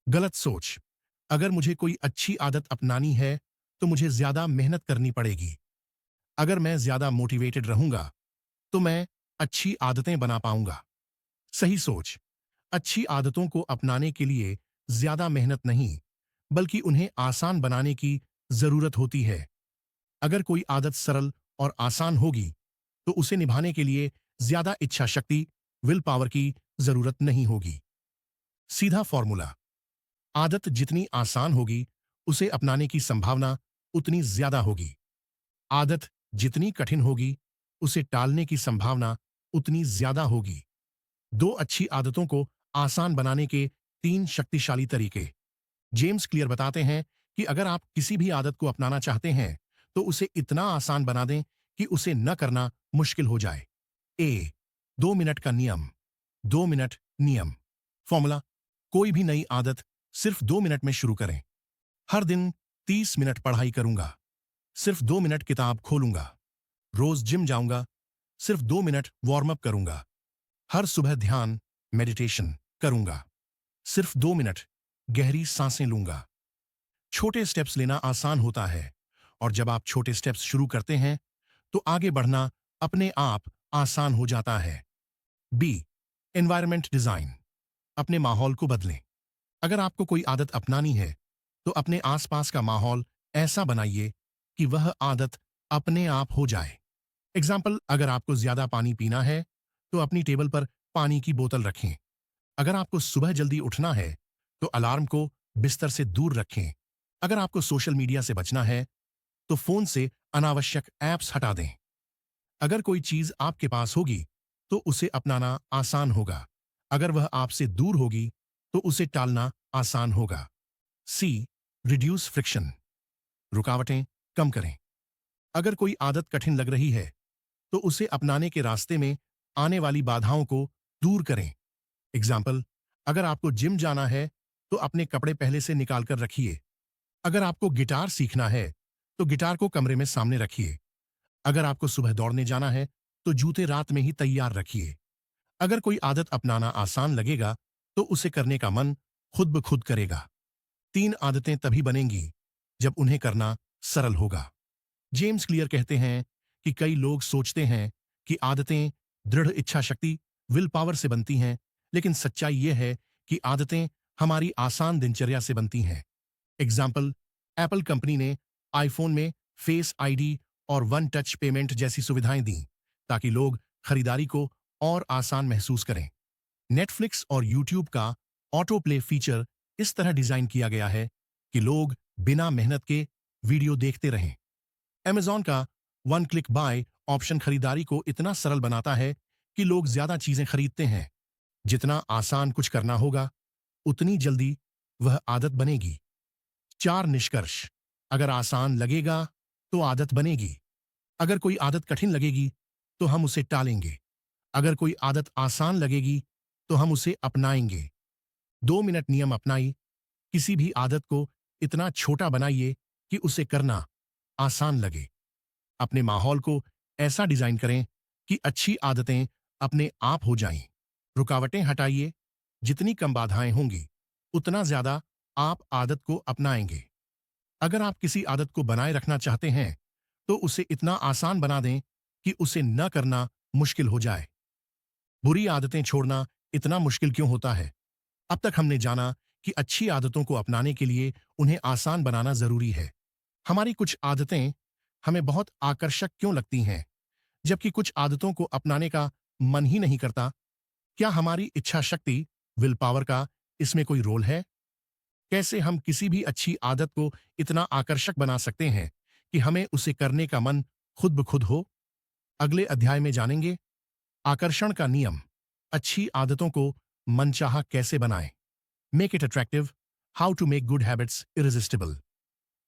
गलत सोच, अगर मुझे कोई अच्छी आदत अपनानी है तो मुझे ज्यादा मेहनत करनी पड़ेगी। अगर मैं ज्यादा मोटिवेटेड रहूंगा तो मैं अच्छी आदतें बना पाऊंगा। सही सोच, अच्छी आदतों को अपनाने के लिए ज्यादा मेहनत नहीं, बल्कि उन्हें आसान बनाने की जरूरत होती है। अगर कोई आदत सरल और आसान होगी तो उसे निभाने के लिए ज्यादा इच्छा शक्ति, विल पावर की जरूरत नहीं होगी। सीधा फॉर्मूला, आदत जितनी आसान होगी उसे अपनाने की संभावना उतनी ज्यादा होगी। आदत जितनी कठिन होगी उसे टालने की संभावना उतनी ज्यादा होगी। दो अच्छी आदतों को आसान बनाने के 3 शक्तिशाली तरीके। जेम्स क्लियर बताते हैं कि अगर आप किसी भी आदत को अपनाना चाहते हैं तो उसे इतना आसान बना दें कि उसे न करना मुश्किल हो जाए। ए, 2 मिनट का नियम। 2 मिनट नियम फॉर्मूला, कोई भी नई आदत सिर्फ 2 मिनट में शुरू करें। हर दिन 30 मिनट पढ़ाई करूंगा, सिर्फ 2 मिनट किताब खोलूंगा। रोज जिम जाऊंगा, सिर्फ 2 मिनट वार्म अप करूंगा। हर सुबह ध्यान, मेडिटेशन करूंगा, सिर्फ 2 मिनट गहरी सांसें लूंगा। छोटे स्टेप्स लेना आसान होता है और जब आप छोटे स्टेप्स शुरू करते हैं तो आगे बढ़ना अपने आप आसान हो जाता है। बी, एनवायरमेंट डिजाइन, अपने माहौल को बदलें। अगर आपको कोई आदत अपनानी है तो अपने आसपास का माहौल ऐसा बनाइए कि वह आदत अपने आप हो जाए। एग्जाम्पल, अगर आपको ज्यादा पानी पीना है तो अपनी टेबल पर पानी की बोतल रखें। अगर आपको सुबह जल्दी उठना है तो अलार्म को बिस्तर से दूर रखें। अगर आपको सोशल मीडिया से बचना है तो फोन से अनावश्यक ऐप्स हटा दें। अगर कोई चीज आपके पास होगी तो उसे अपनाना आसान होगा। अगर वह आपसे दूर होगी तो उसे टालना आसान होगा। सी, रिड्यूस फ्रिक्शन, रुकावटें कम करें। अगर कोई आदत कठिन लग रही है तो उसे अपनाने के रास्ते में आने वाली बाधाओं को दूर करें। एग्जाम्पल, अगर आपको जिम जाना है तो अपने कपड़े पहले से निकाल कर रखिए। अगर आपको गिटार सीखना है तो गिटार को कमरे में सामने रखिए। अगर आपको सुबह दौड़ने जाना है तो जूते रात में ही तैयार रखिए। अगर कोई आदत अपनाना आसान लगेगा तो उसे करने का मन खुद ब खुद करेगा। 3 आदतें तभी बनेंगी जब उन्हें करना सरल होगा। जेम्स क्लियर कहते हैं कि कई लोग सोचते हैं कि आदतें दृढ़ इच्छा शक्ति, विल पावर से बनती हैं, लेकिन सच्चाई यह है कि आदतें हमारी आसान दिनचर्या से बनती हैं। एग्जाम्पल, एप्पल कंपनी ने आईफोन में फेस आईडी और वन टच पेमेंट जैसी सुविधाएं दी ताकि लोग खरीदारी को और आसान महसूस करें। नेटफ्लिक्स और यूट्यूब का ऑटो प्ले फीचर इस तरह डिजाइन किया गया है कि लोग बिना मेहनत के वीडियो देखते रहें। अमेजॉन का वन क्लिक बाय ऑप्शन खरीदारी को इतना सरल बनाता है कि लोग ज्यादा चीजें खरीदते हैं। जितना आसान कुछ करना होगा उतनी जल्दी वह आदत बनेगी। 4 निष्कर्ष, अगर आसान लगेगा तो आदत बनेगी। अगर कोई आदत कठिन लगेगी तो हम उसे टालेंगे। अगर कोई आदत आसान लगेगी तो हम उसे अपनाएंगे। 2 मिनट नियम अपनाई किसी भी आदत को इतना छोटा बनाइए कि उसे करना आसान लगे। अपने माहौल को ऐसा डिजाइन करें कि अच्छी आदतें अपने आप हो जाएं। रुकावटें हटाइए। जितनी कम बाधाएं होंगी, उतना ज्यादा आप आदत को अपनाएंगे। अगर आप किसी आदत को बनाए रखना चाहते हैं, तो उसे इतना आसान बना दें कि उसे न करना मुश्किल हो जाए। बुरी आदतें छोड़ना इतना मुश्किल क्यों होता है? अब तक हमने जाना कि अच्छी आदतों को अपनाने के लिए उन्हें आसान बनाना जरूरी है। हमारी कुछ आदतें हमें बहुत आकर्षक क्यों लगती हैं, जबकि कुछ आदतों को अपनाने का मन ही नहीं करता? क्या हमारी इच्छा शक्ति, विल पावर का इसमें कोई रोल है? कैसे हम किसी भी अच्छी आदत को इतना आकर्षक बना सकते हैं कि हमें उसे करने का मन खुद ब खुद हो? अगले अध्याय में जानेंगे आकर्षण का नियम, अच्छी आदतों को मनचाहा कैसे बनाएं, make it attractive, how to make good habits irresistible.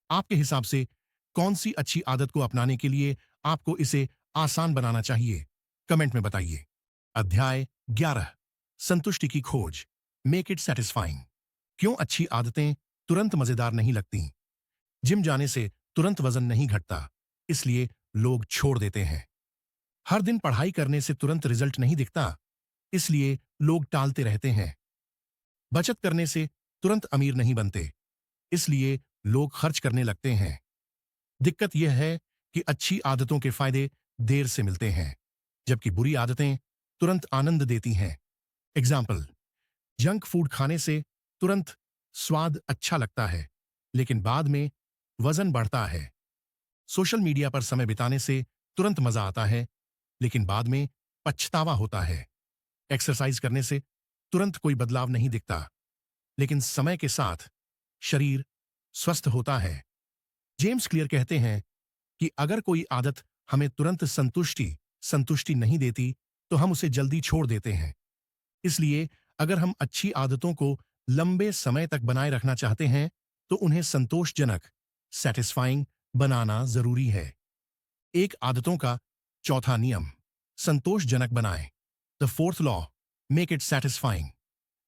आपके हिसाब से कौन सी अच्छी आदत को अपनाने के लिए आपको इसे आसान बनाना चाहिए? कमेंट में बताइए। अध्याय 11, संतुष्टि की खोज, मेक इट सेटिस्फाइंग। क्यों अच्छी आदतें तुरंत मजेदार नहीं लगती? जिम जाने से तुरंत वजन नहीं घटता, इसलिए लोग छोड़ देते हैं। हर दिन पढ़ाई करने से तुरंत रिजल्ट नहीं दिखता, इसलिए लोग टालते रहते हैं। बचत करने से तुरंत अमीर नहीं बनते, इसलिए लोग खर्च करने लगते हैं। दिक्कत यह है कि अच्छी आदतों के फायदे देर से मिलते हैं, जबकि बुरी आदतें तुरंत आनंद देती हैं। एग्जाम्पल, जंक फूड खाने से तुरंत स्वाद अच्छा लगता है, लेकिन बाद में वजन बढ़ता है। सोशल मीडिया पर समय बिताने से तुरंत मजा आता है, लेकिन बाद में पछतावा होता है। एक्सरसाइज करने से तुरंत कोई बदलाव नहीं दिखता, लेकिन समय के साथ शरीर स्वस्थ होता है। जेम्स क्लियर कहते हैं कि अगर कोई आदत हमें तुरंत संतुष्टि नहीं देती, तो हम उसे जल्दी छोड़ देते हैं। इसलिए अगर हम अच्छी आदतों को लंबे समय तक बनाए रखना चाहते हैं, तो उन्हें संतोषजनक, सेटिस्फाइंग बनाना जरूरी है। एक आदतों का चौथा नियम, संतोषजनक बनाएं। The fourth law, make it satisfying.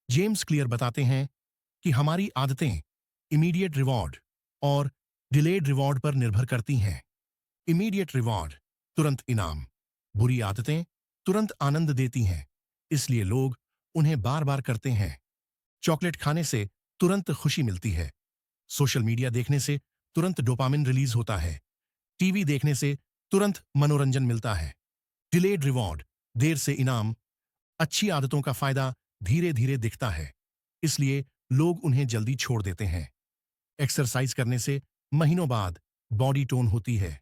James Clear बताते हैं कि हमारी आदतें इमीडिएट रिवॉर्ड और डिलेड रिवॉर्ड पर निर्भर करती हैं। इमीडिएट रिवॉर्ड, तुरंत इनाम। बुरी आदतें तुरंत आनंद देती हैं, इसलिए लोग उन्हें बार बार करते हैं। चॉकलेट खाने से तुरंत खुशी मिलती है। सोशल मीडिया देखने से तुरंत डोपामिन रिलीज होता है। टीवी देखने से तुरंत मनोरंजन मिलता है। डिलेड रिवॉर्ड, देर से इनाम। अच्छी आदतों का फायदा धीरे धीरे दिखता है, इसलिए लोग उन्हें जल्दी छोड़ देते हैं। एक्सरसाइज करने से महीनों बाद बॉडी टोन होती है।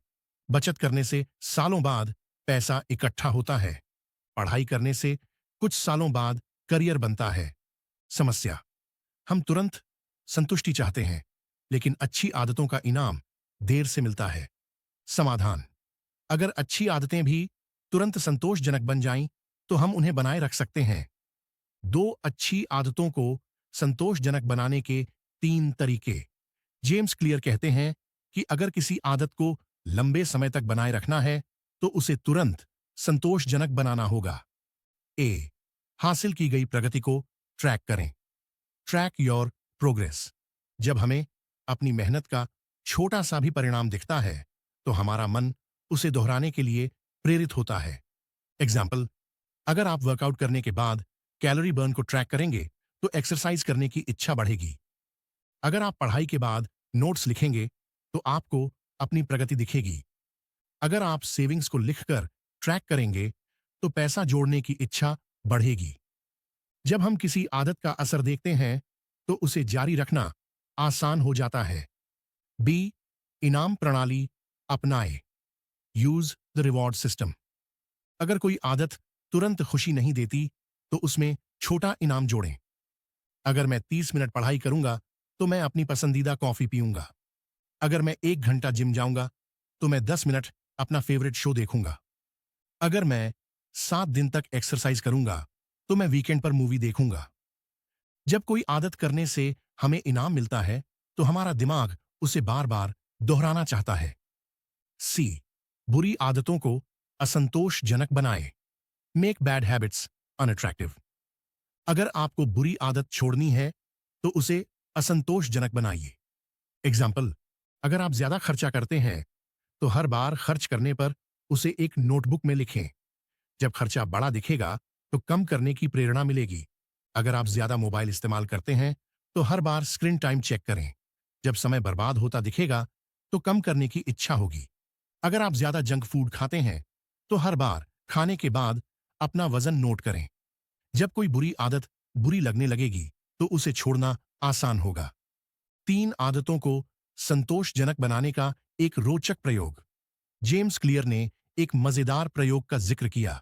बचत करने से सालों बाद पैसा इकट्ठा होता है। पढ़ाई करने से कुछ सालों बाद करियर बनता है। समस्या, हम तुरंत संतुष्टि चाहते हैं, लेकिन अच्छी आदतों का इनाम देर से मिलता है। समाधान, अगर अच्छी आदतें भी तुरंत संतोषजनक बन जाएं, तो हम उन्हें बनाए रख सकते हैं। दो अच्छी आदतों को संतोषजनक बनाने के 3 तरीके। जेम्स क्लियर कहते हैं कि अगर किसी आदत को लंबे समय तक बनाए रखना है, तो उसे तुरंत संतोषजनक बनाना होगा। ए, हासिल की गई प्रगति को ट्रैक करें। Track your progress. जब हमें अपनी मेहनत का छोटा सा भी परिणाम दिखता है, तो हमारा मन उसे दोहराने के लिए प्रेरित होता है। एग्जाम्पल, अगर आप वर्कआउट करने के बाद कैलोरी बर्न को ट्रैक करेंगे, तो एक्सरसाइज करने की इच्छा बढ़ेगी। अगर आप पढ़ाई के बाद नोट्स लिखेंगे, तो आपको अपनी प्रगति दिखेगी। अगर आप सेविंग्स को लिखकर ट्रैक करेंगे, तो पैसा जोड़ने की इच्छा बढ़ेगी। जब हम किसी आदत का असर देखते हैं, तो उसे जारी रखना आसान हो जाता है। बी, इनाम प्रणाली अपनाए। Use the reward system. अगर कोई आदत तुरंत खुशी नहीं देती, तो उसमें छोटा इनाम जोड़ें। अगर मैं 30 मिनट पढ़ाई करूंगा, तो मैं अपनी पसंदीदा कॉफी पीऊंगा। अगर मैं 1 घंटा जिम जाऊंगा, तो मैं 10 मिनट अपना फेवरेट शो देखूंगा। अगर मैं 7 दिन तक एक्सरसाइज करूंगा, तो मैं वीकेंड पर मूवी देखूंगा। जब कोई आदत करने से हमें इनाम मिलता है, तो हमारा दिमाग उसे बार बार दोहराना चाहता है। सी, बुरी आदतों को असंतोषजनक बनाए। Make bad habits unattractive. अगर आपको बुरी आदत छोड़नी है, तो उसे असंतोषजनक बनाइए। एग्जाम्पल, अगर आप ज्यादा खर्चा करते हैं तो हर बार खर्च करने पर उसे एक नोटबुक में लिखें। जब खर्चा बड़ा दिखेगा तो कम करने की प्रेरणा मिलेगी। अगर आप ज्यादा मोबाइल इस्तेमाल करते हैं तो हर बार स्क्रीन टाइम चेक करें। जब समय बर्बाद होता दिखेगा तो कम करने की इच्छा होगी। अगर आप ज्यादा जंक फूड खाते हैं तो हर बार खाने के बाद अपना वजन नोट करें। जब कोई बुरी आदत बुरी लगने लगेगी तो उसे छोड़ना आसान होगा। 3 आदतों को संतोषजनक बनाने का एक रोचक प्रयोग। जेम्स क्लियर ने एक मजेदार प्रयोग का जिक्र किया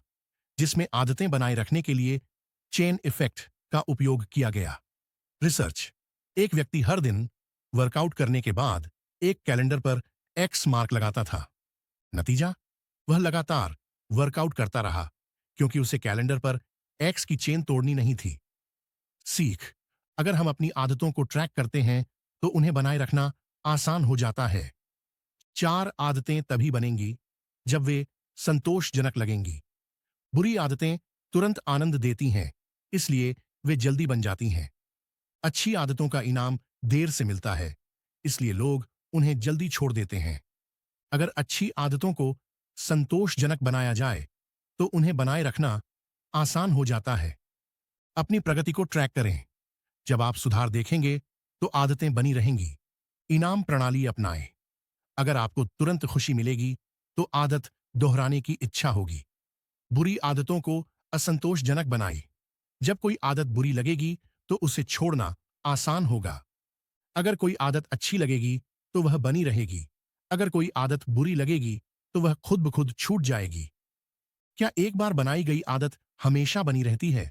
जिसमें आदतें बनाए रखने के लिए चेन इफेक्ट का उपयोग किया गया। रिसर्च, एक व्यक्ति हर दिन वर्कआउट करने के बाद एक कैलेंडर पर एक्स मार्क लगाता था। नतीजा, वह लगातार वर्कआउट करता रहा क्योंकि उसे कैलेंडर पर एक्स की चेन तोड़नी नहीं थी। सीख, अगर हम अपनी आदतों को ट्रैक करते हैं तो उन्हें बनाए रखना आसान हो जाता है। 4 आदतें तभी बनेंगी जब वे संतोषजनक लगेंगी। बुरी आदतें तुरंत आनंद देती हैं, इसलिए वे जल्दी बन जाती हैं। अच्छी आदतों का इनाम देर से मिलता है, इसलिए लोग उन्हें जल्दी छोड़ देते हैं। अगर अच्छी आदतों को संतोषजनक बनाया जाए तो उन्हें बनाए रखना आसान हो जाता है। अपनी प्रगति को ट्रैक करें। जब आप सुधार देखेंगे तो आदतें बनी रहेंगी। इनाम प्रणाली अपनाएं। अगर आपको तुरंत खुशी मिलेगी तो आदत दोहराने की इच्छा होगी। बुरी आदतों को असंतोषजनक बनाएं। जब कोई आदत बुरी लगेगी तो उसे छोड़ना आसान होगा। अगर कोई आदत अच्छी लगेगी तो वह बनी रहेगी। अगर कोई आदत बुरी लगेगी तो वह खुद ब खुद छूट जाएगी। क्या एक बार बनाई गई आदत हमेशा बनी रहती है?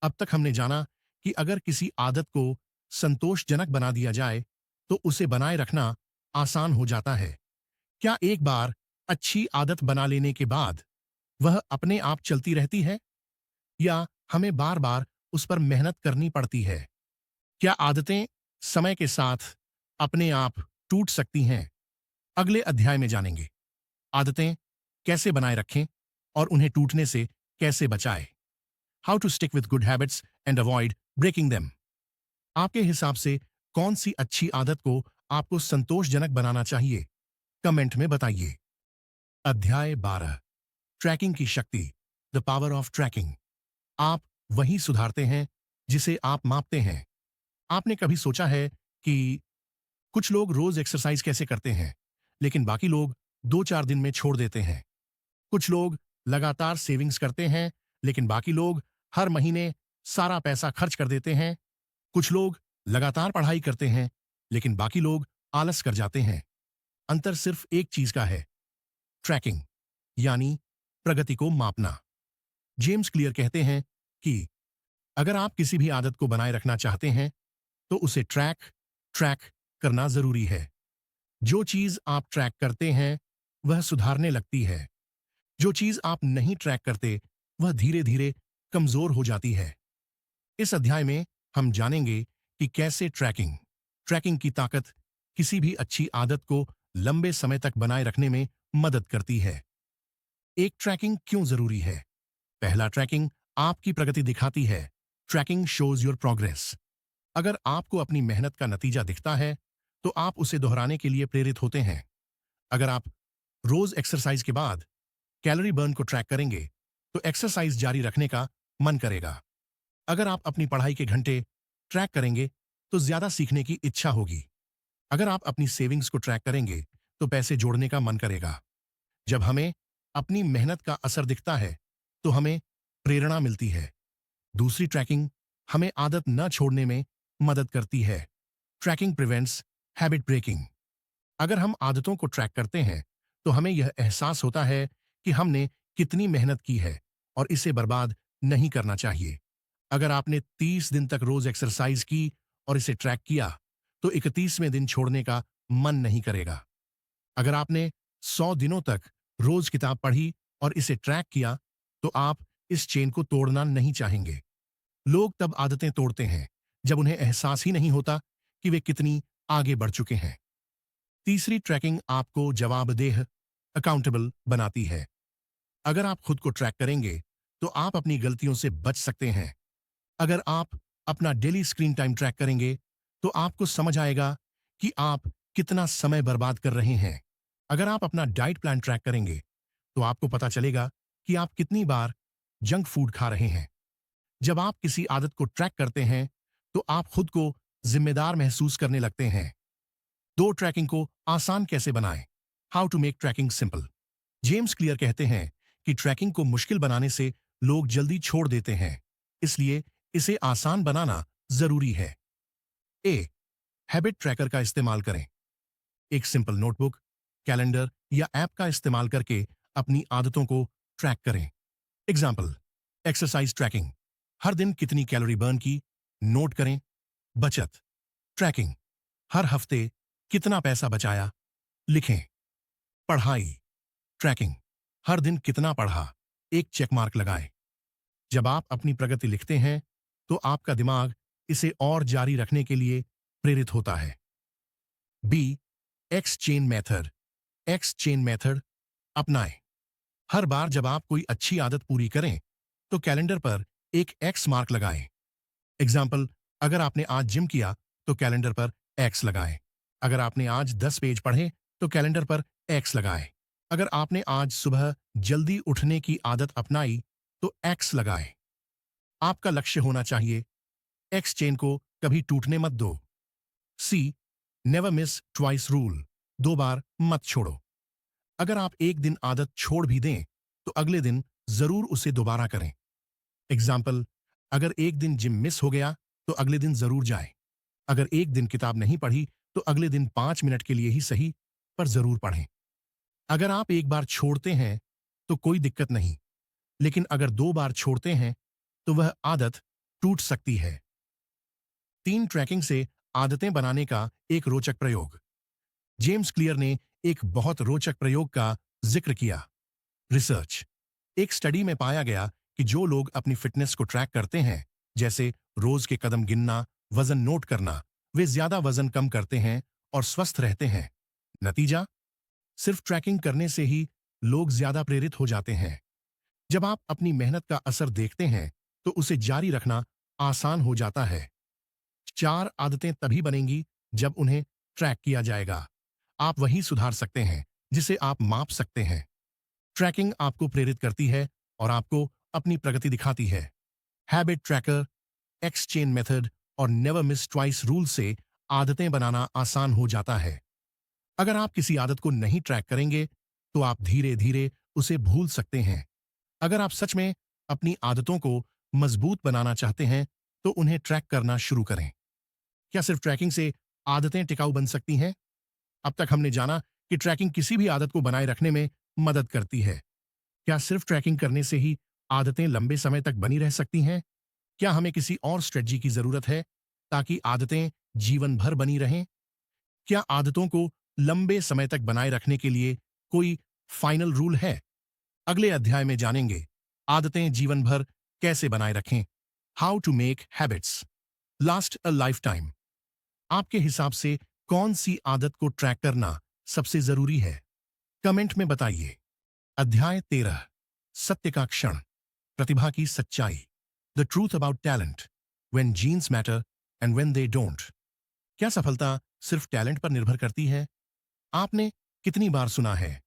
अब तक हमने जाना कि अगर किसी आदत को संतोषजनक बना दिया जाए तो उसे बनाए रखना आसान हो जाता है। क्या एक बार अच्छी आदत बना लेने के बाद वह अपने आप चलती रहती है या हमें बार बार उस पर मेहनत करनी पड़ती है? क्या आदतें समय के साथ अपने आप टूट सकती हैं? अगले अध्याय में जानेंगे। आदतें कैसे बनाए रखें और उन्हें टूटने से कैसे बचाएं। How to stick with good habits and avoid breaking them. आपके हिसाब से कौन सी अच्छी आदत को आपको संतोषजनक बनाना चाहिए? कमेंट में बताइए। अध्याय 12, ट्रैकिंग की शक्ति, द पावर ऑफ ट्रैकिंग। आप वही सुधारते हैं जिसे आप मापते हैं। आपने कभी सोचा है कि कुछ लोग रोज एक्सरसाइज कैसे करते हैं लेकिन बाकी लोग 2-4 दिन में छोड़ देते हैं। कुछ लोग लगातार सेविंग्स करते हैं लेकिन बाकी लोग हर महीने सारा पैसा खर्च कर देते हैं। कुछ लोग लगातार पढ़ाई करते हैं लेकिन बाकी लोग आलस कर जाते हैं। अंतर सिर्फ एक चीज का है, ट्रैकिंग, यानी प्रगति को मापना। जेम्स क्लियर कहते हैं कि अगर आप किसी भी आदत को बनाए रखना चाहते हैं तो उसे ट्रैक करना जरूरी है। जो चीज आप ट्रैक करते हैं वह सुधारने लगती है। जो चीज आप नहीं ट्रैक करते वह धीरे धीरे कमजोर हो जाती है। इस अध्याय में हम जानेंगे कि कैसे ट्रैकिंग की ताकत किसी भी अच्छी आदत को लंबे समय तक बनाए रखने में मदद करती है। एक, ट्रैकिंग क्यों जरूरी है? पहला, ट्रैकिंग आपकी प्रगति दिखाती है। Tracking shows your progress. अगर आपको अपनी मेहनत का नतीजा दिखता है तो आप उसे दोहराने के लिए प्रेरित होते हैं। अगर आप रोज एक्सरसाइज के बाद कैलोरी बर्न को ट्रैक करेंगे तो एक्सरसाइज जारी रखने का मन करेगा। अगर आप अपनी पढ़ाई के घंटे ट्रैक करेंगे तो ज्यादा सीखने की इच्छा होगी। अगर आप अपनी सेविंग्स को ट्रैक करेंगे तो पैसे जोड़ने का मन करेगा। जब हमें अपनी मेहनत का असर दिखता है तो हमें प्रेरणा मिलती है। दूसरी, ट्रैकिंग हमें आदत न छोड़ने में मदद करती है। Tracking prevents habit breaking. अगर हम आदतों को ट्रैक करते हैं तो हमें यह एहसास होता है कि हमने कितनी मेहनत की है और इसे बर्बाद नहीं करना चाहिए। अगर आपने 30 दिन तक रोज एक्सरसाइज की और इसे ट्रैक किया तो 31वें दिन छोड़ने का मन नहीं करेगा। अगर आपने 100 दिनों तक रोज किताब पढ़ी और इसे ट्रैक किया तो आप इस चेन को तोड़ना नहीं चाहेंगे। लोग तब आदतें तोड़ते हैं जब उन्हें एहसास ही नहीं होता कि वे कितनी आगे बढ़ चुके हैं। तीसरी, ट्रैकिंग आपको जवाबदेह अकाउंटेबल बनाती है। अगर आप खुद को ट्रैक करेंगे तो आप अपनी गलतियों से बच सकते हैं। अगर आप अपना डेली स्क्रीन टाइम ट्रैक करेंगे तो आपको समझ आएगा कि आप कितना समय बर्बाद कर रहे हैं। अगर आप अपना डाइट प्लान ट्रैक करेंगे तो आपको पता चलेगा कि आप कितनी बार जंक फूड खा रहे हैं। जब आप किसी आदत को ट्रैक करते हैं तो आप खुद को जिम्मेदार महसूस करने लगते हैं। दो ट्रैकिंग को आसान कैसे बनाएं? How to make tracking simple. James Clear कहते हैं कि ट्रैकिंग को मुश्किल बनाने से लोग जल्दी छोड़ देते हैं, इसलिए इसे आसान बनाना जरूरी है। ए, हैबिट ट्रैकर का इस्तेमाल करें। एक सिंपल नोटबुक, कैलेंडर या ऐप का इस्तेमाल करके अपनी आदतों को ट्रैक करें। एग्जाम्पल, एक्सरसाइज ट्रैकिंग, हर दिन कितनी कैलोरी बर्न की, नोट करें। बचत ट्रैकिंग, हर हफ्ते कितना पैसा बचाया, लिखें। पढ़ाई ट्रैकिंग, हर दिन कितना पढ़ा, एक चेक मार्क लगाएं। जब आप अपनी प्रगति लिखते हैं तो आपका दिमाग इसे और जारी रखने के लिए प्रेरित होता है। B, X chain method. X chain method अपनाएं। हर बार जब आप कोई अच्छी आदत पूरी करें तो कैलेंडर पर एक एक्स मार्क लगाएं। एग्जाम्पल, अगर आपने आज जिम किया तो कैलेंडर पर एक्स लगाएं। अगर आपने आज 10 पेज पढ़े तो कैलेंडर पर एक्स लगाएं। अगर आपने आज सुबह जल्दी उठने की आदत अपनाई तो एक्स लगाएं। आपका लक्ष्य होना चाहिए, एक्स चेन को कभी टूटने मत दो। सी, नेवर मिस ट्वाइस रूल। दो बार मत छोड़ो। अगर आप एक दिन आदत छोड़ भी दें तो अगले दिन जरूर उसे दोबारा करें। एग्जाम्पल, अगर एक दिन जिम मिस हो गया तो अगले दिन जरूर जाएं। अगर एक दिन किताब नहीं पढ़ी तो अगले दिन 5 मिनट के लिए ही सही, पर जरूर पढ़ें। अगर आप एक बार छोड़ते हैं तो कोई दिक्कत नहीं, लेकिन अगर 2 बार छोड़ते हैं तो वह आदत टूट सकती है। 3, ट्रैकिंग से आदतें बनाने का एक रोचक प्रयोग। जेम्स क्लियर ने एक बहुत रोचक प्रयोग का जिक्र किया। रिसर्च, एक स्टडी में पाया गया कि जो लोग अपनी फिटनेस को ट्रैक करते हैं, जैसे रोज के कदम गिनना, वजन नोट करना, वे ज्यादा वजन कम करते हैं और स्वस्थ रहते हैं। नतीजा, सिर्फ ट्रैकिंग करने से ही लोग ज्यादा प्रेरित हो जाते हैं। जब आप अपनी मेहनत का असर देखते हैं तो उसे जारी रखना आसान हो जाता है। 4 आदतें तभी बनेंगी जब उन्हें ट्रैक किया जाएगा। आप वही सुधार सकते हैं जिसे आप माप सकते हैं। ट्रैकिंग आपको प्रेरित करती है और आपको अपनी प्रगति दिखाती है। Habit tracker, x chain method और नेवर मिस ट्वाइस रूल से आदतें बनाना आसान हो जाता है। अगर आप किसी आदत को नहीं ट्रैक करेंगे तो आप धीरे धीरे उसे भूल सकते हैं। अगर आप सच में अपनी आदतों को मजबूत बनाना चाहते हैं तो उन्हें ट्रैक करना शुरू करें। क्या सिर्फ ट्रैकिंग से आदतें टिकाऊ बन सकती हैं? अब तक हमने जाना कि ट्रैकिंग किसी भी आदत को बनाए रखने में मदद करती है। क्या सिर्फ ट्रैकिंग करने से ही आदतें लंबे समय तक बनी रह सकती हैं? क्या हमें किसी और स्ट्रेटजी की जरूरत है ताकि आदतें जीवन भर बनी रहें? क्या आदतों को लंबे समय तक बनाए रखने के लिए कोई फाइनल रूल है? अगले अध्याय में जानेंगे आदतें जीवन भर कैसे बनाए रखें। How to make habits last a lifetime. आपके हिसाब से कौन सी आदत को ट्रैक करना सबसे जरूरी है? कमेंट में बताइए। अध्याय 13, सत्य का क्षण, प्रतिभा की सच्चाई, the truth about talent, when genes matter and when they don't. क्या सफलता सिर्फ टैलेंट पर निर्भर करती है? आपने कितनी बार सुना है,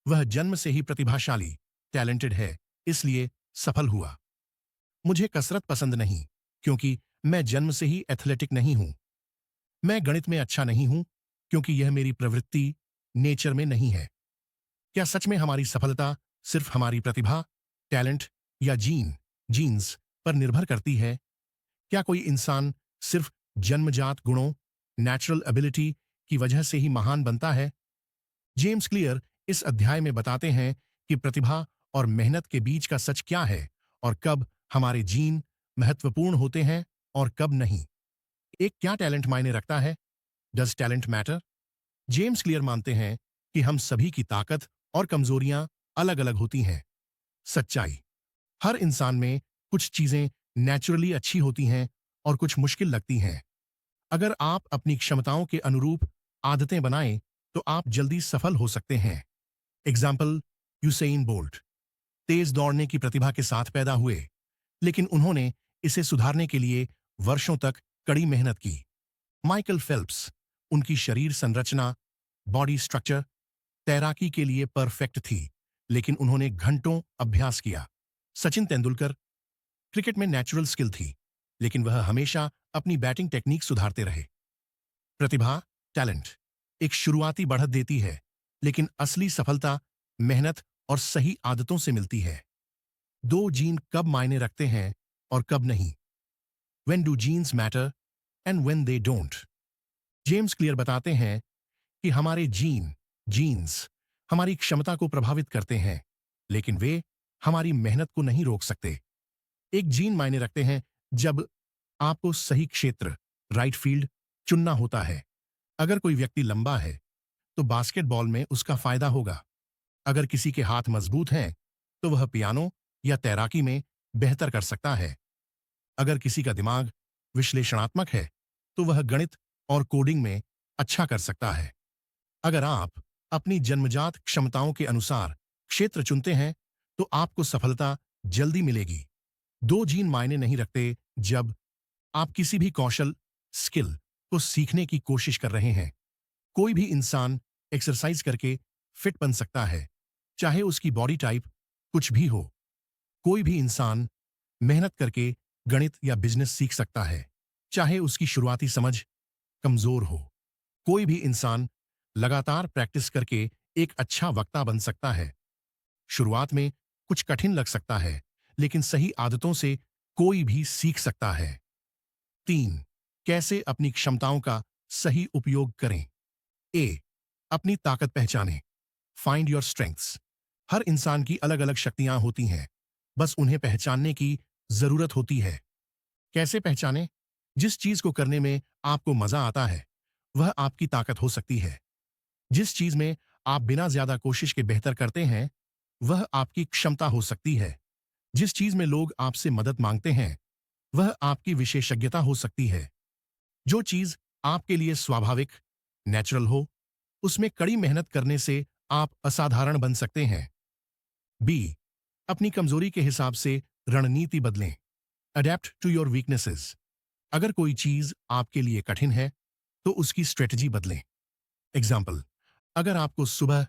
वह जन्म से ही प्रतिभाशाली, टैलेंटेड है, इसलिए सफल हुआ। मुझे कसरत पसंद नहीं क्योंकि मैं जन्म से ही एथलेटिक नहीं हूं। मैं गणित में अच्छा नहीं हूं क्योंकि यह मेरी प्रवृत्ति, नेचर में नहीं है। क्या सच में हमारी सफलता सिर्फ हमारी प्रतिभा, टैलेंट या जीन्स पर निर्भर करती है? क्या कोई इंसान सिर्फ जन्मजात गुणों, नेचुरल एबिलिटी की वजह से ही महान बनता है? जेम्स क्लियर इस अध्याय में बताते हैं कि प्रतिभा और मेहनत के बीच का सच क्या है और कब हमारे जीन महत्वपूर्ण होते हैं और कब नहीं। एक, क्या टैलेंट मायने रखता है? Does talent matter? James clear मानते हैं कि हम सभी की ताकत और कमजोरियां अलग अलग होती हैं। सच्चाई, हर इंसान में कुछ चीजें नेचुरली अच्छी होती हैं और कुछ मुश्किल लगती हैं। अगर आप अपनी क्षमताओं के अनुरूप आदतें बनाएं तो आप जल्दी सफल हो सकते हैं। एग्जाम्पल, यूसेइन बोल्ट तेज दौड़ने की प्रतिभा के साथ पैदा हुए, लेकिन उन्होंने इसे सुधारने के लिए वर्षों तक कड़ी मेहनत की। माइकल फेल्प्स, उनकी शरीर संरचना, बॉडी स्ट्रक्चर तैराकी के लिए परफेक्ट थी, लेकिन उन्होंने घंटों अभ्यास किया। सचिन तेंदुलकर, क्रिकेट में नेचुरल स्किल थी, लेकिन वह हमेशा अपनी बैटिंग टेक्निक सुधारते रहे। प्रतिभा, टैलेंट एक शुरुआती बढ़त देती है, लेकिन असली सफलता मेहनत और सही आदतों से मिलती है। दो जीन कब मायने रखते हैं और कब नहीं? When do genes matter and when they don't? James Clear बताते हैं कि हमारे जीन्स हमारी क्षमता को प्रभावित करते हैं, लेकिन वे हमारी मेहनत को नहीं रोक सकते। एक जीन मायने रखते हैं जब आपको सही क्षेत्र, राइट फील्ड चुनना होता है। अगर कोई व्यक्ति लंबा है तो बास्केटबॉल में उसका फायदा होगा। अगर किसी के हाथ मजबूत हैं तो वह पियानो या तैराकी में बेहतर कर सकता है। अगर किसी का दिमाग विश्लेषणात्मक है तो वह गणित और कोडिंग में अच्छा कर सकता है। अगर आप अपनी जन्मजात क्षमताओं के अनुसार क्षेत्र चुनते हैं तो आपको सफलता जल्दी मिलेगी। दो जीन मायने नहीं रखते जब आप किसी भी कौशल, स्किल को सीखने की कोशिश कर रहे हैं। कोई भी इंसान एक्सरसाइज करके फिट बन सकता है, चाहे उसकी बॉडी टाइप कुछ भी हो। कोई भी इंसान मेहनत करके गणित या बिजनेस सीख सकता है, चाहे उसकी शुरुआती समझ कमजोर हो। कोई भी इंसान लगातार प्रैक्टिस करके एक अच्छा वक्ता बन सकता है। शुरुआत में कुछ कठिन लग सकता है, लेकिन सही आदतों से कोई भी सीख सकता है। 3. कैसे अपनी क्षमताओं का सही उपयोग करें? ए. अपनी ताकत पहचानें। Find your strengths. हर इंसान की अलग अलग शक्तियां होती हैं, बस उन्हें पहचानने की जरूरत होती है। कैसे पहचानें? जिस चीज को करने में आपको मजा आता है वह आपकी ताकत हो सकती है। जिस चीज में आप बिना ज्यादा कोशिश के बेहतर करते हैं वह आपकी क्षमता हो सकती है। जिस चीज में लोग आपसे मदद मांगते हैं वह आपकी विशेषज्ञता हो सकती है। जो चीज आपके लिए स्वाभाविक, नेचुरल हो, उसमें कड़ी मेहनत करने से आप असाधारण बन सकते हैं। बी. अपनी कमजोरी के हिसाब से रणनीति बदलें। Adapt to your weaknesses. अगर कोई चीज आपके लिए कठिन है तो उसकी स्ट्रेटजी बदलें। एग्जाम्पल, अगर आपको सुबह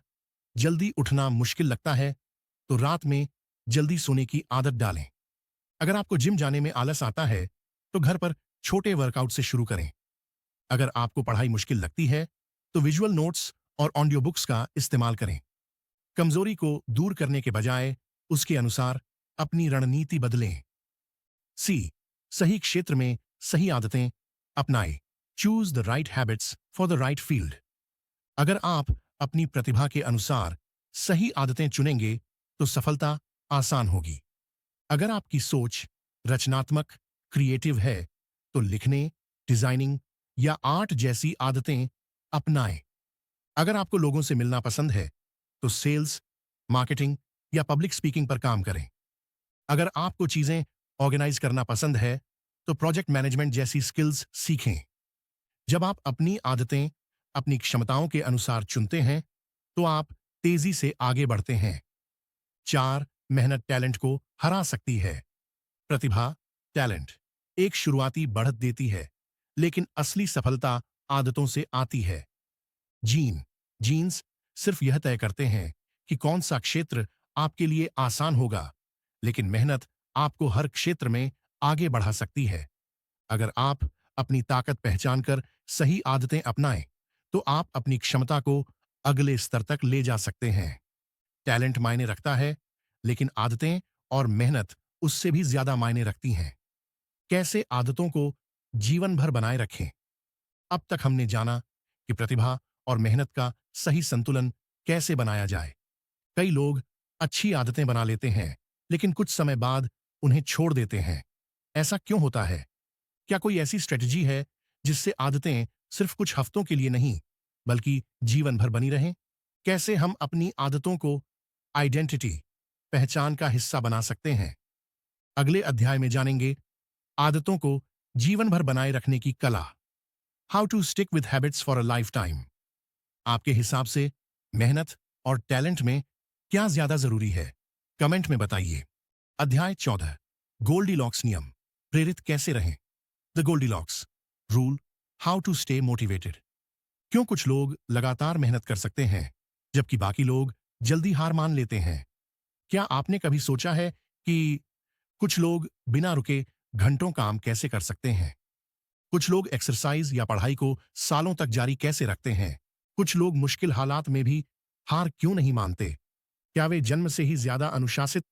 जल्दी उठना मुश्किल लगता है तो रात में जल्दी सोने की आदत डालें। अगर आपको जिम जाने में आलस आता है तो घर पर छोटे वर्कआउट से शुरू करें। अगर आपको पढ़ाई मुश्किल लगती है तो विजुअल नोट्स और ऑडियो बुक्स का इस्तेमाल करें। कमजोरी को दूर करने के बजाय उसके अनुसार अपनी रणनीति बदलें। सी. सही क्षेत्र में सही आदतें अपनाएं। Choose the right habits for the right field. अगर आप अपनी प्रतिभा के अनुसार सही आदतें चुनेंगे तो सफलता आसान होगी। अगर आपकी सोच रचनात्मक, क्रिएटिव है तो लिखने, डिजाइनिंग या आर्ट जैसी आदतें अपनाएं। अगर आपको लोगों से मिलना पसंद है तो सेल्स, मार्केटिंग या पब्लिक स्पीकिंग पर काम करें। अगर आपको चीजें ऑर्गेनाइज करना पसंद है तो प्रोजेक्ट मैनेजमेंट जैसी स्किल्स सीखें। जब आप अपनी आदतें अपनी क्षमताओं के अनुसार चुनते हैं तो आप तेजी से आगे बढ़ते हैं। 4. मेहनत टैलेंट को हरा सकती है। प्रतिभा, टैलेंट एक शुरुआती बढ़त देती है, लेकिन असली सफलता आदतों से आती है। जीन्स सिर्फ यह तय करते हैं कि कौन सा क्षेत्र आपके लिए आसान होगा, लेकिन मेहनत आपको हर क्षेत्र में आगे बढ़ा सकती है। अगर आप अपनी ताकत पहचानकर सही आदतें अपनाएं तो आप अपनी क्षमता को अगले स्तर तक ले जा सकते हैं। टैलेंट मायने रखता है, लेकिन आदतें और मेहनत उससे भी ज्यादा मायने रखती हैं। कैसे आदतों को जीवन भर बनाए रखें? अब तक हमने जाना कि प्रतिभा और मेहनत का सही संतुलन कैसे बनाया जाए। कई लोग अच्छी आदतें बना लेते हैं, लेकिन कुछ समय बाद उन्हें छोड़ देते हैं। ऐसा क्यों होता है? क्या कोई ऐसी स्ट्रेटजी है जिससे आदतें सिर्फ कुछ हफ्तों के लिए नहीं, बल्कि जीवन भर बनी रहें? कैसे हम अपनी आदतों को आइडेंटिटी, पहचान का हिस्सा बना सकते हैं? अगले अध्याय में जानेंगे आदतों को जीवन भर बनाए रखने की कला। How to stick with habits for a lifetime. आपके हिसाब से मेहनत और टैलेंट में क्या ज्यादा जरूरी है? कमेंट में बताइए। अध्याय 14, गोल्डीलॉक्स नियम। प्रेरित कैसे रहें? The Goldilocks rule. How to stay motivated. क्यों कुछ लोग लगातार मेहनत कर सकते हैं जबकि बाकी लोग जल्दी हार मान लेते हैं? क्या आपने कभी सोचा है कि कुछ लोग बिना रुके घंटों काम कैसे कर सकते हैं? कुछ लोग एक्सरसाइज या पढ़ाई को सालों तक जारी कैसे रखते हैं? कुछ लोग मुश्किल हालात में भी हार क्यों नहीं मानते? क्या वे जन्म से ही ज्यादा अनुशासित,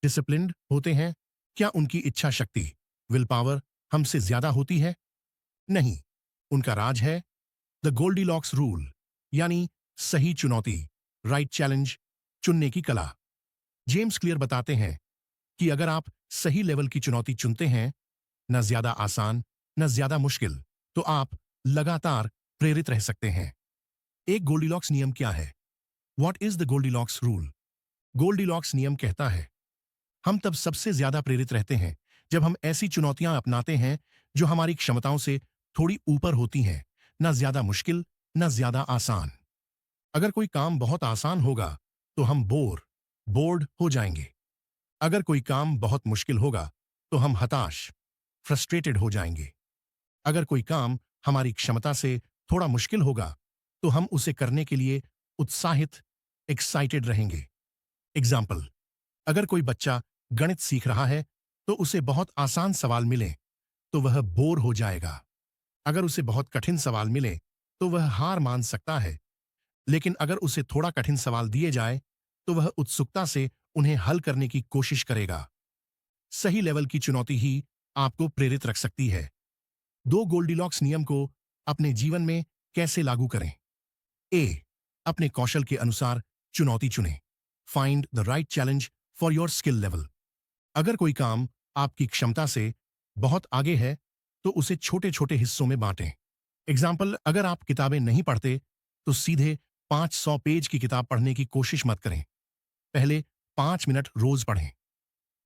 डिसिप्लिन्ड होते हैं? क्या उनकी इच्छा शक्ति, विल पावर हमसे ज्यादा होती है? नहीं, उनका राज है द गोल्डीलॉक्स रूल, यानी सही चुनौती, राइट चैलेंज चुनने की कला। जेम्स क्लियर बताते हैं कि अगर आप सही लेवल की चुनौती चुनते हैं, न ज्यादा आसान न ज्यादा मुश्किल, तो आप लगातार प्रेरित रह सकते हैं। एक गोल्डीलॉक्स नियम क्या है? What is the Goldilocks rule? Goldilocks नियम कहता है हम तब सबसे ज्यादा प्रेरित रहते हैं जब हम ऐसी चुनौतियां अपनाते हैं जो हमारी क्षमताओं से थोड़ी ऊपर होती हैं, न ज्यादा मुश्किल न ज्यादा आसान। अगर कोई काम बहुत आसान होगा तो हम बोर्ड हो जाएंगे। अगर कोई काम बहुत मुश्किल होगा तो हम हताश, फ्रस्ट्रेटेड हो जाएंगे। अगर कोई काम हमारी क्षमता से थोड़ा मुश्किल होगा तो हम उसे करने के लिए उत्साहित, एक्साइटेड रहेंगे। एग्जाम्पल, अगर कोई बच्चा गणित सीख रहा है तो उसे बहुत आसान सवाल मिले तो वह बोर हो जाएगा। अगर उसे बहुत कठिन सवाल मिले तो वह हार मान सकता है। लेकिन अगर उसे थोड़ा कठिन सवाल दिए जाए तो वह उत्सुकता से उन्हें हल करने की कोशिश करेगा। सही लेवल की चुनौती ही आपको प्रेरित रख सकती है। दो गोल्डीलॉक्स नियम को अपने जीवन में कैसे लागू करें? ए, अपने कौशल के अनुसार चुनौती चुनें। Find the right challenge for your skill level. अगर कोई काम आपकी क्षमता से बहुत आगे है तो उसे छोटे छोटे हिस्सों में बांटें। एग्जाम्पल, अगर आप किताबें नहीं पढ़ते तो सीधे 500 पेज की किताब पढ़ने की कोशिश मत करें। पहले 5 मिनट रोज पढ़ें।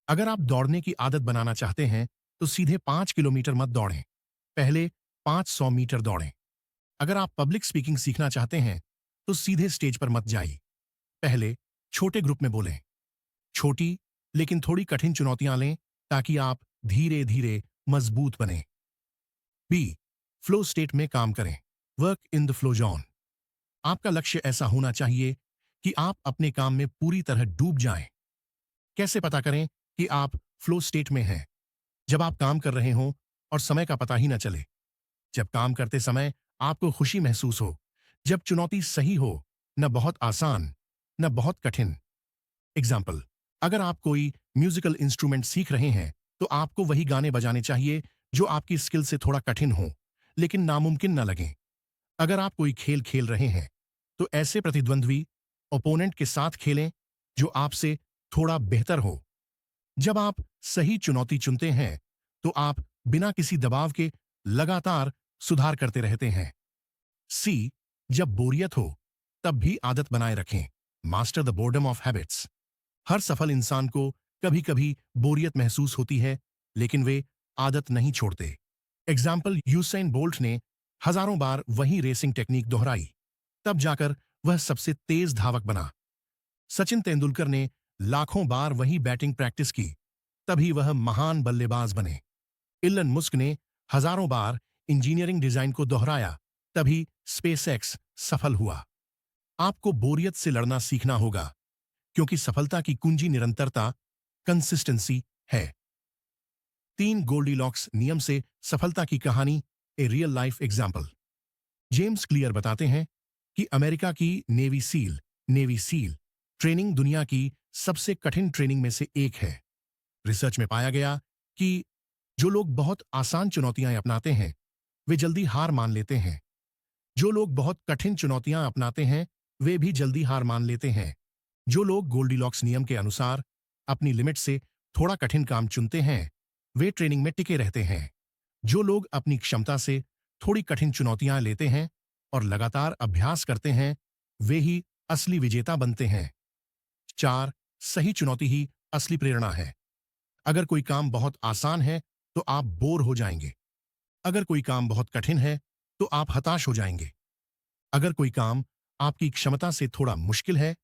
अगर आप दौड़ने की आदत बनाना चाहते हैं तो सीधे 5 किलोमीटर मत दौड़ें। पहले 500 मीटर दौड़ें। अगर आप पब्लिक स्पीकिंग सीखना चाहते हैं तो सीधे स्टेज पर मत जाइए। पहले छोटे ग्रुप में बोलें। छोटी लेकिन थोड़ी कठिन चुनौतियां लें ताकि आप धीरे धीरे मजबूत बने। बी, फ्लो स्टेट में काम करें। Work in the flow zone. आपका लक्ष्य ऐसा होना चाहिए कि आप अपने काम में पूरी तरह डूब जाएं। कैसे पता करें कि आप फ्लो स्टेट में हैं? जब आप काम कर रहे हों और समय का पता ही न चले। जब काम करते समय आपको खुशी महसूस हो। जब चुनौती सही हो, न बहुत आसान न बहुत कठिन। एग्जाम्पल, अगर आप कोई म्यूजिकल इंस्ट्रूमेंट सीख रहे हैं तो आपको वही गाने बजाने चाहिए जो आपकी स्किल से थोड़ा कठिन हो लेकिन नामुमकिन न लगें। अगर आप कोई खेल खेल रहे हैं तो ऐसे प्रतिद्वंद्वी, ओपोनेंट के साथ खेलें जो आपसे थोड़ा बेहतर हो। जब आप सही चुनौती चुनते हैं तो आप बिना किसी दबाव के लगातार सुधार करते रहते हैं। सी, जब बोरियत हो तब भी आदत बनाए रखें। Master the boredom of habits. हर सफल इंसान को कभी कभी बोरियत महसूस होती है लेकिन वे आदत नहीं छोड़ते। एग्जाम्पल, यूसैन बोल्ट ने हजारों बार वही रेसिंग टेक्निक दोहराई, तब जाकर वह सबसे तेज धावक बना। सचिन तेंदुलकर ने लाखों बार वही बैटिंग प्रैक्टिस की, तभी वह महान बल्लेबाज बने। इलन मुस्क ने हजारों बार इंजीनियरिंग डिजाइन को दोहराया, तभी स्पेसएक्स सफल हुआ। आपको बोरियत से लड़ना सीखना होगा क्योंकि सफलता की कुंजी निरंतरता, कंसिस्टेंसी है। 3 गोल्डीलॉक्स नियम से सफलता की कहानी, a real life example. James Clear बताते हैं कि अमेरिका की नेवी सील ट्रेनिंग दुनिया की सबसे कठिन ट्रेनिंग में से एक है। रिसर्च में पाया गया कि जो लोग बहुत आसान चुनौतियां अपनाते हैं वे जल्दी हार मान लेते हैं। जो लोग बहुत कठिन चुनौतियां अपनाते हैं वे भी जल्दी हार मान लेते हैं। जो लोग गोल्डीलॉक्स नियम के अनुसार अपनी लिमिट से थोड़ा कठिन काम चुनते हैं वे ट्रेनिंग में टिके रहते हैं। जो लोग अपनी क्षमता से थोड़ी कठिन चुनौतियां लेते हैं और लगातार अभ्यास करते हैं वे ही असली विजेता बनते हैं। 4, सही चुनौती ही असली प्रेरणा है। अगर कोई काम बहुत आसान है तो आप बोर हो जाएंगे। अगर कोई काम बहुत कठिन है तो आप हताश हो जाएंगे। अगर कोई काम आपकी क्षमता से थोड़ा मुश्किल है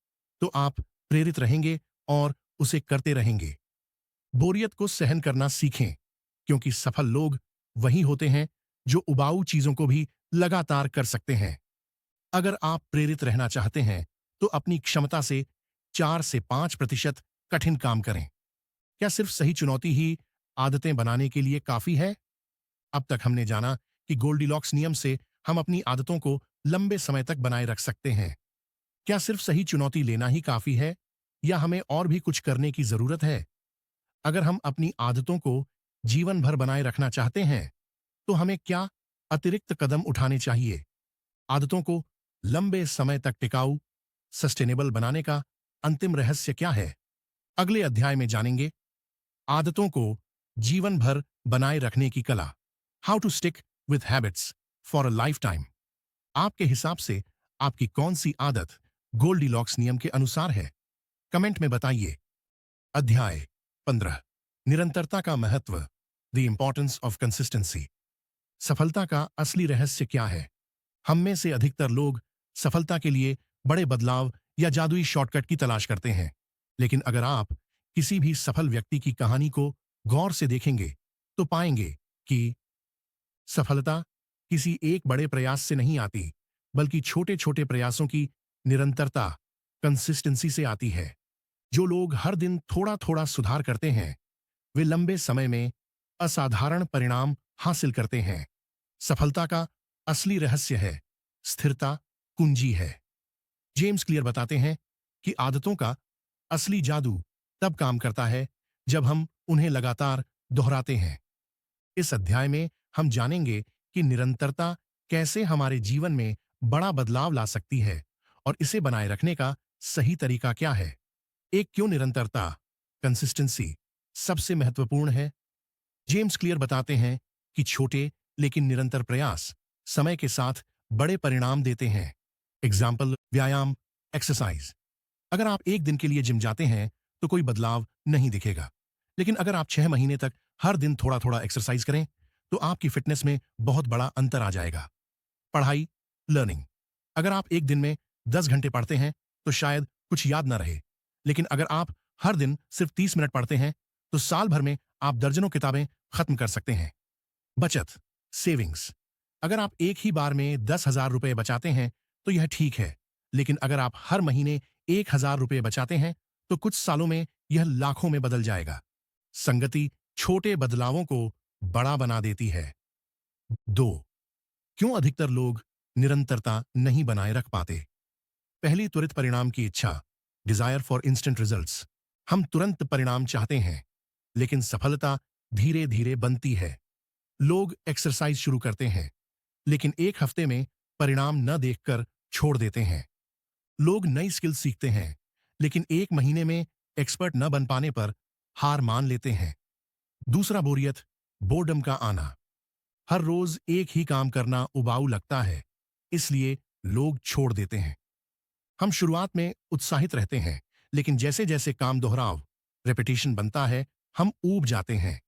तो आप प्रेरित रहेंगे और उसे करते रहेंगे। बोरियत को सहन करना सीखें क्योंकि सफल लोग वही होते हैं जो उबाऊ चीजों को भी लगातार कर सकते हैं। अगर आप प्रेरित रहना चाहते हैं तो अपनी क्षमता से 4 से 5% कठिन काम करें। क्या सिर्फ सही चुनौती ही आदतें बनाने के लिए काफी है? अब तक हमने जाना कि गोल्डीलॉक्स नियम से हम अपनी आदतों को लंबे समय तक बनाए रख सकते हैं। क्या सिर्फ सही चुनौती लेना ही काफी है या हमें और भी कुछ करने की जरूरत है? अगर हम अपनी आदतों को जीवन भर बनाए रखना चाहते हैं तो हमें क्या अतिरिक्त कदम उठाने चाहिए? आदतों को लंबे समय तक टिकाऊ, सस्टेनेबल बनाने का अंतिम रहस्य क्या है? अगले अध्याय में जानेंगे। आदतों को जीवन भर बनाए रखने की कला। How to stick with habits for a lifetime. आपके हिसाब से आपकी कौन सी आदत गोल्डीलॉक्स नियम के अनुसार है? कमेंट में बताइए। अध्याय 15, निरंतरता का महत्व, द इंपॉर्टेंस ऑफ कंसिस्टेंसी। सफलता का असली रहस्य क्या है? हम में से अधिकतर लोग सफलता के लिए बड़े बदलाव या जादुई शॉर्टकट की तलाश करते हैं। लेकिन अगर आप किसी भी सफल व्यक्ति की कहानी को गौर से देखेंगे तो पाएंगे कि सफलता किसी एक बड़े प्रयास से नहीं आती, बल्कि छोटे छोटे प्रयासों की निरंतरता, कंसिस्टेंसी से आती है। जो लोग हर दिन थोड़ा थोड़ा सुधार करते हैं वे लंबे समय में असाधारण परिणाम हासिल करते हैं। सफलता का असली रहस्य है स्थिरता, कुंजी है। जेम्स क्लियर बताते हैं कि आदतों का असली जादू तब काम करता है जब हम उन्हें लगातार दोहराते हैं। इस अध्याय में हम जानेंगे कि निरंतरता कैसे हमारे जीवन में बड़ा बदलाव ला सकती है और इसे बनाए रखने का सही तरीका क्या है। एक, क्यों निरंतरता, कंसिस्टेंसी सबसे महत्वपूर्ण है? जेम्स क्लियर बताते हैं कि छोटे लेकिन निरंतर प्रयास समय के साथ बड़े परिणाम देते हैं। एग्जाम्पल, व्यायाम, एक्सरसाइज। अगर आप एक दिन के लिए जिम जाते हैं तो कोई बदलाव नहीं दिखेगा, लेकिन अगर आप 6 महीने तक हर दिन थोड़ा थोड़ा एक्सरसाइज करें तो आपकी फिटनेस में बहुत बड़ा अंतर आ जाएगा। पढ़ाई, लर्निंग। अगर आप एक दिन में 10 घंटे पढ़ते हैं तो शायद कुछ याद ना रहे, लेकिन अगर आप हर दिन सिर्फ 30 मिनट पढ़ते हैं तो साल भर में आप दर्जनों किताबें खत्म कर सकते हैं। बचत, सेविंग्स। अगर आप एक ही बार में 10,000 रुपए बचाते हैं तो यह ठीक है, लेकिन अगर आप हर महीने 1,000 रुपए बचाते हैं तो कुछ सालों में यह लाखों में बदल जाएगा। संगति छोटे बदलावों को बड़ा बना देती है। 2, क्यों अधिकतर लोग निरंतरता नहीं बनाए रख पाते? पहली, त्वरित परिणाम की इच्छा, डिजायर फॉर इंस्टेंट रिजल्ट्स। हम तुरंत परिणाम चाहते हैं, लेकिन सफलता धीरे धीरे बनती है। लोग एक्सरसाइज शुरू करते हैं, लेकिन एक हफ्ते में परिणाम न देखकर छोड़ देते हैं। लोग नई स्किल सीखते हैं, लेकिन एक महीने में एक्सपर्ट न बन पाने पर हार मान लेते हैं। दूसरा, बोरियत, बोर्डम का आना। हर रोज एक ही काम करना उबाऊ लगता है, इसलिए लोग छोड़ देते हैं। हम शुरुआत में उत्साहित रहते हैं, लेकिन जैसे जैसे काम दोहराव, रेपिटेशन बनता है, हम ऊब जाते हैं।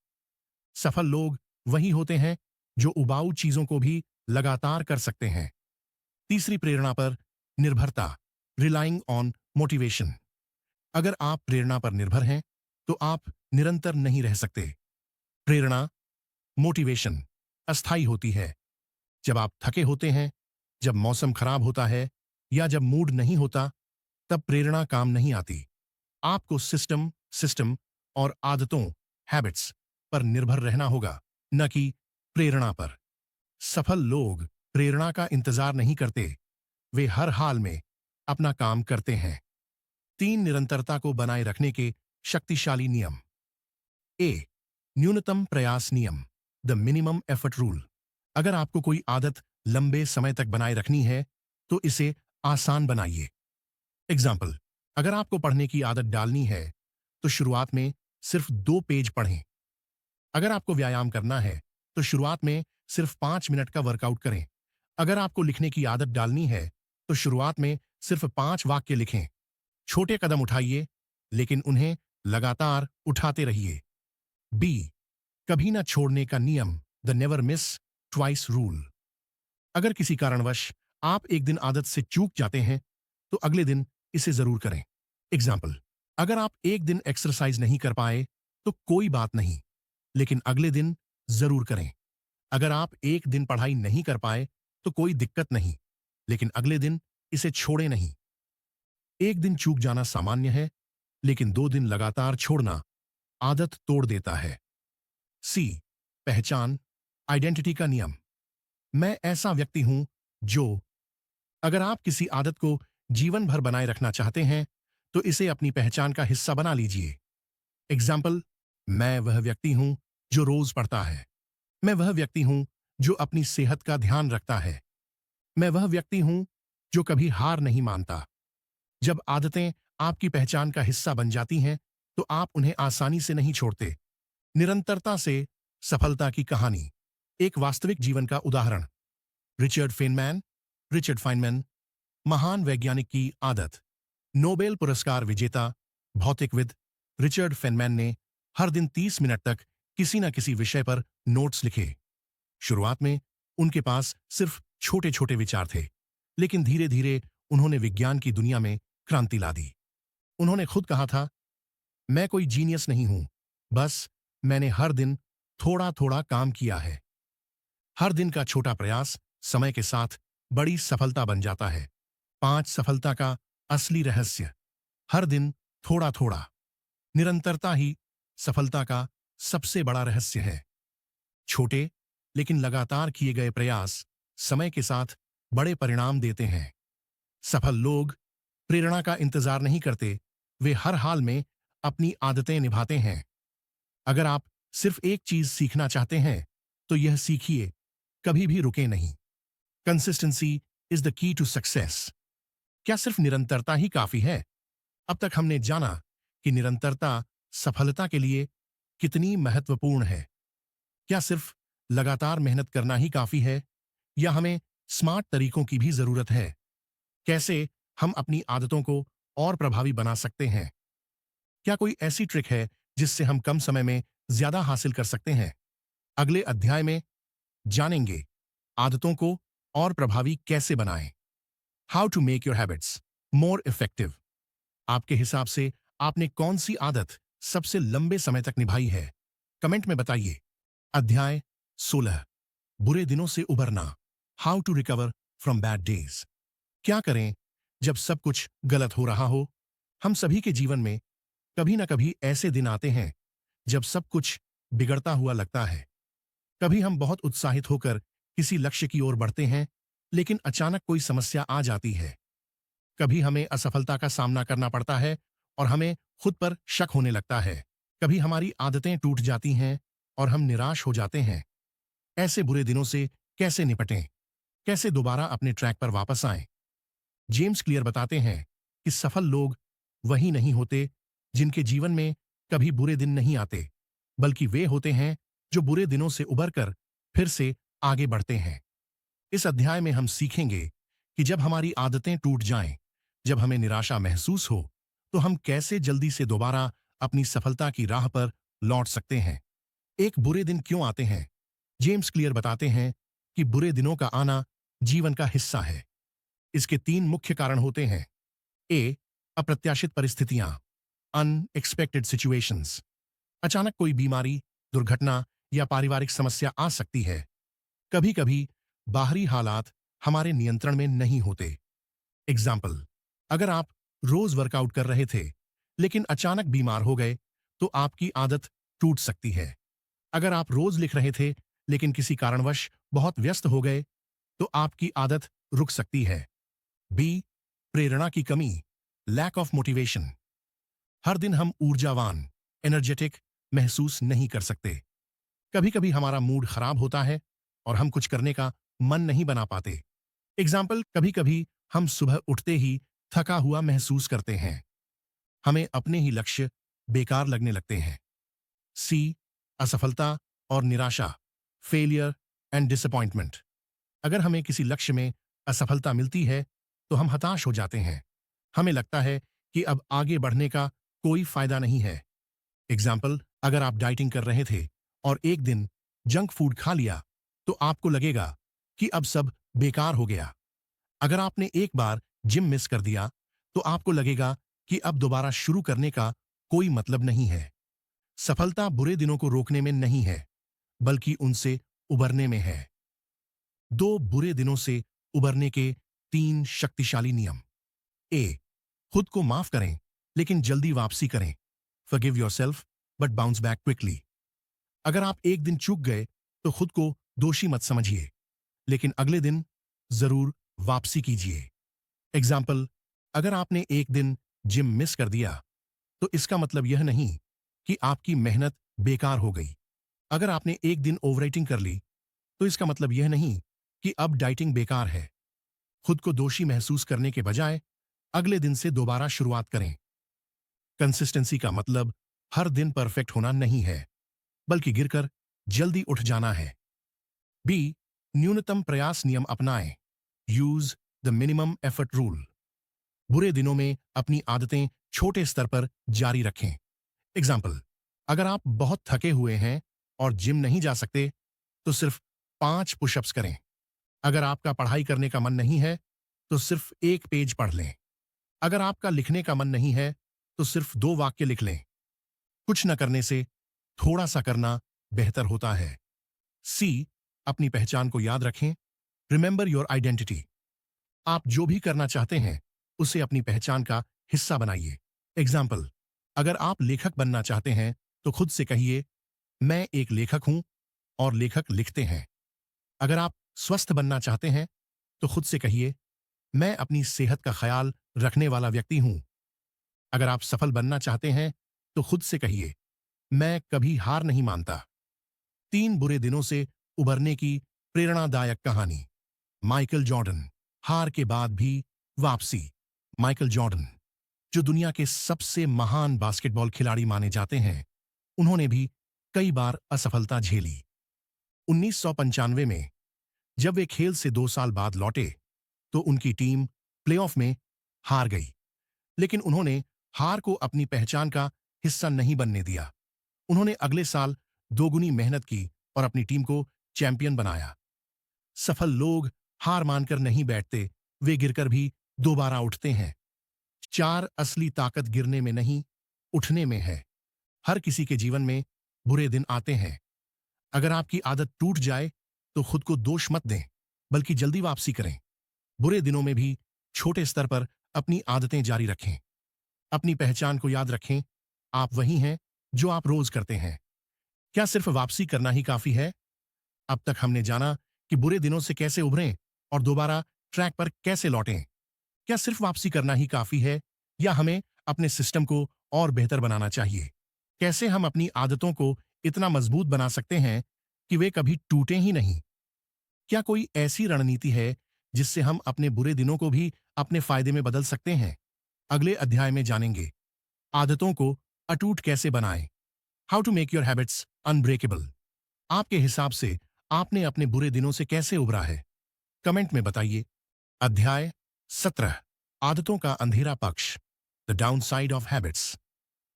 सफल लोग वही होते हैं जो उबाऊ चीजों को भी लगातार कर सकते हैं। तीसरी, प्रेरणा पर निर्भरता, रिलाइंग ऑन मोटिवेशन। अगर आप प्रेरणा पर निर्भर हैं तो आप निरंतर नहीं रह सकते। प्रेरणा, मोटिवेशन अस्थायी होती है। जब आप थके होते हैं, जब मौसम खराब होता है या जब मूड नहीं होता, तब प्रेरणा काम नहीं आती। आपको सिस्टम सिस्टम और आदतों, हैबिट्स पर निर्भर रहना होगा, न कि प्रेरणा पर। सफल लोग प्रेरणा का इंतजार नहीं करते, वे हर हाल में अपना काम करते हैं। 3, निरंतरता को बनाए रखने के शक्तिशाली नियम। ए, न्यूनतम प्रयास नियम, द मिनिमम एफर्ट रूल। अगर आपको कोई आदत लंबे समय तक बनाए रखनी है तो इसे आसान बनाइए। एग्जाम्पल, अगर आपको पढ़ने की आदत डालनी है तो शुरुआत में सिर्फ 2 पेज पढ़ें। अगर आपको व्यायाम करना है तो शुरुआत में सिर्फ 5 मिनट का वर्कआउट करें। अगर आपको लिखने की आदत डालनी है तो शुरुआत में सिर्फ 5 वाक्य लिखें। छोटे कदम उठाइए, लेकिन उन्हें लगातार उठाते रहिए। बी, कभी ना छोड़ने का नियम, the never miss twice rule. अगर किसी कारणवश आप एक दिन आदत से चूक जाते हैं तो अगले दिन इसे जरूर करें। एग्जाम्पल, अगर आप एक दिन एक्सरसाइज नहीं कर पाए तो कोई बात नहीं, लेकिन अगले दिन जरूर करें। अगर आप एक दिन पढ़ाई नहीं कर पाए तो कोई दिक्कत नहीं, लेकिन अगले दिन इसे छोड़े नहीं। एक दिन चूक जाना सामान्य है, लेकिन 2 दिन लगातार छोड़ना आदत तोड़ देता है। सी, पहचान, आइडेंटिटी का नियम। मैं ऐसा व्यक्ति हूं जो, अगर आप किसी आदत को जीवन भर बनाए रखना चाहते हैं तो इसे अपनी पहचान का हिस्सा बना लीजिए। एग्जाम्पल, मैं वह व्यक्ति हूं जो रोज पढ़ता है। मैं वह व्यक्ति हूं जो अपनी सेहत का ध्यान रखता है। मैं वह व्यक्ति हूं जो कभी हार नहीं मानता। जब आदतें आपकी पहचान का हिस्सा बन जाती हैं तो आप उन्हें आसानी से नहीं छोड़ते। निरंतरता से सफलता की कहानी। एक वास्तविक जीवन का उदाहरण। रिचर्ड फाइनमैन, महान वैज्ञानिक की आदत। नोबेल पुरस्कार विजेता भौतिकविद रिचर्ड फेनमैन ने हर दिन 30 मिनट तक किसी न किसी विषय पर नोट्स लिखे। शुरुआत में उनके पास सिर्फ छोटे छोटे विचार थे, लेकिन धीरे धीरे उन्होंने विज्ञान की दुनिया में क्रांति ला दी। उन्होंने खुद कहा था, मैं कोई जीनियस नहीं हूं, बस मैंने हर दिन थोड़ा थोड़ा काम किया है। हर दिन का छोटा प्रयास समय के साथ बड़ी सफलता बन जाता है। 5 सफलता का असली रहस्य। हर दिन थोड़ा थोड़ा। निरंतरता ही सफलता का सबसे बड़ा रहस्य है। छोटे लेकिन लगातार किए गए प्रयास समय के साथ बड़े परिणाम देते हैं। सफल लोग प्रेरणा का इंतजार नहीं करते, वे हर हाल में अपनी आदतें निभाते हैं। अगर आप सिर्फ एक चीज सीखना चाहते हैं तो यह सीखिए, कभी भी रुके नहीं। Consistency is the key to success. क्या सिर्फ निरंतरता ही काफी है? अब तक हमने जाना कि निरंतरता सफलता के लिए कितनी महत्वपूर्ण है। क्या सिर्फ लगातार मेहनत करना ही काफी है, या हमें स्मार्ट तरीकों की भी जरूरत है? कैसे हम अपनी आदतों को और प्रभावी बना सकते हैं? क्या कोई ऐसी ट्रिक है जिससे हम कम समय में ज्यादा हासिल कर सकते हैं? अगले अध्याय में जानेंगे आदतों को और प्रभावी कैसे बनाएं। How to make your habits more effective. आपके हिसाब से आपने कौन सी आदत सबसे लंबे समय तक निभाई है? कमेंट में बताइए। अध्याय 16, बुरे दिनों से उबरना। How to recover from bad days. क्या करें जब सब कुछ गलत हो रहा हो? हम सभी के जीवन में कभी ना कभी ऐसे दिन आते हैं जब सब कुछ बिगड़ता हुआ लगता है। कभी हम बहुत उत्साहित होकर किसी लक्ष्य की ओर बढ़ते हैं, लेकिन अचानक कोई समस्या आ जाती है। कभी हमें असफलता का सामना करना पड़ता है और हमें खुद पर शक होने लगता है। कभी हमारी आदतें टूट जाती हैं और हम निराश हो जाते हैं। ऐसे बुरे दिनों से कैसे निपटें? कैसे दोबारा अपने ट्रैक पर वापस आएं? जेम्स क्लियर बताते हैं कि सफल लोग वही नहीं होते जिनके जीवन में कभी बुरे दिन नहीं आते, बल्कि वे होते हैं जो बुरे दिनों से उबरकर फिर से आगे बढ़ते हैं। इस अध्याय में हम सीखेंगे कि जब हमारी आदतें टूट जाएं, जब हमें निराशा महसूस हो, तो हम कैसे जल्दी से दोबारा अपनी सफलता की राह पर लौट सकते हैं। एक बुरे दिन क्यों आते हैं? जेम्स क्लियर बताते हैं कि बुरे दिनों का आना जीवन का हिस्सा है। इसके 3 मुख्य कारण होते हैं। ए, अप्रत्याशित परिस्थितियां, अनएक्सपेक्टेड सिचुएशंस। अचानक कोई बीमारी, दुर्घटना या पारिवारिक समस्या आ सकती है। कभी कभी बाहरी हालात हमारे नियंत्रण में नहीं होते। एग्जाम्पल, अगर आप रोज वर्कआउट कर रहे थे लेकिन अचानक बीमार हो गए तो आपकी आदत टूट सकती है। अगर आप रोज लिख रहे थे लेकिन किसी कारणवश बहुत व्यस्त हो गए तो आपकी आदत रुक सकती है। बी, प्रेरणा की कमी, लैक ऑफ मोटिवेशन। हर दिन हम ऊर्जावान, एनर्जेटिक महसूस नहीं कर सकते। कभी कभी हमारा मूड खराब होता है और हम कुछ करने का मन नहीं बना पाते। एग्जाम्पल, कभी कभी हम सुबह उठते ही थका हुआ महसूस करते हैं। हमें अपने ही लक्ष्य बेकार लगने लगते हैं। सी, असफलता और निराशा, फेलियर एंड डिसअपॉइंटमेंट। अगर हमें किसी लक्ष्य में असफलता मिलती है तो हम हताश हो जाते हैं। हमें लगता है कि अब आगे बढ़ने का कोई फायदा नहीं है। एग्जाम्पल, अगर आप डाइटिंग कर रहे थे और एक दिन जंक फूड खा लिया तो आपको लगेगा कि अब सब बेकार हो गया। अगर आपने एक बार जिम मिस कर दिया तो आपको लगेगा कि अब दोबारा शुरू करने का कोई मतलब नहीं है। सफलता बुरे दिनों को रोकने में नहीं है, बल्कि उनसे उबरने में है। 2 बुरे दिनों से उबरने के 3 शक्तिशाली नियम। ए, खुद को माफ करें, लेकिन जल्दी वापसी करें। Forgive yourself, but bounce back quickly. अगर आप एक दिन चूक गए, तो खुद को दोषी मत समझिए, लेकिन अगले दिन जरूर वापसी कीजिए। एग्जाम्पल, अगर आपने एक दिन जिम मिस कर दिया, तो इसका मतलब यह नहीं कि आपकी मेहनत बेकार हो गई। अगर आपने एक दिन ओवरईटिंग कर ली, तो इसका मतलब यह नहीं कि अब डाइटिंग बेकार है। खुद को दोषी महसूस करने के बजाय अगले दिन से दोबारा शुरुआत करें। कंसिस्टेंसी का मतलब हर दिन परफेक्ट होना नहीं है, बल्कि गिरकर जल्दी उठ जाना है। बी, न्यूनतम प्रयास नियम अपनाएं। Use the minimum effort rule. बुरे दिनों में अपनी आदतें छोटे स्तर पर जारी रखें। एग्जाम्पल, अगर आप बहुत थके हुए हैं और जिम नहीं जा सकते, तो सिर्फ 5 पुशअप्स करें। अगर आपका पढ़ाई करने का मन नहीं है, तो सिर्फ 1 पेज पढ़ लें। अगर आपका लिखने का मन नहीं है, तो सिर्फ 2 वाक्य लिख लें। कुछ न करने से थोड़ा सा करना बेहतर होता है। सी, अपनी पहचान को याद रखें। Remember your identity. आप जो भी करना चाहते हैं, उसे अपनी पहचान का हिस्सा बनाइए। एग्जाम्पल, अगर आप लेखक बनना चाहते हैं, तो खुद से कहिए, मैं एक लेखक हूं और लेखक लिखते हैं। अगर आप स्वस्थ बनना चाहते हैं, तो खुद से कहिए, मैं अपनी सेहत का ख्याल रखने वाला व्यक्ति हूं। अगर आप सफल बनना चाहते हैं, तो खुद से कहिए, मैं कभी हार नहीं मानता। 3 बुरे दिनों से उबरने की प्रेरणादायक कहानी। माइकल जॉर्डन, हार के बाद भी वापसी। माइकल जॉर्डन, जो दुनिया के सबसे महान बास्केटबॉल खिलाड़ी माने जाते हैं, उन्होंने भी कई बार असफलता झेली। 1995 में जब वे खेल से 2 साल बाद लौटे, तो उनकी टीम प्लेऑफ में हार गई। लेकिन उन्होंने हार को अपनी पहचान का हिस्सा नहीं बनने दिया। उन्होंने अगले साल दोगुनी मेहनत की और अपनी टीम को चैंपियन बनाया। सफल लोग हार मानकर नहीं बैठते, वे गिरकर भी दोबारा उठते हैं। 4 असली ताकत गिरने में नहीं, उठने में है। हर किसी के जीवन में बुरे दिन आते हैं। अगर आपकी आदत टूट जाए, तो खुद को दोष मत दें, बल्कि जल्दी वापसी करें। बुरे दिनों में भी छोटे स्तर पर अपनी आदतें जारी रखें। अपनी पहचान को याद रखें, आप वही हैं जो आप रोज करते हैं। क्या सिर्फ वापसी करना ही काफी है? अब तक हमने जाना कि बुरे दिनों से कैसे उभरें और दोबारा ट्रैक पर कैसे लौटें। क्या सिर्फ वापसी करना ही काफी है, या हमें अपने सिस्टम को और बेहतर बनाना चाहिए? कैसे हम अपनी आदतों को इतना मजबूत बना सकते हैं कि वे कभी टूटें ही नहीं? क्या कोई ऐसी रणनीति है जिससे हम अपने बुरे दिनों को भी अपने फायदे में बदल सकते हैं? अगले अध्याय में जानेंगे, आदतों को अटूट कैसे बनाएं। How to make your habits unbreakable. आपके हिसाब से आपने अपने बुरे दिनों से कैसे उभरा है? कमेंट में बताइए। अध्याय 17, आदतों का अंधेरा पक्ष, the down side of habits.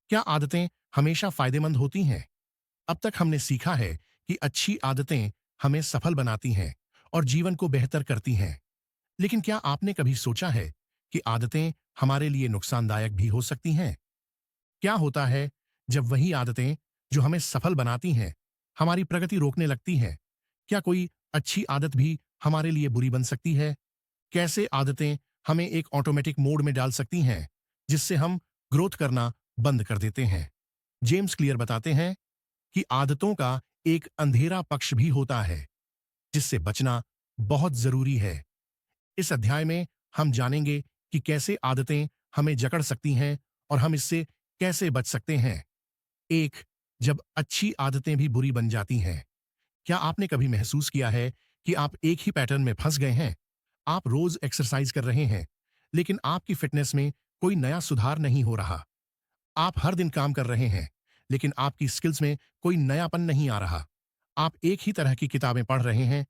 क्या आदतें हमेशा फायदेमंद होती हैं? अब तक हमने सीखा है कि अच्छी आदतें हमें सफल बनाती हैं और जीवन को बेहतर करती हैं। लेकिन क्या आपने कभी सोचा है कि आदतें हमारे लिए नुकसानदायक भी हो सकती हैं? क्या होता है जब वही आदतें जो हमें सफल बनाती हैं, हमारी प्रगति रोकने लगती हैं? क्या कोई अच्छी आदत भी हमारे लिए बुरी बन सकती है? कैसे आदतें हमें एक ऑटोमेटिक मोड में डाल सकती हैं, जिससे हम ग्रोथ करना बंद कर देते हैं? जेम्स क्लियर बताते हैं कि आदतों का एक अंधेरा पक्ष भी होता है, जिससे बचना बहुत जरूरी है। इस अध्याय में हम जानेंगे कि कैसे आदतें हमें जकड़ सकती हैं और हम इससे कैसे बच सकते हैं। एक, जब अच्छी आदतें भी बुरी बन जाती हैं। क्या आपने कभी महसूस किया है कि आप एक ही पैटर्न में फंस गए हैं? आप रोज एक्सरसाइज कर रहे हैं, लेकिन आपकी फिटनेस में कोई नया सुधार नहीं हो रहा। आप हर दिन काम कर रहे हैं, लेकिन आपकी स्किल्स में कोई नयापन नहीं आ रहा। आप एक ही तरह की किताबें पढ़ रहे हैं,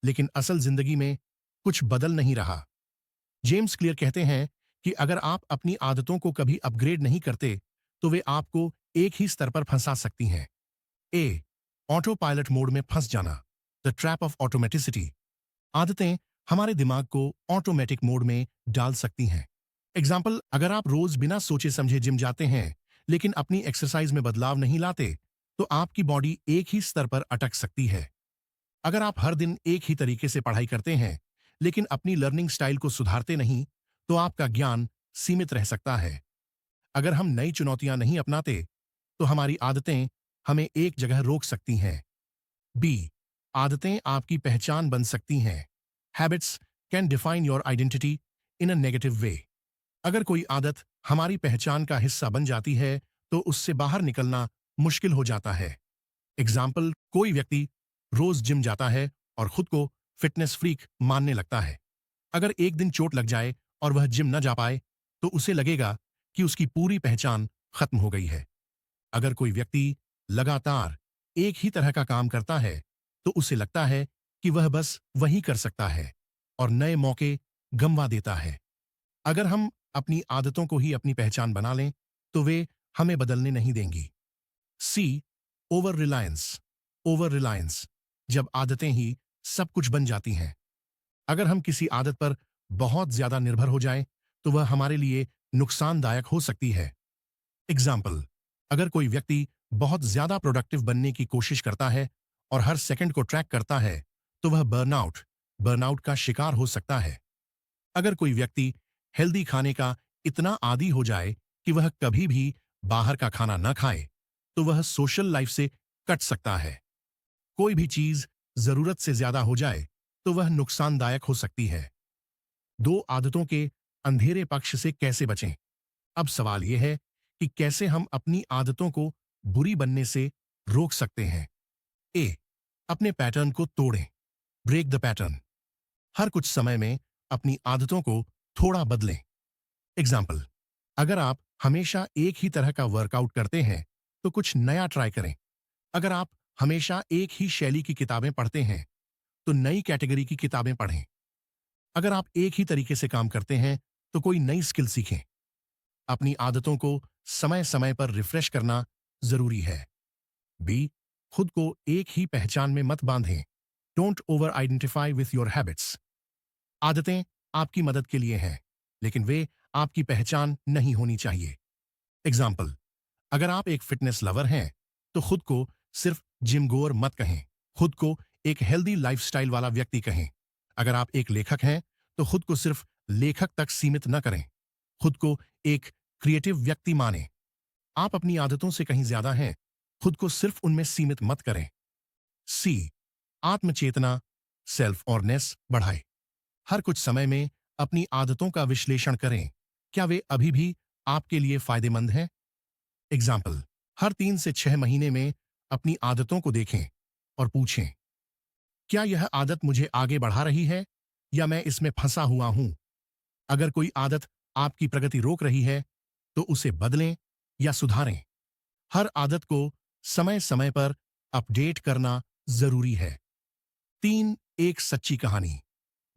लेकिन असल जिंदगी में कुछ बदल नहीं रहा। जेम्स क्लियर कहते हैं कि अगर आप अपनी आदतों को कभी अपग्रेड नहीं करते, तो वे आपको एक ही स्तर पर फंसा सकती हैं। ए, ऑटो पायलट मोड में फंस जाना, द ट्रैप ऑफ ऑटोमेटिसिटी। आदतें हमारे दिमाग को ऑटोमेटिक मोड में डाल सकती हैं। एग्जाम्पल, अगर आप रोज बिना सोचे समझे जिम जाते हैं, लेकिन अपनी एक्सरसाइज में बदलाव नहीं लाते, तो आपकी बॉडी एक ही स्तर पर अटक सकती है। अगर आप हर दिन एक ही तरीके से पढ़ाई करते हैं, लेकिन अपनी लर्निंग स्टाइल को सुधारते नहीं, तो आपका ज्ञान सीमित रह सकता है। अगर हम नई चुनौतियां नहीं अपनाते, तो हमारी आदतें हमें एक जगह रोक सकती हैं। बी, आदतें आपकी पहचान बन सकती हैं। Habits can define your identity in a negative way. अगर कोई आदत हमारी पहचान का हिस्सा बन जाती है, तो उससे बाहर निकलना मुश्किल हो जाता है। एग्जाम्पल, कोई व्यक्ति रोज जिम जाता है और खुद को फिटनेस फ्रीक मानने लगता है। अगर एक दिन चोट लग जाए और वह जिम न जा पाए, तो उसे लगेगा कि उसकी पूरी पहचान खत्म हो गई है। अगर कोई व्यक्ति लगातार एक ही तरह का काम करता है, तो उसे लगता है कि वह बस वही कर सकता है और नए मौके गंवा देता है। अगर हम अपनी आदतों को ही अपनी पहचान बना लें, तो वे हमें बदलने नहीं देंगी। सी, ओवर रिलायंस। ओवर रिलायंस, जब आदतें ही सब कुछ बन जाती हैं। अगर हम किसी आदत पर बहुत ज्यादा निर्भर हो जाएं, तो वह हमारे लिए नुकसानदायक हो सकती है। एग्जाम्पल, अगर कोई व्यक्ति बहुत ज्यादा प्रोडक्टिव बनने की कोशिश करता है और हर सेकंड को ट्रैक करता है, तो वह बर्नआउट का शिकार हो सकता है। अगर कोई व्यक्ति हेल्दी खाने का इतना आदी हो जाए कि वह कभी भी बाहर का खाना न खाए, तो वह सोशल लाइफ से कट सकता है। कोई भी चीज जरूरत से ज्यादा हो जाए, तो वह नुकसानदायक हो सकती है। दो आदतों के अंधेरे पक्ष से कैसे बचें? अब सवाल यह है कि कैसे हम अपनी आदतों को बुरी बनने से रोक सकते हैं। ए, अपने पैटर्न को तोड़ें। Break the pattern. हर कुछ समय में अपनी आदतों को थोड़ा बदलें। एग्जाम्पल, अगर आप हमेशा एक ही तरह का वर्कआउट करते हैं, तो कुछ नया ट्राई करें। अगर आप हमेशा एक ही शैली की किताबें पढ़ते हैं, तो नई कैटेगरी की किताबें पढ़ें। अगर आप एक ही तरीके से काम करते हैं, तो कोई नई स्किल सीखें। अपनी आदतों को समय समय पर रिफ्रेश करना जरूरी है। बी, खुद को एक ही पहचान में मत बांधें। Don't over identify with your habits. आदतें आपकी मदद के लिए हैं, लेकिन वे आपकी पहचान नहीं होनी चाहिए। एग्जाम्पल, अगर आप एक फिटनेस लवर हैं, तो खुद को सिर्फ जिम गोअर मत कहें। खुद को एक हेल्दी लाइफस्टाइल वाला व्यक्ति कहें। अगर आप एक लेखक हैं, तो खुद को सिर्फ लेखक तक सीमित न करें। खुद को एक क्रिएटिव व्यक्ति माने। आप अपनी आदतों से कहीं ज्यादा हैं, खुद को सिर्फ उनमें सीमित मत करें। सी, आत्मचेतना, सेल्फ अवेयरनेस बढ़ाए। हर कुछ समय में अपनी आदतों का विश्लेषण करें। क्या वे अभी भी आपके लिए फायदेमंद हैं? एग्जाम्पल, हर 3 से 6 महीने में अपनी आदतों को देखें और पूछें, क्या यह आदत मुझे आगे बढ़ा रही है या मैं इसमें फंसा हुआ हूं? अगर कोई आदत आपकी प्रगति रोक रही है, तो उसे बदलें या सुधारें। हर आदत को समय समय पर अपडेट करना जरूरी है। 3, एक सच्ची कहानी।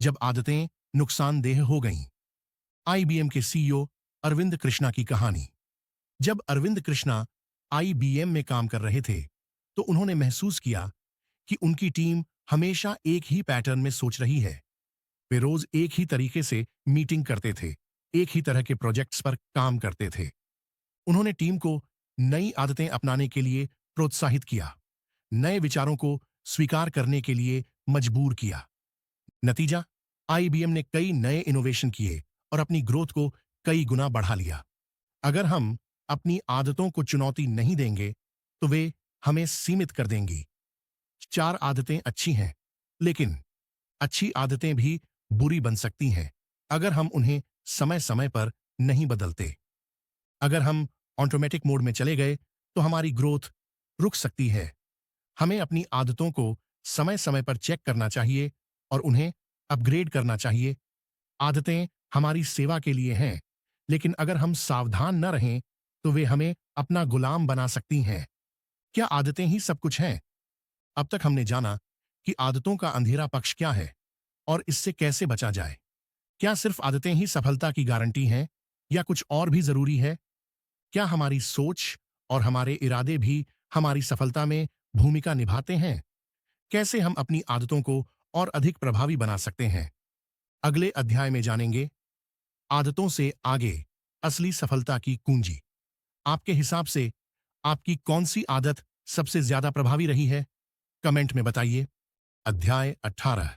जब आदतें नुकसानदेह हो गईं। आईबीएम के सीईओ अरविंद कृष्णा की कहानी। जब अरविंद कृष्णा आईबीएम में काम कर रहे थे, तो उन्होंने महसूस किया कि उनकी टीम हमेशा एक ही पैटर्न में सोच रही है। वे रोज एक ही तरीके से मीटिंग करते थे, एक ही तरह के प्रोजेक्ट्स पर काम करते थे। उन्होंने टीम को नई आदतें अपनाने के लिए प्रोत्साहित किया, नए विचारों को स्वीकार करने के लिए मजबूर किया। नतीजा, आईबीएम ने कई नए इनोवेशन किए और अपनी ग्रोथ को कई गुना बढ़ा लिया। अगर हम अपनी आदतों को चुनौती नहीं देंगे, तो वे हमें सीमित कर देंगी। 4 आदतें अच्छी हैं, लेकिन अच्छी आदतें भी बुरी बन सकती हैं अगर हम उन्हें समय समय पर नहीं बदलते। अगर हम ऑटोमेटिक मोड में चले गए, तो हमारी ग्रोथ रुक सकती है। हमें अपनी आदतों को समय समय पर चेक करना चाहिए और उन्हें अपग्रेड करना चाहिए। आदतें हमारी सेवा के लिए हैं, लेकिन अगर हम सावधान न रहें, तो वे हमें अपना गुलाम बना सकती हैं। क्या आदतें ही सब कुछ हैं? अब तक हमने जाना कि आदतों का अंधेरा पक्ष क्या है और इससे कैसे बचा जाए। क्या सिर्फ आदतें ही सफलता की गारंटी हैं या कुछ और भी जरूरी है? क्या हमारी सोच और हमारे इरादे भी हमारी सफलता में भूमिका निभाते हैं? कैसे हम अपनी आदतों को और अधिक प्रभावी बना सकते हैं? अगले अध्याय में जानेंगे, आदतों से आगे असली सफलता की कुंजी। आपके हिसाब से आपकी कौन सी आदत सबसे ज्यादा प्रभावी रही है? कमेंट में बताइए। अध्याय 18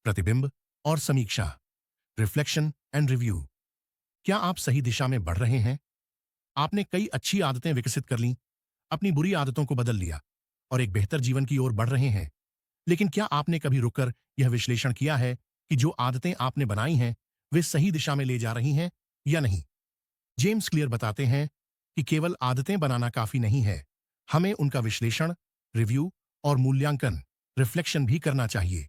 प्रतिबिंब और समीक्षा रिफ्लेक्शन एंड रिव्यू। क्या आप सही दिशा में बढ़ रहे हैं? आपने कई अच्छी आदतें विकसित कर लीं, अपनी बुरी आदतों को बदल लिया और एक बेहतर जीवन की ओर बढ़ रहे हैं। लेकिन क्या आपने कभी रुककर यह विश्लेषण किया है कि जो आदतें आपने बनाई हैं वे सही दिशा में ले जा रही हैं या नहीं? जेम्स क्लियर बताते हैं कि केवल आदतें बनाना काफी नहीं है, हमें उनका विश्लेषण, रिव्यू और मूल्यांकन, रिफ्लेक्शन भी करना चाहिए।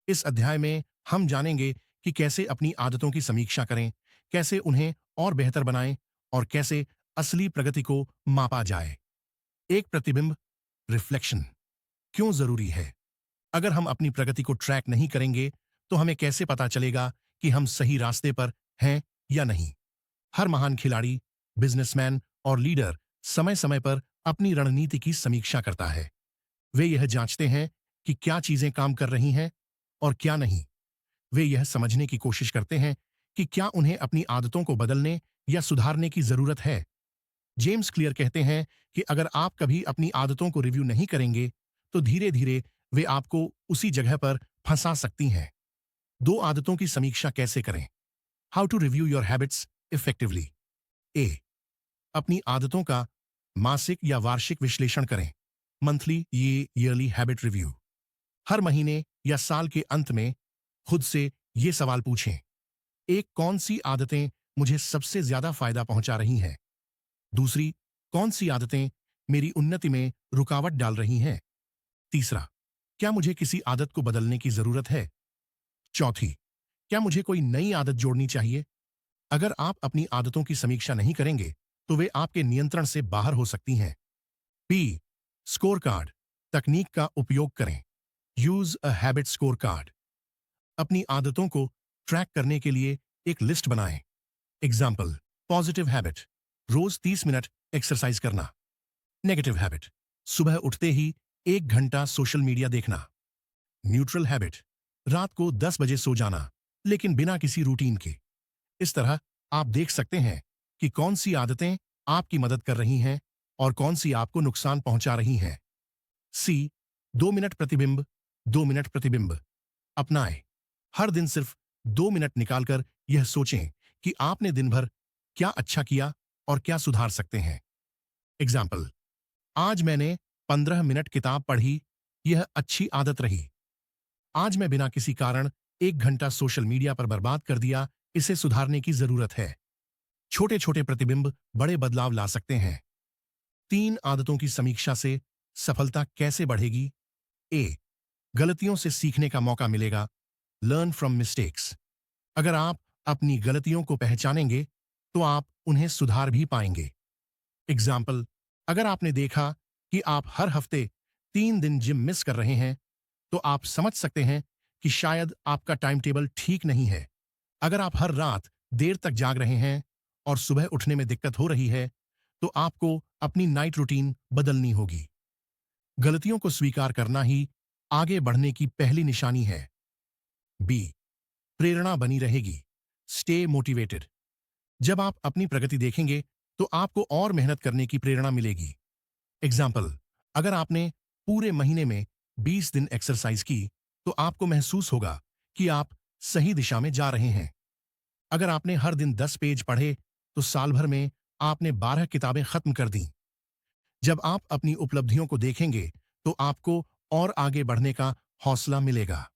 इस अध्याय में हम जानेंगे कि कैसे अपनी आदतों की समीक्षा करें, कैसे उन्हें और बेहतर बनाएं और कैसे असली प्रगति को मापा जाए। एक प्रतिबिंब, रिफ्लेक्शन क्यों जरूरी है? अगर हम अपनी प्रगति को ट्रैक नहीं करेंगे तो हमें कैसे पता चलेगा कि हम सही रास्ते पर हैं या नहीं? हर महान खिलाड़ी, बिजनेसमैन और लीडर समय समय पर अपनी रणनीति की समीक्षा करता है। वे यह जांचते हैं कि क्या चीजें काम कर रही हैं और क्या नहीं। वे यह समझने की कोशिश करते हैं कि क्या उन्हें अपनी आदतों को बदलने या सुधारने की जरूरत है। जेम्स क्लियर कहते हैं कि अगर आप कभी अपनी आदतों को रिव्यू नहीं करेंगे तो धीरे धीरे वे आपको उसी जगह पर फंसा सकती हैं। दो आदतों की समीक्षा कैसे करें? How to review your habits effectively. ए, अपनी आदतों का मासिक या वार्षिक विश्लेषण करें। मंथली ये ईयरली हैबिट रिव्यू। हर महीने या साल के अंत में खुद से ये सवाल पूछें। एक, कौन सी आदतें मुझे सबसे ज्यादा फायदा पहुंचा रही हैं? दूसरी, कौन सी आदतें मेरी उन्नति में रुकावट डाल रही हैं? तीसरा, क्या मुझे किसी आदत को बदलने की जरूरत है? चौथी, क्या मुझे कोई नई आदत जोड़नी चाहिए? अगर आप अपनी आदतों की समीक्षा नहीं करेंगे तो वे आपके नियंत्रण से बाहर हो सकती हैं। बी, स्कोर कार्ड तकनीक का उपयोग करें। Use a habit score card. अपनी आदतों को ट्रैक करने के लिए एक लिस्ट बनाएं। एग्जाम्पल, पॉजिटिव हैबिट, रोज 30 मिनट एक्सरसाइज करना। नेगेटिव हैबिट, सुबह उठते ही 1 घंटा सोशल मीडिया देखना। न्यूट्रल हैबिट, रात को 10 बजे सो जाना लेकिन बिना किसी रूटीन के। इस तरह आप देख सकते हैं कि कौन सी आदतें आपकी मदद कर रही हैं और कौन सी आपको नुकसान पहुंचा रही हैं। सी, 2 मिनट प्रतिबिंब, 2 मिनट प्रतिबिंब अपनाएं। हर दिन सिर्फ 2 मिनट निकालकर यह सोचें कि आपने दिन भर क्या अच्छा किया और क्या सुधार सकते हैं। एग्जाम्पल, आज मैंने 15 मिनट किताब पढ़ी, यह अच्छी आदत रही। आज मैं बिना किसी कारण 1 घंटा सोशल मीडिया पर बर्बाद कर दिया, इसे सुधारने की जरूरत है। छोटे छोटे प्रतिबिंब बड़े बदलाव ला सकते हैं। 3 आदतों की समीक्षा से सफलता कैसे बढ़ेगी? ए, गलतियों से सीखने का मौका मिलेगा। Learn from mistakes. अगर आप अपनी गलतियों को पहचानेंगे तो आप उन्हें सुधार भी पाएंगे। एग्जाम्पल, अगर आपने देखा कि आप हर हफ्ते 3 दिन जिम मिस कर रहे हैं तो आप समझ सकते हैं कि शायद आपका टाइम टेबल ठीक नहीं है। अगर आप हर रात देर तक जाग रहे हैं और सुबह उठने में दिक्कत हो रही है तो आपको अपनी नाइट रूटीन बदलनी होगी। गलतियों को स्वीकार करना ही आगे बढ़ने की पहली निशानी है। बी, प्रेरणा बनी रहेगी। Stay motivated. जब आप अपनी प्रगति देखेंगे तो आपको और मेहनत करने की प्रेरणा मिलेगी। एग्जाम्पल, अगर आपने पूरे महीने में 20 दिन एक्सरसाइज की तो आपको महसूस होगा कि आप सही दिशा में जा रहे हैं। अगर आपने हर दिन 10 पेज पढ़े तो साल भर में आपने 12 किताबें खत्म कर दी। जब आप अपनी उपलब्धियों को देखेंगे तो आपको और आगे बढ़ने का हौसला मिलेगा।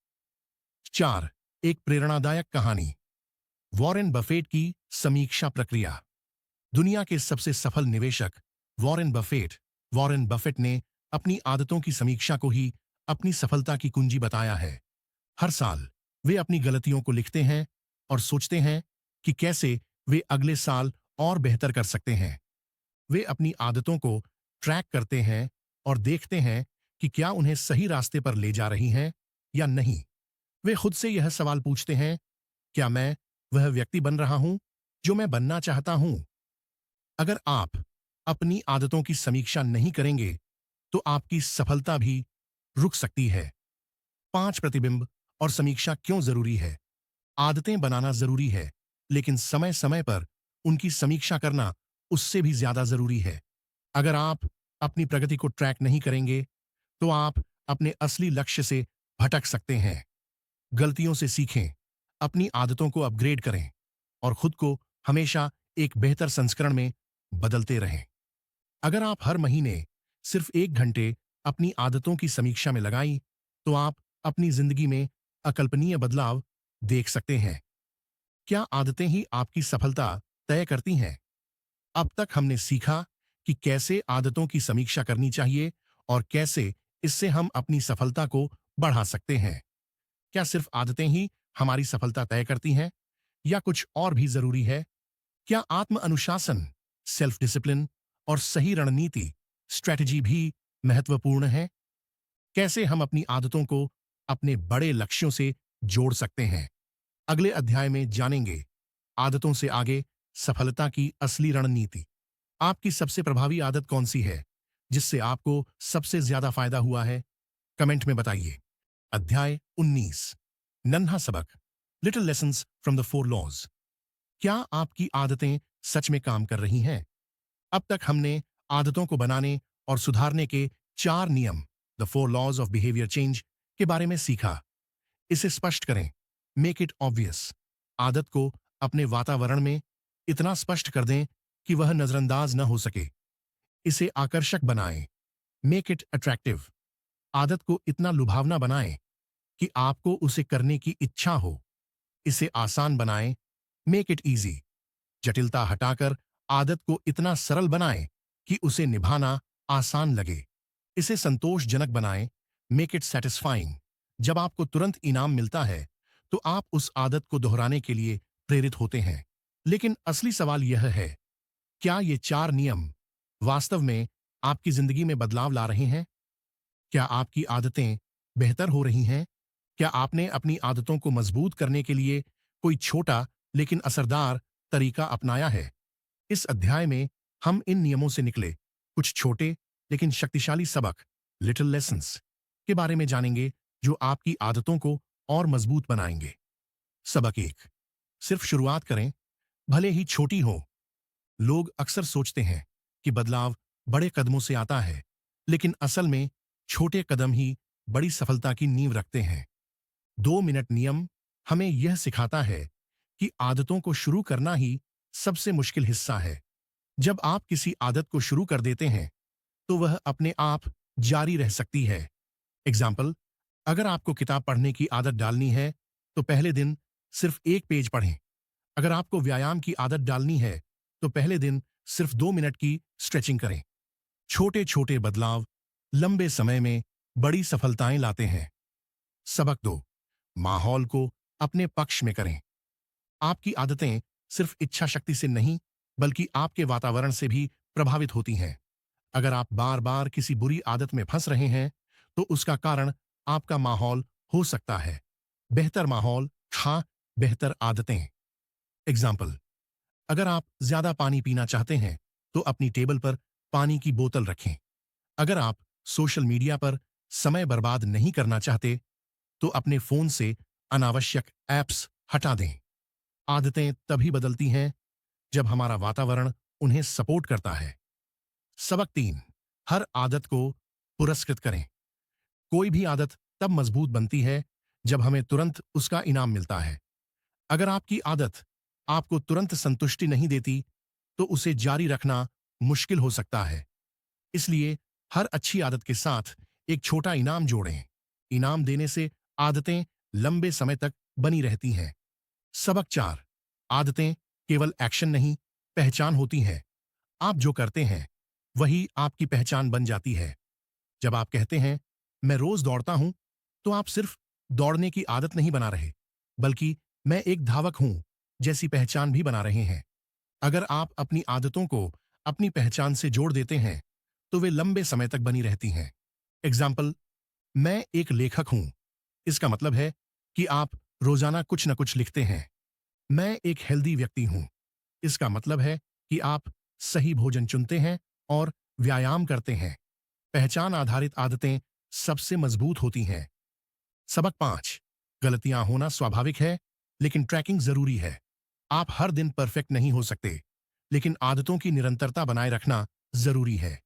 4, एक प्रेरणादायक कहानी। वॉरेन बफेट की समीक्षा प्रक्रिया। दुनिया के सबसे सफल निवेशक वॉरेन बफेट ने अपनी आदतों की समीक्षा को ही अपनी सफलता की कुंजी बताया है। हर साल वे अपनी गलतियों को लिखते हैं और सोचते हैं कि कैसे वे अगले साल और बेहतर कर सकते हैं। वे अपनी आदतों को ट्रैक करते हैं और देखते हैं कि क्या उन्हें सही रास्ते पर ले जा रही हैं या नहीं। वे खुद से यह सवाल पूछते हैं, क्या मैं वह व्यक्ति बन रहा हूं जो मैं बनना चाहता हूं? अगर आप अपनी आदतों की समीक्षा नहीं करेंगे तो आपकी सफलता भी रुक सकती है। 5, प्रतिबिंब और समीक्षा क्यों जरूरी है? आदतें बनाना जरूरी है लेकिन समय समय पर उनकी समीक्षा करना उससे भी ज्यादा जरूरी है। अगर आप अपनी प्रगति को ट्रैक नहीं करेंगे तो आप अपने असली लक्ष्य से भटक सकते हैं। गलतियों से सीखें, अपनी आदतों को अपग्रेड करें और खुद को हमेशा एक बेहतर संस्करण में बदलते रहें। अगर आप हर महीने सिर्फ 1 घंटे अपनी आदतों की समीक्षा में लगाई, तो आप अपनी जिंदगी में अकल्पनीय बदलाव देख सकते हैं। क्या आदतें ही आपकी सफलता तय करती हैं? अब तक हमने सीखा कि कैसे आदतों की समीक्षा करनी चाहिए और कैसे इससे हम अपनी सफलता को बढ़ा सकते हैं। क्या सिर्फ आदतें ही हमारी सफलता तय करती हैं या कुछ और भी जरूरी है? क्या आत्म अनुशासन, सेल्फ डिसिप्लिन और सही रणनीति, स्ट्रेटजी भी महत्वपूर्ण है? कैसे हम अपनी आदतों को अपने बड़े लक्ष्यों से जोड़ सकते हैं? अगले अध्याय में जानेंगे आदतों से आगे सफलता की असली रणनीति। आपकी सबसे प्रभावी आदत कौन सी है जिससे आपको सबसे ज्यादा फायदा हुआ है? कमेंट में बताइए। अध्याय 19, नन्हा सबक, little lessons from the 4 laws. क्या आपकी आदतें सच में काम कर रही हैं? अब तक हमने आदतों को बनाने और सुधारने के 4 नियम, the 4 laws of behaviour change, के बारे में सीखा। इसे स्पष्ट करें, मेक इट ऑब्वियस। आदत को अपने वातावरण में इतना स्पष्ट कर दें कि वह नजरअंदाज न हो सके। इसे आकर्षक बनाएं, मेक इट अट्रैक्टिव। आदत को इतना लुभावना बनाएं कि आपको उसे करने की इच्छा हो। इसे आसान बनाएं, मेक इट इजी। जटिलता हटाकर आदत को इतना सरल बनाएं कि उसे निभाना आसान लगे। इसे संतोषजनक बनाएं, मेक इट सेटिस्फाइंग। जब आपको तुरंत इनाम मिलता है, तो आप उस आदत को दोहराने के लिए प्रेरित होते हैं। लेकिन असली सवाल यह है, क्या ये 4 नियम वास्तव में आपकी जिंदगी में बदलाव ला रहे हैं? क्या आपकी आदतें बेहतर हो रही हैं? क्या आपने अपनी आदतों को मजबूत करने के लिए कोई छोटा लेकिन असरदार तरीका अपनाया है? इस अध्याय में हम इन नियमों से निकले कुछ छोटे लेकिन शक्तिशाली सबक, लिटिल लेसन्स, के बारे में जानेंगे जो आपकी आदतों को और मजबूत बनाएंगे। सबक 1, सिर्फ शुरुआत करें, भले ही छोटी हो। लोग अक्सर सोचते हैं कि बदलाव बड़े कदमों से आता है, लेकिन असल में छोटे कदम ही बड़ी सफलता की नींव रखते हैं। 2 मिनट नियम हमें यह सिखाता है कि आदतों को शुरू करना ही सबसे मुश्किल हिस्सा है। जब आप किसी आदत को शुरू कर देते हैं, तो वह अपने आप जारी रह सकती है। एग्जाम्पल, अगर आपको किताब पढ़ने की आदत डालनी है, तो पहले दिन सिर्फ 1 पेज पढ़ें। अगर आपको व्यायाम की आदत डालनी है, तो पहले दिन सिर्फ 2 मिनट की स्ट्रेचिंग करें। छोटे छोटे बदलाव लंबे समय में बड़ी सफलताएं लाते हैं। सबक 2, माहौल को अपने पक्ष में करें। आपकी आदतें सिर्फ इच्छा शक्ति से नहीं, बल्कि आपके वातावरण से भी प्रभावित होती हैं। अगर आप बार बार किसी बुरी आदत में फंस रहे हैं, तो उसका कारण आपका माहौल हो सकता है। बेहतर माहौल, हाँ, बेहतर आदतें। एग्जाम्पल, अगर आप ज्यादा पानी पीना चाहते हैं, तो अपनी टेबल पर पानी की बोतल रखें। अगर आप सोशल मीडिया पर समय बर्बाद नहीं करना चाहते, तो अपने फोन से अनावश्यक ऐप्स हटा दें। आदतें तभी बदलती हैं जब हमारा वातावरण उन्हें सपोर्ट करता है। सबक 3, हर आदत को पुरस्कृत करें। कोई भी आदत तब मजबूत बनती है जब हमें तुरंत उसका इनाम मिलता है। अगर आपकी आदत आपको तुरंत संतुष्टि नहीं देती, तो उसे जारी रखना मुश्किल हो सकता है। इसलिए हर अच्छी आदत के साथ एक छोटा इनाम जोड़ें। इनाम देने से आदतें लंबे समय तक बनी रहती हैं। सबक 4, आदतें केवल एक्शन नहीं, पहचान होती हैं। आप जो करते हैं, वही आपकी पहचान बन जाती है। जब आप कहते हैं, मैं रोज दौड़ता हूं, तो आप सिर्फ दौड़ने की आदत नहीं बना रहे, बल्कि मैं एक धावक हूं जैसी पहचान भी बना रहे हैं। अगर आप अपनी आदतों को अपनी पहचान से जोड़ देते हैं, तो वे लंबे समय तक बनी रहती हैं। एग्जाम्पल, मैं एक लेखक हूं। इसका मतलब है कि आप रोजाना कुछ न कुछ लिखते हैं। मैं एक हेल्दी व्यक्ति हूं। इसका मतलब है कि आप सही भोजन चुनते हैं और व्यायाम करते हैं। पहचान आधारित आदतें सबसे मजबूत होती हैं। सबक 5, गलतियां होना स्वाभाविक है, लेकिन ट्रैकिंग जरूरी है। आप हर दिन परफेक्ट नहीं हो सकते, लेकिन आदतों की निरंतरता बनाए रखना जरूरी है।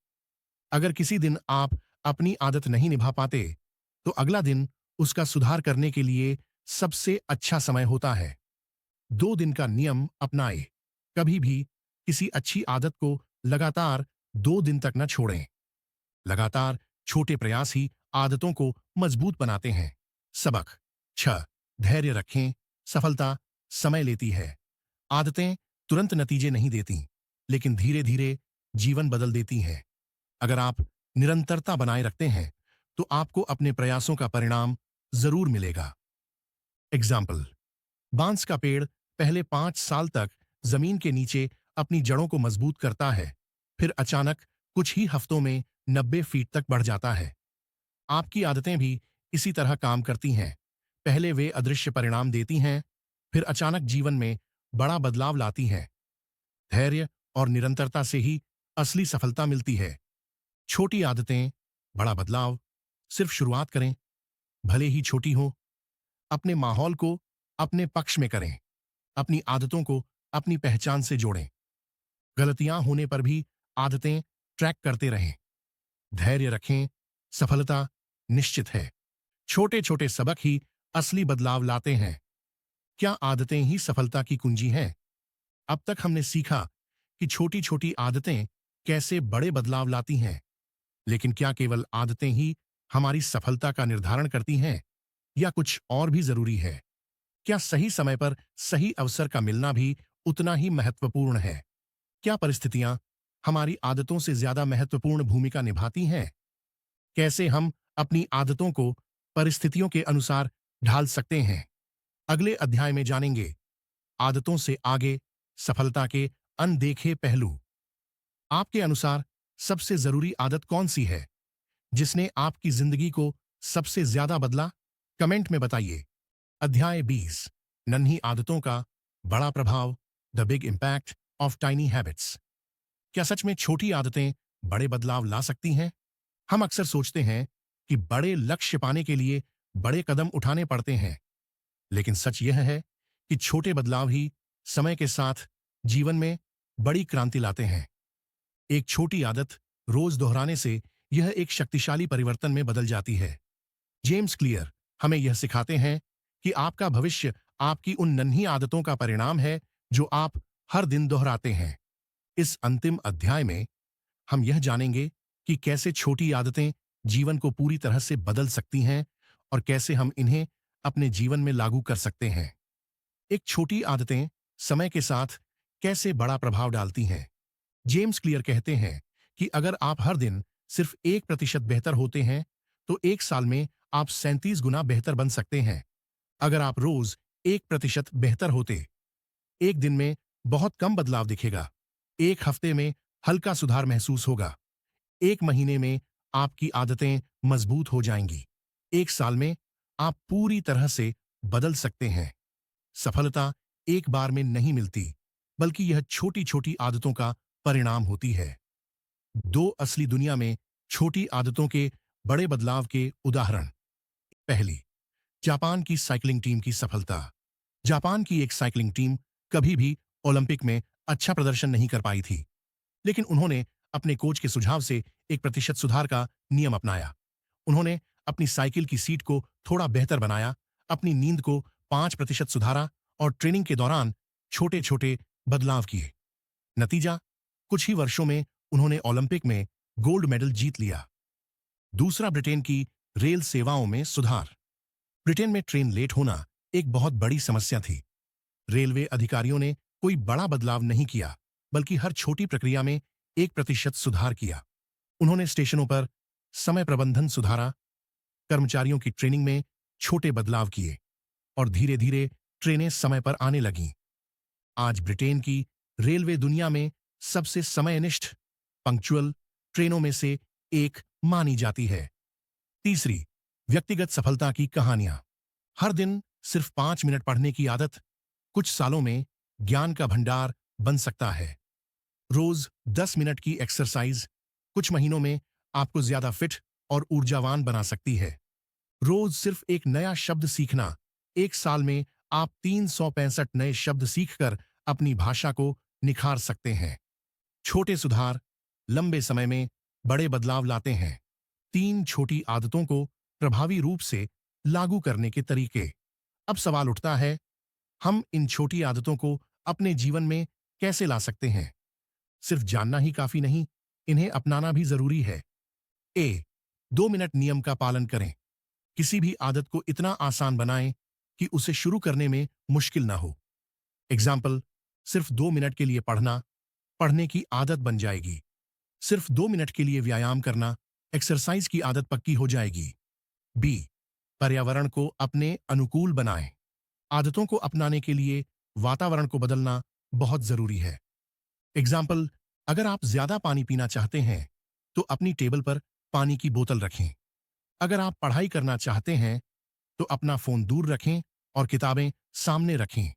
अगर किसी दिन आप अपनी आदत नहीं निभा पाते, तो अगला दिन उसका सुधार करने के लिए सबसे अच्छा समय होता है। 2 दिन का नियम अपनाएं। कभी भी किसी अच्छी आदत को लगातार 2 दिन तक न छोड़ें। लगातार छोटे प्रयास ही आदतों को मजबूत बनाते हैं। सबक 6। धैर्य रखें। सफलता समय लेती है। आदतें तुरंत नतीजे नहीं देती, लेकिन धीरे धीरे जीवन बदल देती हैं। अगर आप निरंतरता बनाए रखते हैं, तो आपको अपने प्रयासों का परिणाम जरूर मिलेगा। एग्जाम्पल, बांस का पेड़ पहले 5 साल तक जमीन के नीचे अपनी जड़ों को मजबूत करता है, फिर अचानक कुछ ही हफ्तों में 90 फीट तक बढ़ जाता है। आपकी आदतें भी इसी तरह काम करती हैं। पहले वे अदृश्य परिणाम देती हैं, फिर अचानक जीवन में बड़ा बदलाव लाती हैं। धैर्य और निरंतरता से ही असली सफलता मिलती है। छोटी आदतें, बड़ा बदलाव। सिर्फ शुरुआत करें, भले ही छोटी हो। अपने माहौल को अपने पक्ष में करें। अपनी आदतों को अपनी पहचान से जोड़ें। गलतियां होने पर भी आदतें ट्रैक करते रहें। धैर्य रखें। सफलता निश्चित है। छोटे छोटे सबक ही असली बदलाव लाते हैं। क्या आदतें ही सफलता की कुंजी हैं? अब तक हमने सीखा कि छोटी छोटी आदतें कैसे बड़े बदलाव लाती हैं। लेकिन क्या केवल आदतें ही हमारी सफलता का निर्धारण करती हैं, या कुछ और भी जरूरी है? क्या सही समय पर सही अवसर का मिलना भी उतना ही महत्वपूर्ण है? क्या परिस्थितियां हमारी आदतों से ज्यादा महत्वपूर्ण भूमिका निभाती हैं? कैसे हम अपनी आदतों को परिस्थितियों के अनुसार ढाल सकते हैं? अगले अध्याय में जानेंगे। आदतों से आगे, सफलता के अनदेखे पहलू। आपके अनुसार सबसे जरूरी आदत कौन सी है, जिसने आपकी जिंदगी को सबसे ज्यादा बदला? कमेंट में बताइए। अध्याय 20, नन्ही आदतों का बड़ा प्रभाव, the big impact of tiny habits. क्या सच में छोटी आदतें बड़े बदलाव ला सकती हैं? हम अक्सर सोचते हैं कि बड़े लक्ष्य पाने के लिए बड़े कदम उठाने पड़ते हैं, लेकिन सच यह है कि छोटे बदलाव ही समय के साथ जीवन में बड़ी क्रांति लाते हैं। एक छोटी आदत रोज दोहराने से यह एक शक्तिशाली परिवर्तन में बदल जाती है। जेम्स क्लियर हमें यह सिखाते हैं कि आपका भविष्य आपकी उन नन्ही आदतों का परिणाम है जो आप हर दिन दोहराते हैं। इस अंतिम अध्याय में हम यह जानेंगे कि कैसे छोटी आदतें जीवन को पूरी तरह से बदल सकती हैं और कैसे हम इन्हें अपने जीवन में लागू कर सकते हैं। एक छोटी आदतें समय के साथ कैसे बड़ा प्रभाव डालती हैं। जेम्स क्लियर कहते हैं कि अगर आप हर दिन सिर्फ 1% बेहतर होते हैं, तो 1 साल में आप 37 गुना बेहतर बन सकते हैं। अगर आप रोज 1% बेहतर होते, एक दिन में बहुत कम बदलाव दिखेगा। एक हफ्ते में हल्का सुधार महसूस होगा। एक महीने में आपकी आदतें मजबूत हो जाएंगी। 1 साल में आप पूरी तरह से बदल सकते हैं। सफलता एक बार में नहीं मिलती, बल्कि यह छोटी छोटी आदतों का परिणाम होती है। 2 असली दुनिया में छोटी आदतों के बड़े बदलाव के उदाहरण। पहली, जापान की साइकिलिंग टीम की सफलता। जापान की एक साइकिलिंग टीम कभी भी ओलंपिक में अच्छा प्रदर्शन नहीं कर पाई थी, लेकिन उन्होंने अपने कोच के सुझाव से 1% सुधार का नियम अपनाया। उन्होंने अपनी साइकिल की सीट को थोड़ा बेहतर बनाया, अपनी नींद को 5% सुधारा और ट्रेनिंग के दौरान छोटे छोटे बदलाव किए। नतीजा, कुछ ही वर्षों में उन्होंने ओलंपिक में गोल्ड मेडल जीत लिया। दूसरा, ब्रिटेन की रेल सेवाओं में सुधार। ब्रिटेन में ट्रेन लेट होना एक बहुत बड़ी समस्या थी। रेलवे अधिकारियों ने कोई बड़ा बदलाव नहीं किया, बल्कि हर छोटी प्रक्रिया में 1% सुधार किया। उन्होंने स्टेशनों पर समय प्रबंधन सुधारा, कर्मचारियों की ट्रेनिंग में छोटे बदलाव किए और धीरे धीरे ट्रेनें समय पर आने लगीं। आज ब्रिटेन की रेलवे दुनिया में सबसे समयनिष्ठ, पंक्चुअल ट्रेनों में से एक मानी जाती है। तीसरी, व्यक्तिगत सफलता की कहानियां। हर दिन सिर्फ 5 मिनट पढ़ने की आदत कुछ सालों में ज्ञान का भंडार बन सकता है। रोज 10 मिनट की एक्सरसाइज कुछ महीनों में आपको ज्यादा फिट और ऊर्जावान बना सकती है। रोज सिर्फ एक नया शब्द सीखना 1 साल में आप 365 नए शब्द सीखकर अपनी भाषा को निखार सकते हैं। छोटे सुधार लंबे समय में बड़े बदलाव लाते हैं। 3 छोटी आदतों को प्रभावी रूप से लागू करने के तरीके। अब सवाल उठता है, हम इन छोटी आदतों को अपने जीवन में कैसे ला सकते हैं? सिर्फ जानना ही काफी नहीं, इन्हें अपनाना भी जरूरी है। ए, 2 मिनट नियम का पालन करें। किसी भी आदत को इतना आसान बनाएं कि उसे शुरू करने में मुश्किल ना हो। एग्जाम्पल, सिर्फ 2 मिनट के लिए पढ़ना, पढ़ने की आदत बन जाएगी। सिर्फ 2 मिनट के लिए व्यायाम करना, एक्सरसाइज की आदत पक्की हो जाएगी। बी, पर्यावरण को अपने अनुकूल बनाएं। आदतों को अपनाने के लिए वातावरण को बदलना बहुत जरूरी है। एग्जाम्पल, अगर आप ज्यादा पानी पीना चाहते हैं तो अपनी टेबल पर पानी की बोतल रखें। अगर आप पढ़ाई करना चाहते हैं तो अपना फोन दूर रखें और किताबें सामने रखें।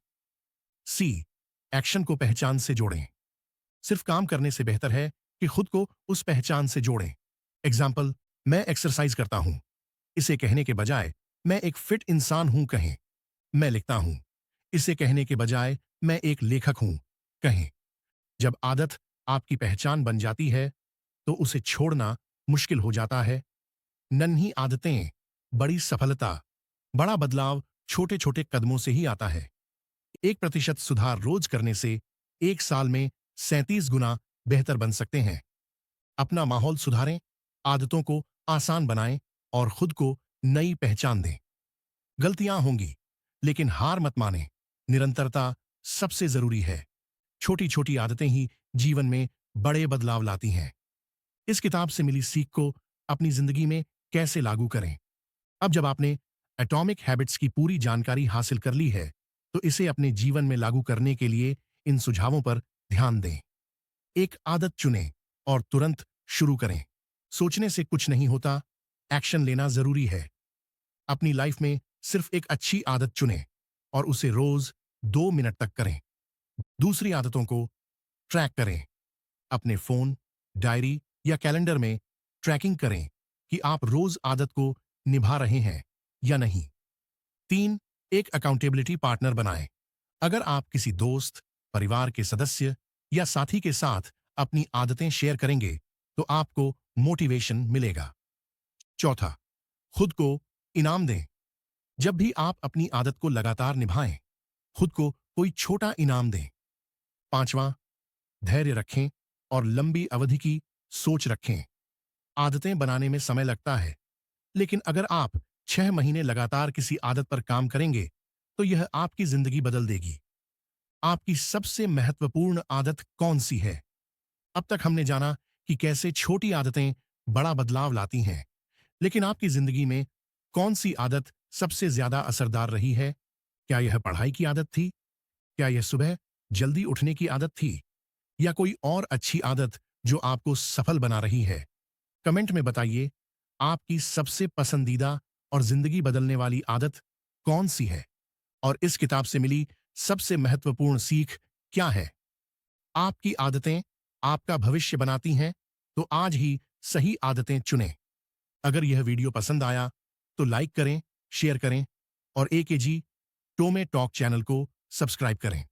सी, एक्शन को पहचान से जोड़ें। सिर्फ काम करने से बेहतर है कि खुद को उस पहचान से जोड़ें। एग्जाम्पल, मैं एक्सरसाइज करता हूं। इसे कहने के बजाय मैं एक फिट इंसान हूं कहें। मैं लिखता हूं। इसे कहने के बजाय मैं एक लेखक हूं कहें। जब आदत आपकी पहचान बन जाती है तो उसे छोड़ना मुश्किल हो जाता है। नन्ही आदतें, बड़ी सफलता। बड़ा बदलाव छोटे छोटे कदमों से ही आता है। 1% सुधार रोज करने से 1 साल में 37 गुना बेहतर बन सकते हैं। अपना माहौल सुधारें, आदतों को आसान बनाएं और खुद को नई पहचान दें। गलतियां होंगी, लेकिन हार मत मानें। निरंतरता सबसे जरूरी है। छोटी छोटी आदतें ही जीवन में बड़े बदलाव लाती हैं। इस किताब से मिली सीख को अपनी जिंदगी में कैसे लागू करें? अब जब आपने एटॉमिक हैबिट्स की पूरी जानकारी हासिल कर ली है, तो इसे अपने जीवन में लागू करने के लिए इन सुझावों पर ध्यान दें। एक आदत चुनें और तुरंत शुरू करें। सोचने से कुछ नहीं होता, एक्शन लेना जरूरी है। अपनी लाइफ में सिर्फ एक अच्छी आदत चुनें और उसे रोज 2 मिनट तक करें। दूसरी आदतों को ट्रैक करें। अपने फोन, डायरी या कैलेंडर में ट्रैकिंग करें कि आप रोज आदत को निभा रहे हैं या नहीं। 3, एक अकाउंटेबिलिटी पार्टनर बनाएं। अगर आप किसी दोस्त, परिवार के सदस्य या साथी के साथ अपनी आदतें शेयर करेंगे तो आपको मोटिवेशन मिलेगा। चौथा, खुद को इनाम दें। जब भी आप अपनी आदत को लगातार निभाएं, खुद को कोई छोटा इनाम दें। 5वां, धैर्य रखें और लंबी अवधि की सोच रखें। आदतें बनाने में समय लगता है, लेकिन अगर आप 6 महीने लगातार किसी आदत पर काम करेंगे तो यह आपकी जिंदगी बदल देगी। आपकी सबसे महत्वपूर्ण आदत कौन सी है? अब तक हमने जाना कि कैसे छोटी आदतें बड़ा बदलाव लाती हैं, लेकिन आपकी जिंदगी में कौन सी आदत सबसे ज्यादा असरदार रही है? क्या यह पढ़ाई की आदत थी? क्या यह सुबह जल्दी उठने की आदत थी? या कोई और अच्छी आदत जो आपको सफल बना रही है? कमेंट में बताइए, आपकी सबसे पसंदीदा और जिंदगी बदलने वाली आदत कौन सी है? और इस किताब से मिली सबसे महत्वपूर्ण सीख क्या है? आपकी आदतें आपका भविष्य बनाती हैं, तो आज ही सही आदतें चुनें। अगर यह वीडियो पसंद आया तो लाइक करें, शेयर करें और AKG टोमे टॉक चैनल को सब्सक्राइब करें।